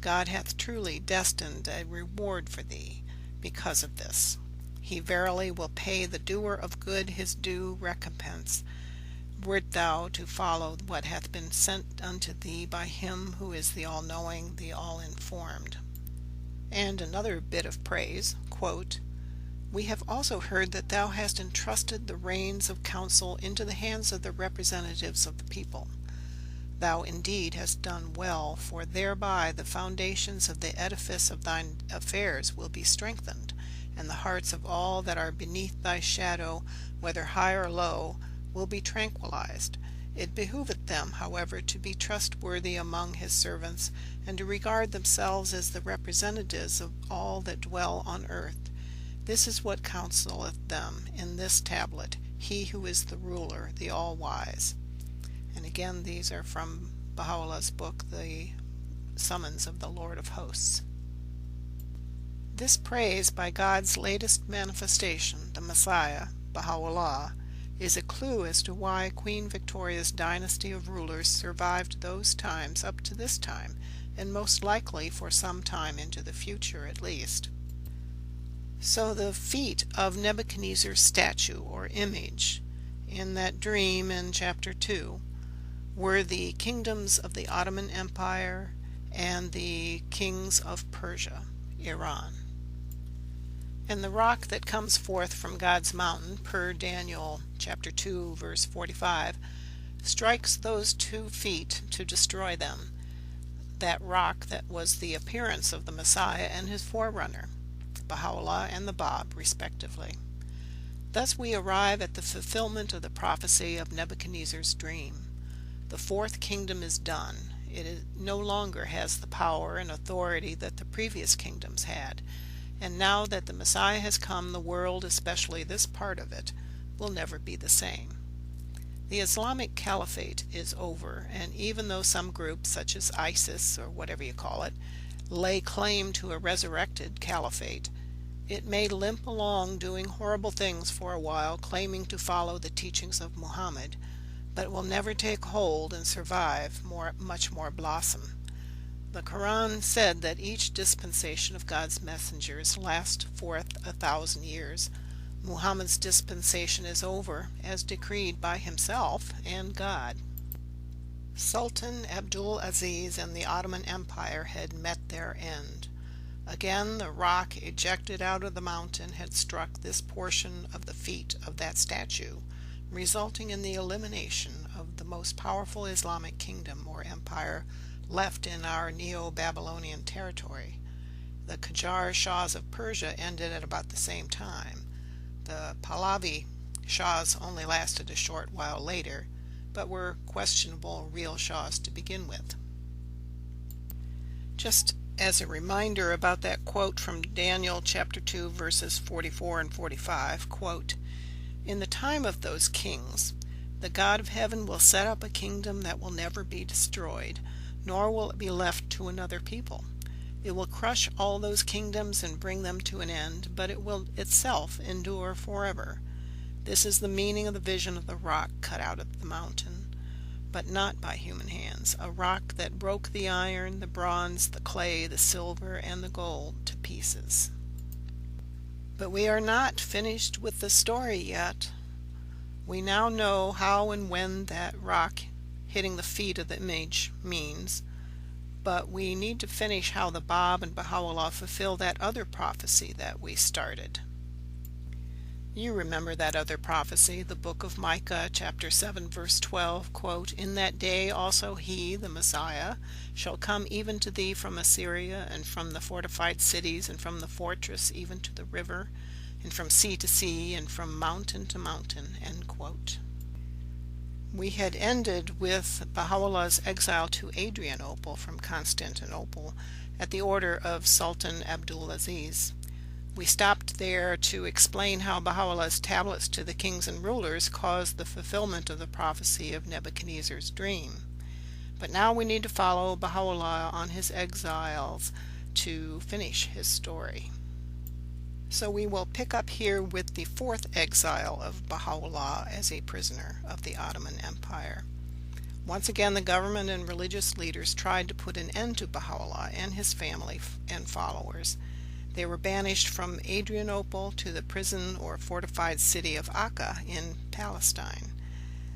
God hath truly destined a reward for thee because of this. He verily will pay the doer of good his due recompense, wert thou to follow what hath been sent unto thee by him who is the all-knowing, the all-informed." And another bit of praise, quote, "We have also heard that thou hast entrusted the reins of counsel into the hands of the representatives of the people. Thou indeed hast done well, for thereby the foundations of the edifice of thine affairs will be strengthened, and the hearts of all that are beneath thy shadow, whether high or low, will be tranquilized. It behoveth them, however, to be trustworthy among his servants, and to regard themselves as the representatives of all that dwell on earth. This is what counseleth them in this tablet, he who is the ruler, the all-wise." And again, these are from Baha'u'llah's book, The Summons of the Lord of Hosts. This praise by God's latest manifestation, the Messiah, Baha'u'llah, is a clue as to why Queen Victoria's dynasty of rulers survived those times up to this time, and most likely for some time into the future at least. So the feet of Nebuchadnezzar's statue or image in that dream in chapter 2 were the kingdoms of the Ottoman Empire and the kings of Persia, Iran. And the rock that comes forth from God's mountain, per Daniel chapter 2 verse 45, strikes those 2 feet to destroy them, that rock that was the appearance of the Messiah and his forerunner, Baha'u'llah and the Bab, respectively. Thus we arrive at the fulfillment of the prophecy of Nebuchadnezzar's dream. The 4th kingdom is done. No longer has the power and authority that the previous kingdoms had, and now that the Messiah has come, the world, especially this part of it, will never be the same. The Islamic Caliphate is over, and even though some groups, such as ISIS, or whatever you call it, lay claim to a resurrected caliphate, it may limp along doing horrible things for a while, claiming to follow the teachings of Muhammad, but it will never take hold and survive, much more blossom. The Quran said that each dispensation of God's messengers lasts for 1,000 years. Muhammad's dispensation is over, as decreed by himself and God. Sultan Abdul Aziz and the Ottoman Empire had met their end. Again, the rock ejected out of the mountain had struck this portion of the feet of that statue, resulting in the elimination of the most powerful Islamic kingdom or empire left in our Neo-Babylonian territory. The Qajar Shahs of Persia ended at about the same time. The Pahlavi Shahs only lasted a short while later, but were questionable real Shahs to begin with. Just as a reminder about that quote from Daniel chapter 2 verses 44 and 45, quote, "In the time of those kings, the God of heaven will set up a kingdom that will never be destroyed, nor will it be left to another people. It will crush all those kingdoms and bring them to an end, but it will itself endure forever. This is the meaning of the vision of the rock cut out of the mountain, but not by human hands, a rock that broke the iron, the bronze, the clay, the silver, and the gold to pieces." But we are not finished with the story yet. We now know how and when that rock hitting the feet of the image means, but we need to finish how the Bab and Baha'u'llah fulfill that other prophecy that we started. You remember that other prophecy, the book of Micah, chapter 7, verse 12, quote, "In that day also he, the Messiah, shall come even to thee from Assyria, and from the fortified cities, and from the fortress even to the river, and from sea to sea, and from mountain to mountain," end quote. We had ended with Baha'u'llah's exile to Adrianople from Constantinople at the order of Sultan Abdulaziz. We stopped there to explain how Baha'u'llah's tablets to the kings and rulers caused the fulfillment of the prophecy of Nebuchadnezzar's dream. But now we need to follow Baha'u'llah on his exiles to finish his story. So we will pick up here with the fourth exile of Baha'u'llah as a prisoner of the Ottoman Empire. Once again, the government and religious leaders tried to put an end to Baha'u'llah and his family and followers. They were banished from Adrianople to the prison or fortified city of Akka in Palestine.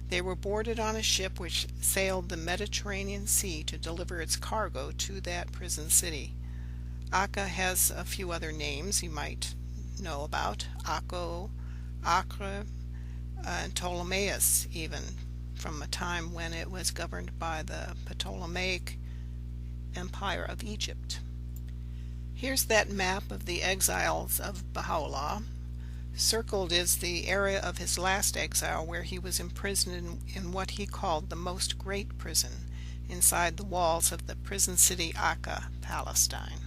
They were boarded on a ship which sailed the Mediterranean Sea to deliver its cargo to that prison city. Akka has a few other names you might know about: Akko, Acre, and Ptolemaeus, even, from a time when it was governed by the Ptolemaic Empire of Egypt. Here's that map of the exiles of Baha'u'llah. Circled is the area of his last exile where he was imprisoned in what he called the most great prison, inside the walls of the prison city Akka, Palestine.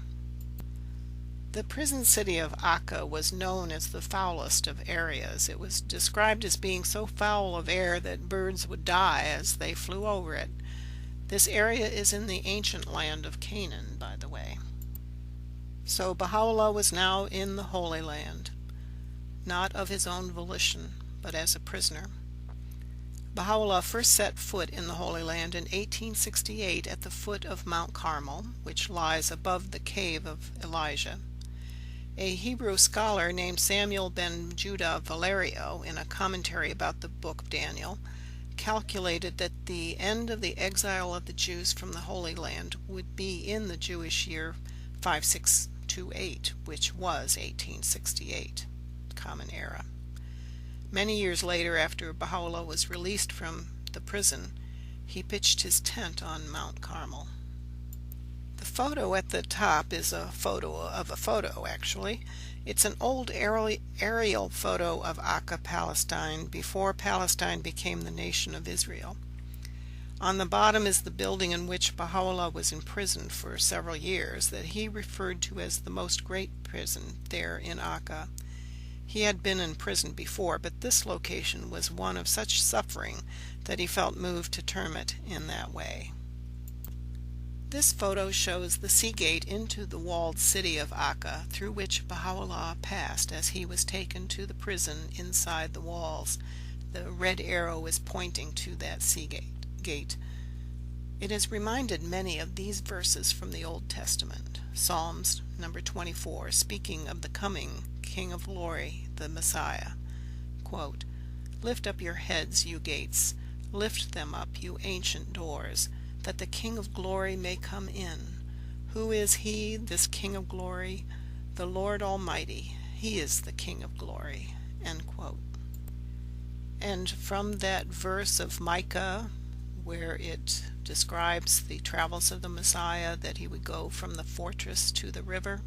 The prison city of Akka was known as the foulest of areas. It was described as being so foul of air that birds would die as they flew over it. This area is in the ancient land of Canaan, by the way. So Baha'u'llah was now in the Holy Land, not of his own volition, but as a prisoner. Baha'u'llah first set foot in the Holy Land in 1868 at the foot of Mount Carmel, which lies above the cave of Elijah. A Hebrew scholar named Samuel ben Judah Valerio, in a commentary about the book of Daniel, calculated that the end of the exile of the Jews from the Holy Land would be in the Jewish year 5628, which was 1868, Common Era. Many years later, after Baha'u'llah was released from the prison, he pitched his tent on Mount Carmel. The photo at the top is a photo of a photo, actually. It's an old aerial photo of Akka, Palestine, before Palestine became the nation of Israel. On the bottom is the building in which Baha'u'llah was imprisoned for several years, that he referred to as the most great prison there in Akka. He had been in prison before, but this location was one of such suffering that he felt moved to term it in that way. This photo shows the sea gate into the walled city of Akka, through which Baha'u'llah passed as he was taken to the prison inside the walls. The red arrow is pointing to that sea gate. It has reminded many of these verses from the Old Testament. Psalms number 24, speaking of the coming King of Glory, the Messiah. Quote, "Lift up your heads, you gates, lift them up, you ancient doors, that the King of Glory may come in. Who is he, this King of Glory? The Lord Almighty. He is the King of Glory." End quote. And from that verse of Micah, where it describes the travels of the Messiah, that he would go from the fortress to the river.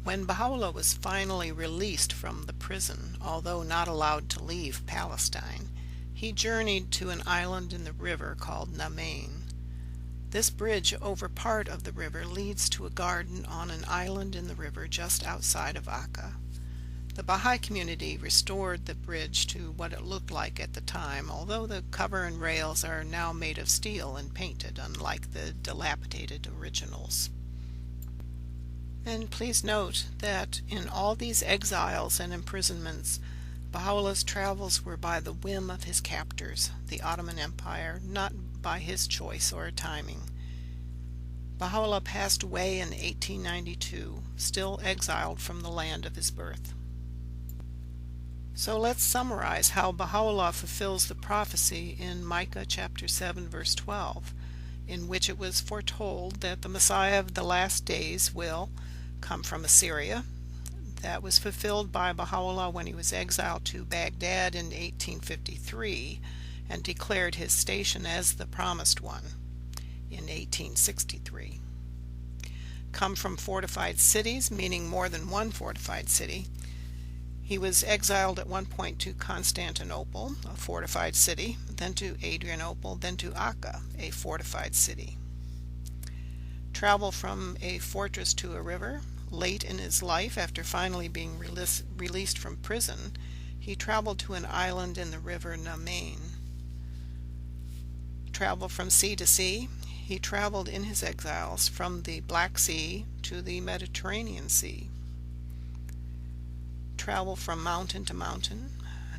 When Baha'u'llah was finally released from the prison, although not allowed to leave Palestine, he journeyed to an island in the river called Namain. This bridge over part of the river leads to a garden on an island in the river just outside of Akka. The Baha'i community restored the bridge to what it looked like at the time, although the cover and rails are now made of steel and painted, unlike the dilapidated originals. And please note that in all these exiles and imprisonments, Baha'u'llah's travels were by the whim of his captors, the Ottoman Empire, not by his choice or timing. Baha'u'llah passed away in 1892, still exiled from the land of his birth. So let's summarize how Baha'u'llah fulfills the prophecy in Micah chapter 7 verse 12, in which it was foretold that the Messiah of the last days will come from Assyria. That was fulfilled by Baha'u'llah when he was exiled to Baghdad in 1853 and declared his station as the promised one in 1863. Come from fortified cities, meaning more than one fortified city. He was exiled at one point to Constantinople, a fortified city, then to Adrianople, then to Akka, a fortified city. Travel from a fortress to a river. Late in his life, after finally being released from prison, he traveled to an island in the river Namain. Travel from sea to sea. He traveled in his exiles from the Black Sea to the Mediterranean Sea. Travel from mountain to mountain.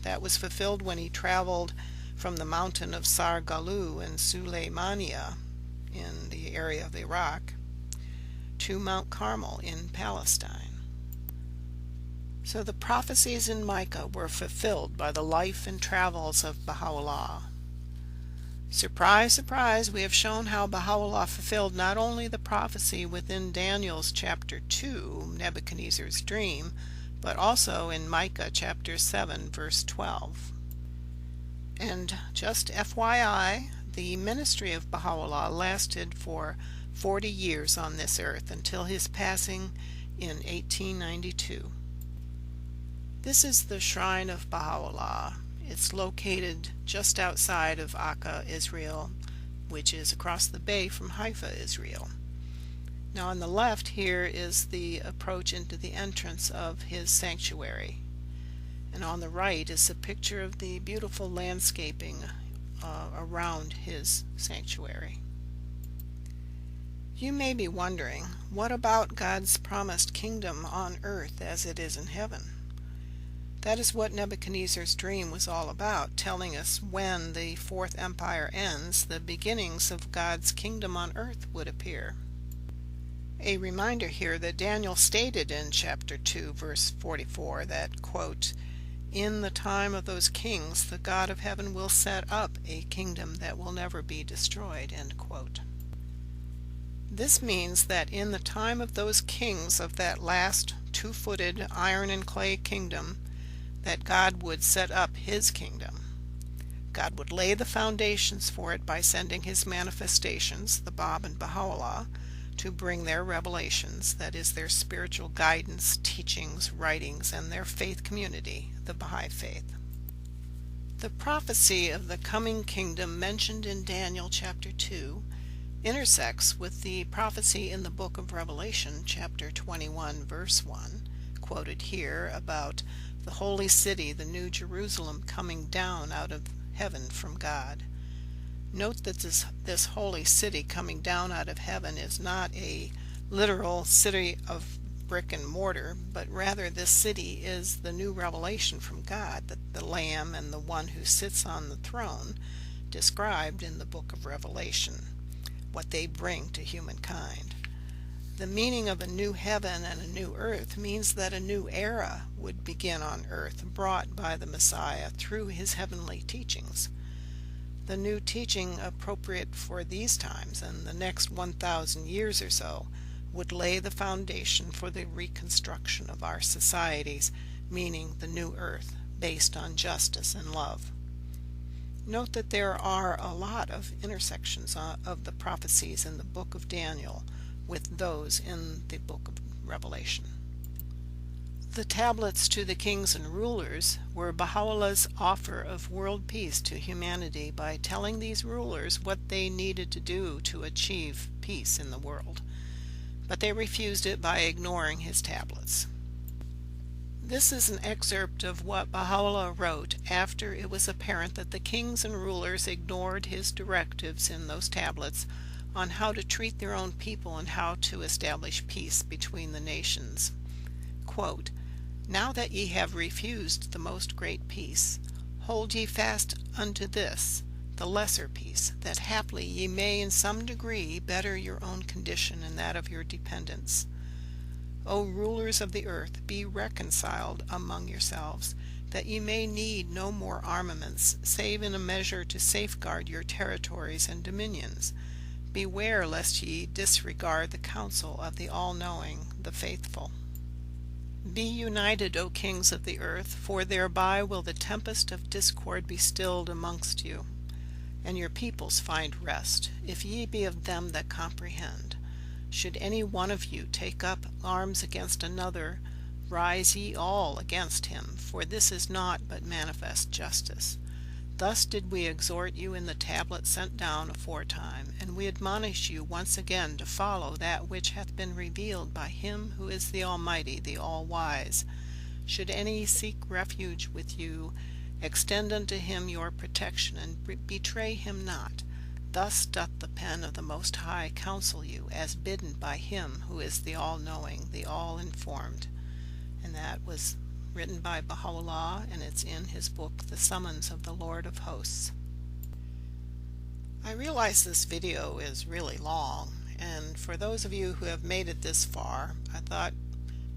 That was fulfilled when he traveled from the mountain of Sargalu in Suleymania in the area of Iraq to Mount Carmel in Palestine. So the prophecies in Micah were fulfilled by the life and travels of Baha'u'llah. Surprise, surprise, we have shown how Baha'u'llah fulfilled not only the prophecy within Daniel's chapter 2, Nebuchadnezzar's dream, but also in Micah chapter 7, verse 12. And just FYI, the ministry of Baha'u'llah lasted for 40 years on this earth until his passing in 1892. This is the shrine of Baha'u'llah. It's located just outside of Akka, Israel, which is across the bay from Haifa, Israel. Now on the left here is the approach into the entrance of his sanctuary. And on the right is a picture of the beautiful landscaping around his sanctuary. You may be wondering, what about God's promised kingdom on earth as it is in heaven? That is what Nebuchadnezzar's dream was all about, telling us when the fourth empire ends, the beginnings of God's kingdom on earth would appear. A reminder here that Daniel stated in chapter 2, verse 44 that, quote, "In the time of those kings, the God of heaven will set up a kingdom that will never be destroyed," end quote. This means that in the time of those kings of that last two-footed iron and clay kingdom, that God would set up his kingdom. God would lay the foundations for it by sending his manifestations, the Bab and Baha'u'llah, to bring their revelations, that is, their spiritual guidance, teachings, writings, and their faith community, the Baha'i faith. The prophecy of the coming kingdom mentioned in Daniel chapter 2 intersects with the prophecy in the book of Revelation, chapter 21, verse 1, quoted here about the holy city, the New Jerusalem, coming down out of heaven from God. Note that this holy city coming down out of heaven is not a literal city of brick and mortar, but rather this city is the new revelation from God, that the Lamb and the one who sits on the throne described in the book of Revelation, what they bring to humankind. The meaning of a new heaven and a new earth means that a new era would begin on earth, brought by the Messiah through his heavenly teachings. The new teaching appropriate for these times and the next 1,000 years or so would lay the foundation for the reconstruction of our societies, meaning the new earth, based on justice and love. Note that there are a lot of intersections of the prophecies in the book of Daniel with those in the book of Revelation. The tablets to the kings and rulers were Baha'u'llah's offer of world peace to humanity by telling these rulers what they needed to do to achieve peace in the world. But they refused it by ignoring his tablets. This is an excerpt of what Baha'u'llah wrote after it was apparent that the kings and rulers ignored his directives in those tablets on how to treat their own people and how to establish peace between the nations. Quote, "Now that ye have refused the most great peace, hold ye fast unto this, the lesser peace, that haply ye may in some degree better your own condition and that of your dependents. O rulers of the earth, be reconciled among yourselves, that ye may need no more armaments, save in a measure to safeguard your territories and dominions. Beware lest ye disregard the counsel of the all-knowing, the faithful. Be united, O kings of the earth, for thereby will the tempest of discord be stilled amongst you, and your peoples find rest, if ye be of them that comprehend. Should any one of you take up arms against another, rise ye all against him, for this is not but manifest justice. Thus did we exhort you in the tablet sent down aforetime, and we admonish you once again to follow that which hath been revealed by him who is the Almighty, the All-Wise. Should any seek refuge with you, extend unto him your protection, and betray him not. Thus doth the pen of the Most High counsel you, as bidden by him who is the all-knowing, the all-informed. And that was written by Baha'u'llah, and it's in his book, The Summons of the Lord of Hosts. I realize this video is really long, and for those of you who have made it this far, I thought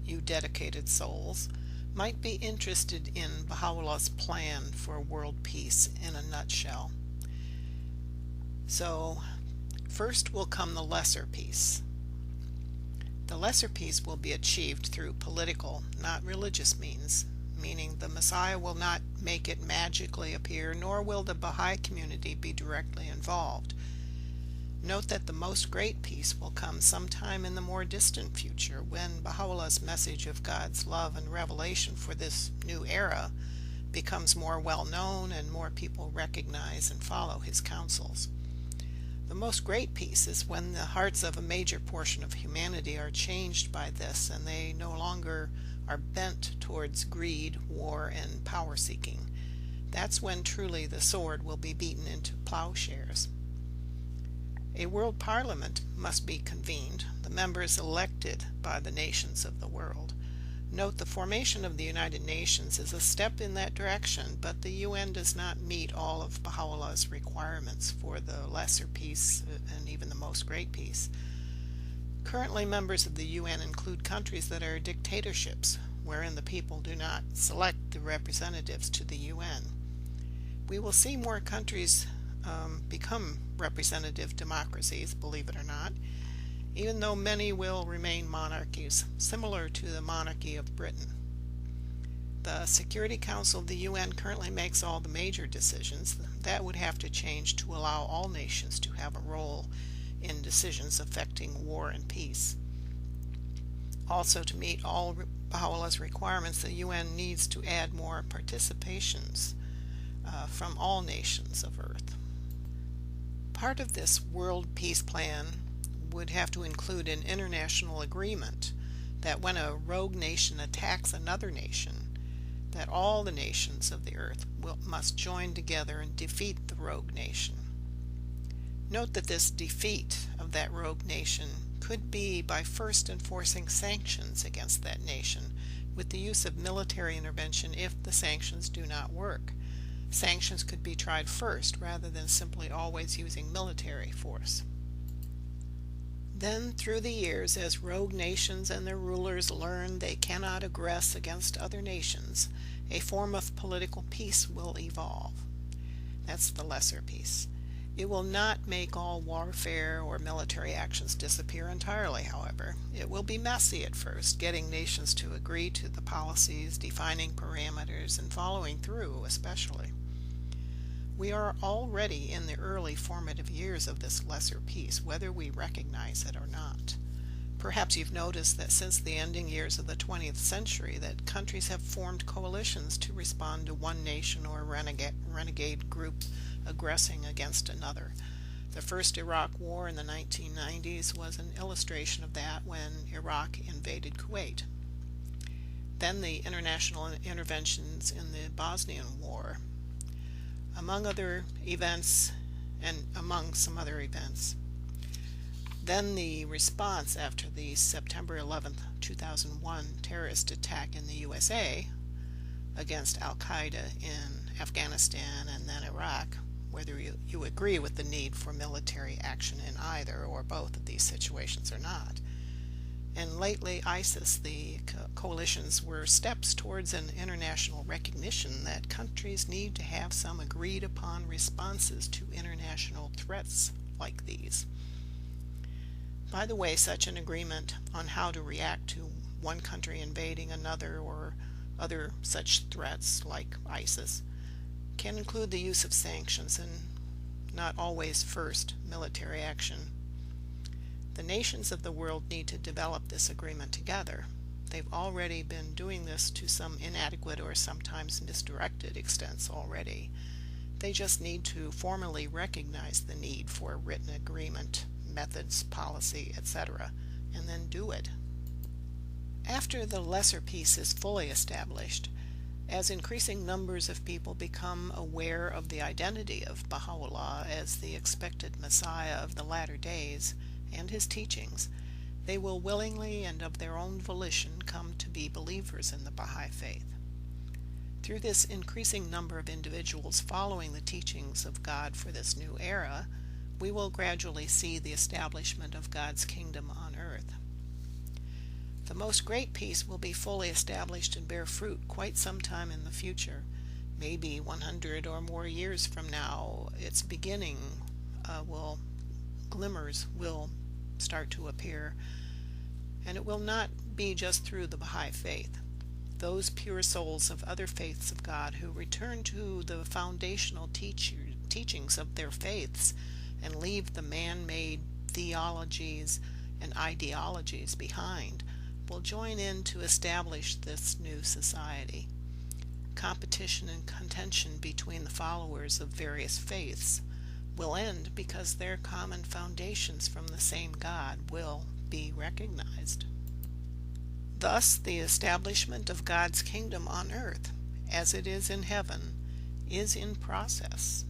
you dedicated souls might be interested in Baha'u'llah's plan for world peace in a nutshell. So, first will come the lesser peace. The lesser peace will be achieved through political, not religious means, meaning the Messiah will not make it magically appear, nor will the Baha'i community be directly involved. Note that the most great peace will come sometime in the more distant future, when Baha'u'llah's message of God's love and revelation for this new era becomes more well known and more people recognize and follow his counsels. The most great peace is when the hearts of a major portion of humanity are changed by this, and they no longer are bent towards greed, war, and power seeking. That's when truly the sword will be beaten into plowshares. A world parliament must be convened, the members elected by the nations of the world. Note the formation of the United Nations is a step in that direction, but the UN does not meet all of Baha'u'llah's requirements for the lesser peace and even the most great peace. Currently, members of the UN include countries that are dictatorships, wherein the people do not select the representatives to the UN. We will see more countries become representative democracies, believe it or not, even though many will remain monarchies, similar to the monarchy of Britain. The Security Council of the UN currently makes all the major decisions. That would have to change to allow all nations to have a role in decisions affecting war and peace. Also, to meet all Baha'u'llah's requirements, the UN needs to add more participations from all nations of Earth. Part of this world peace plan would have to include an international agreement that when a rogue nation attacks another nation, that all the nations of the earth must join together and defeat the rogue nation. Note that this defeat of that rogue nation could be by first enforcing sanctions against that nation, with the use of military intervention if the sanctions do not work. Sanctions could be tried first rather than simply always using military force. Then, through the years, as rogue nations and their rulers learn they cannot aggress against other nations, a form of political peace will evolve. That's the lesser peace. It will not make all warfare or military actions disappear entirely, however. It will be messy at first, getting nations to agree to the policies, defining parameters, and following through especially. We are already in the early formative years of this lesser peace, whether we recognize it or not. Perhaps you've noticed that since the ending years of the 20th century that countries have formed coalitions to respond to one nation or renegade group aggressing against another. The first Iraq War in the 1990s was an illustration of that when Iraq invaded Kuwait. Then the international interventions in the Bosnian War, among other events, and among some other events. Then the response after the September 11th, 2001 terrorist attack in the USA against Al-Qaeda in Afghanistan and then Iraq, whether you agree with the need for military action in either or both of these situations or not. And lately ISIS, the coalitions were steps towards an international recognition that countries need to have some agreed upon responses to international threats like these. By the way, such an agreement on how to react to one country invading another or other such threats like ISIS can include the use of sanctions and not always first military action. The nations of the world need to develop this agreement together. They've already been doing this to some inadequate or sometimes misdirected extents already. They just need to formally recognize the need for a written agreement, methods, policy, etc., and then do it. After the lesser peace is fully established, as increasing numbers of people become aware of the identity of Baha'u'llah as the expected Messiah of the latter days and his teachings, they will willingly and of their own volition come to be believers in the Baha'i faith. Through this increasing number of individuals following the teachings of God for this new era, we will gradually see the establishment of God's kingdom on earth. The most great peace will be fully established and bear fruit quite some time in the future, maybe 100 or more years from now. Its beginning glimmers will start to appear, and it will not be just through the Baha'i faith. Those pure souls of other faiths of God who return to the foundational teachings of their faiths and leave the man-made theologies and ideologies behind will join in to establish this new society. Competition and contention between the followers of various faiths will end because their common foundations from the same God will be recognized. Thus, the establishment of God's kingdom on earth, as it is in heaven, is in process.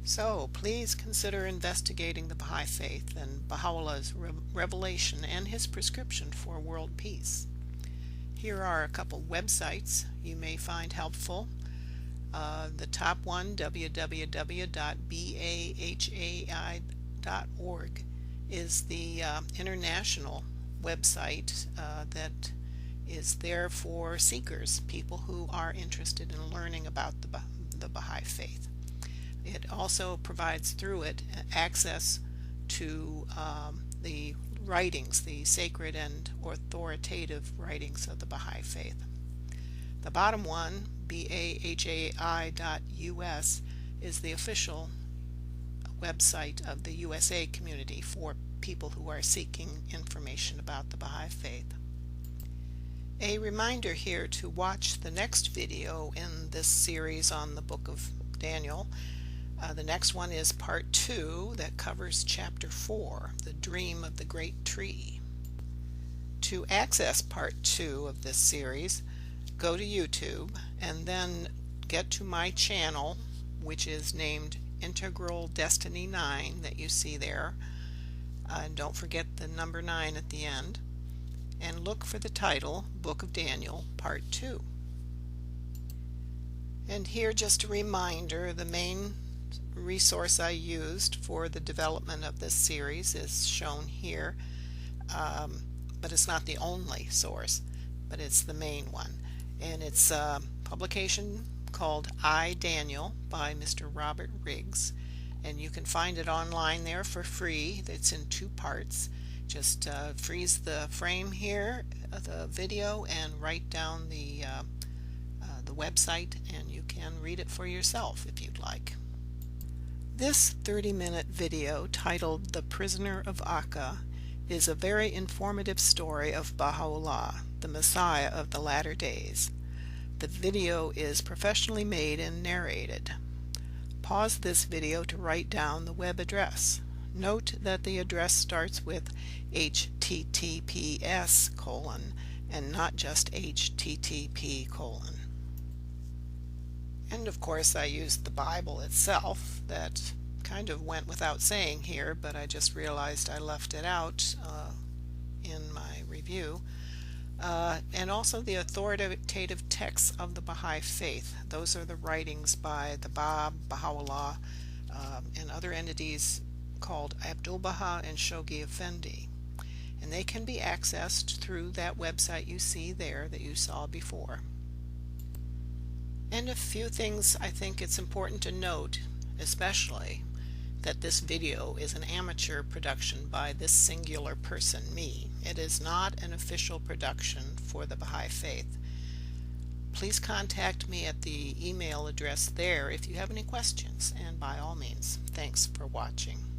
So, please consider investigating the Baha'i faith and Baha'u'llah's revelation and his prescription for world peace. Here are a couple websites you may find helpful. The top one, www.bahai.org, is the international website that is there for seekers, people who are interested in learning about the Baha'i faith. It also provides through it access to the writings, the sacred and authoritative writings of the Baha'i faith. The bottom one, bahai.us, is the official website of the USA community for people who are seeking information about the Baha'i faith. A reminder here to watch the next video in this series on the book of Daniel. The next one is part 2 that covers chapter 4, the dream of the great tree. To access part 2 of this series, go to YouTube and then get to my channel, which is named Integral Destiny 9 that you see there. And don't forget the number 9 at the end. And look for the title, Book of Daniel, Part 2. And here just a reminder, the main resource I used for the development of this series is shown here, but it's not the only source, but it's the main one. And it's a publication called I, Daniel by Mr. Robert Riggs, and you can find it online there for free. It's in 2 parts. Just freeze the frame here, the video, and write down the website, and you can read it for yourself if you'd like. This 30-minute video titled The Prisoner of Akka is a very informative story of Baha'u'llah, the Messiah of the latter days. The video is professionally made and narrated. Pause this video to write down the web address. Note that the address starts with https : and not just http : And of course I used the Bible itself. That kind of went without saying here, but I just realized I left it out in my review. And also the authoritative texts of the Baha'i faith. Those are the writings by the Bab, Baha'u'llah, and other entities called Abdul Baha and Shoghi Effendi. and they can be accessed through that website you see there that you saw before. And a few things I think it's important to note, especially that this video is an amateur production by this singular person, me. It is not an official production for the Baha'i Faith. Please contact me at the email address there if you have any questions, and by all means, thanks for watching.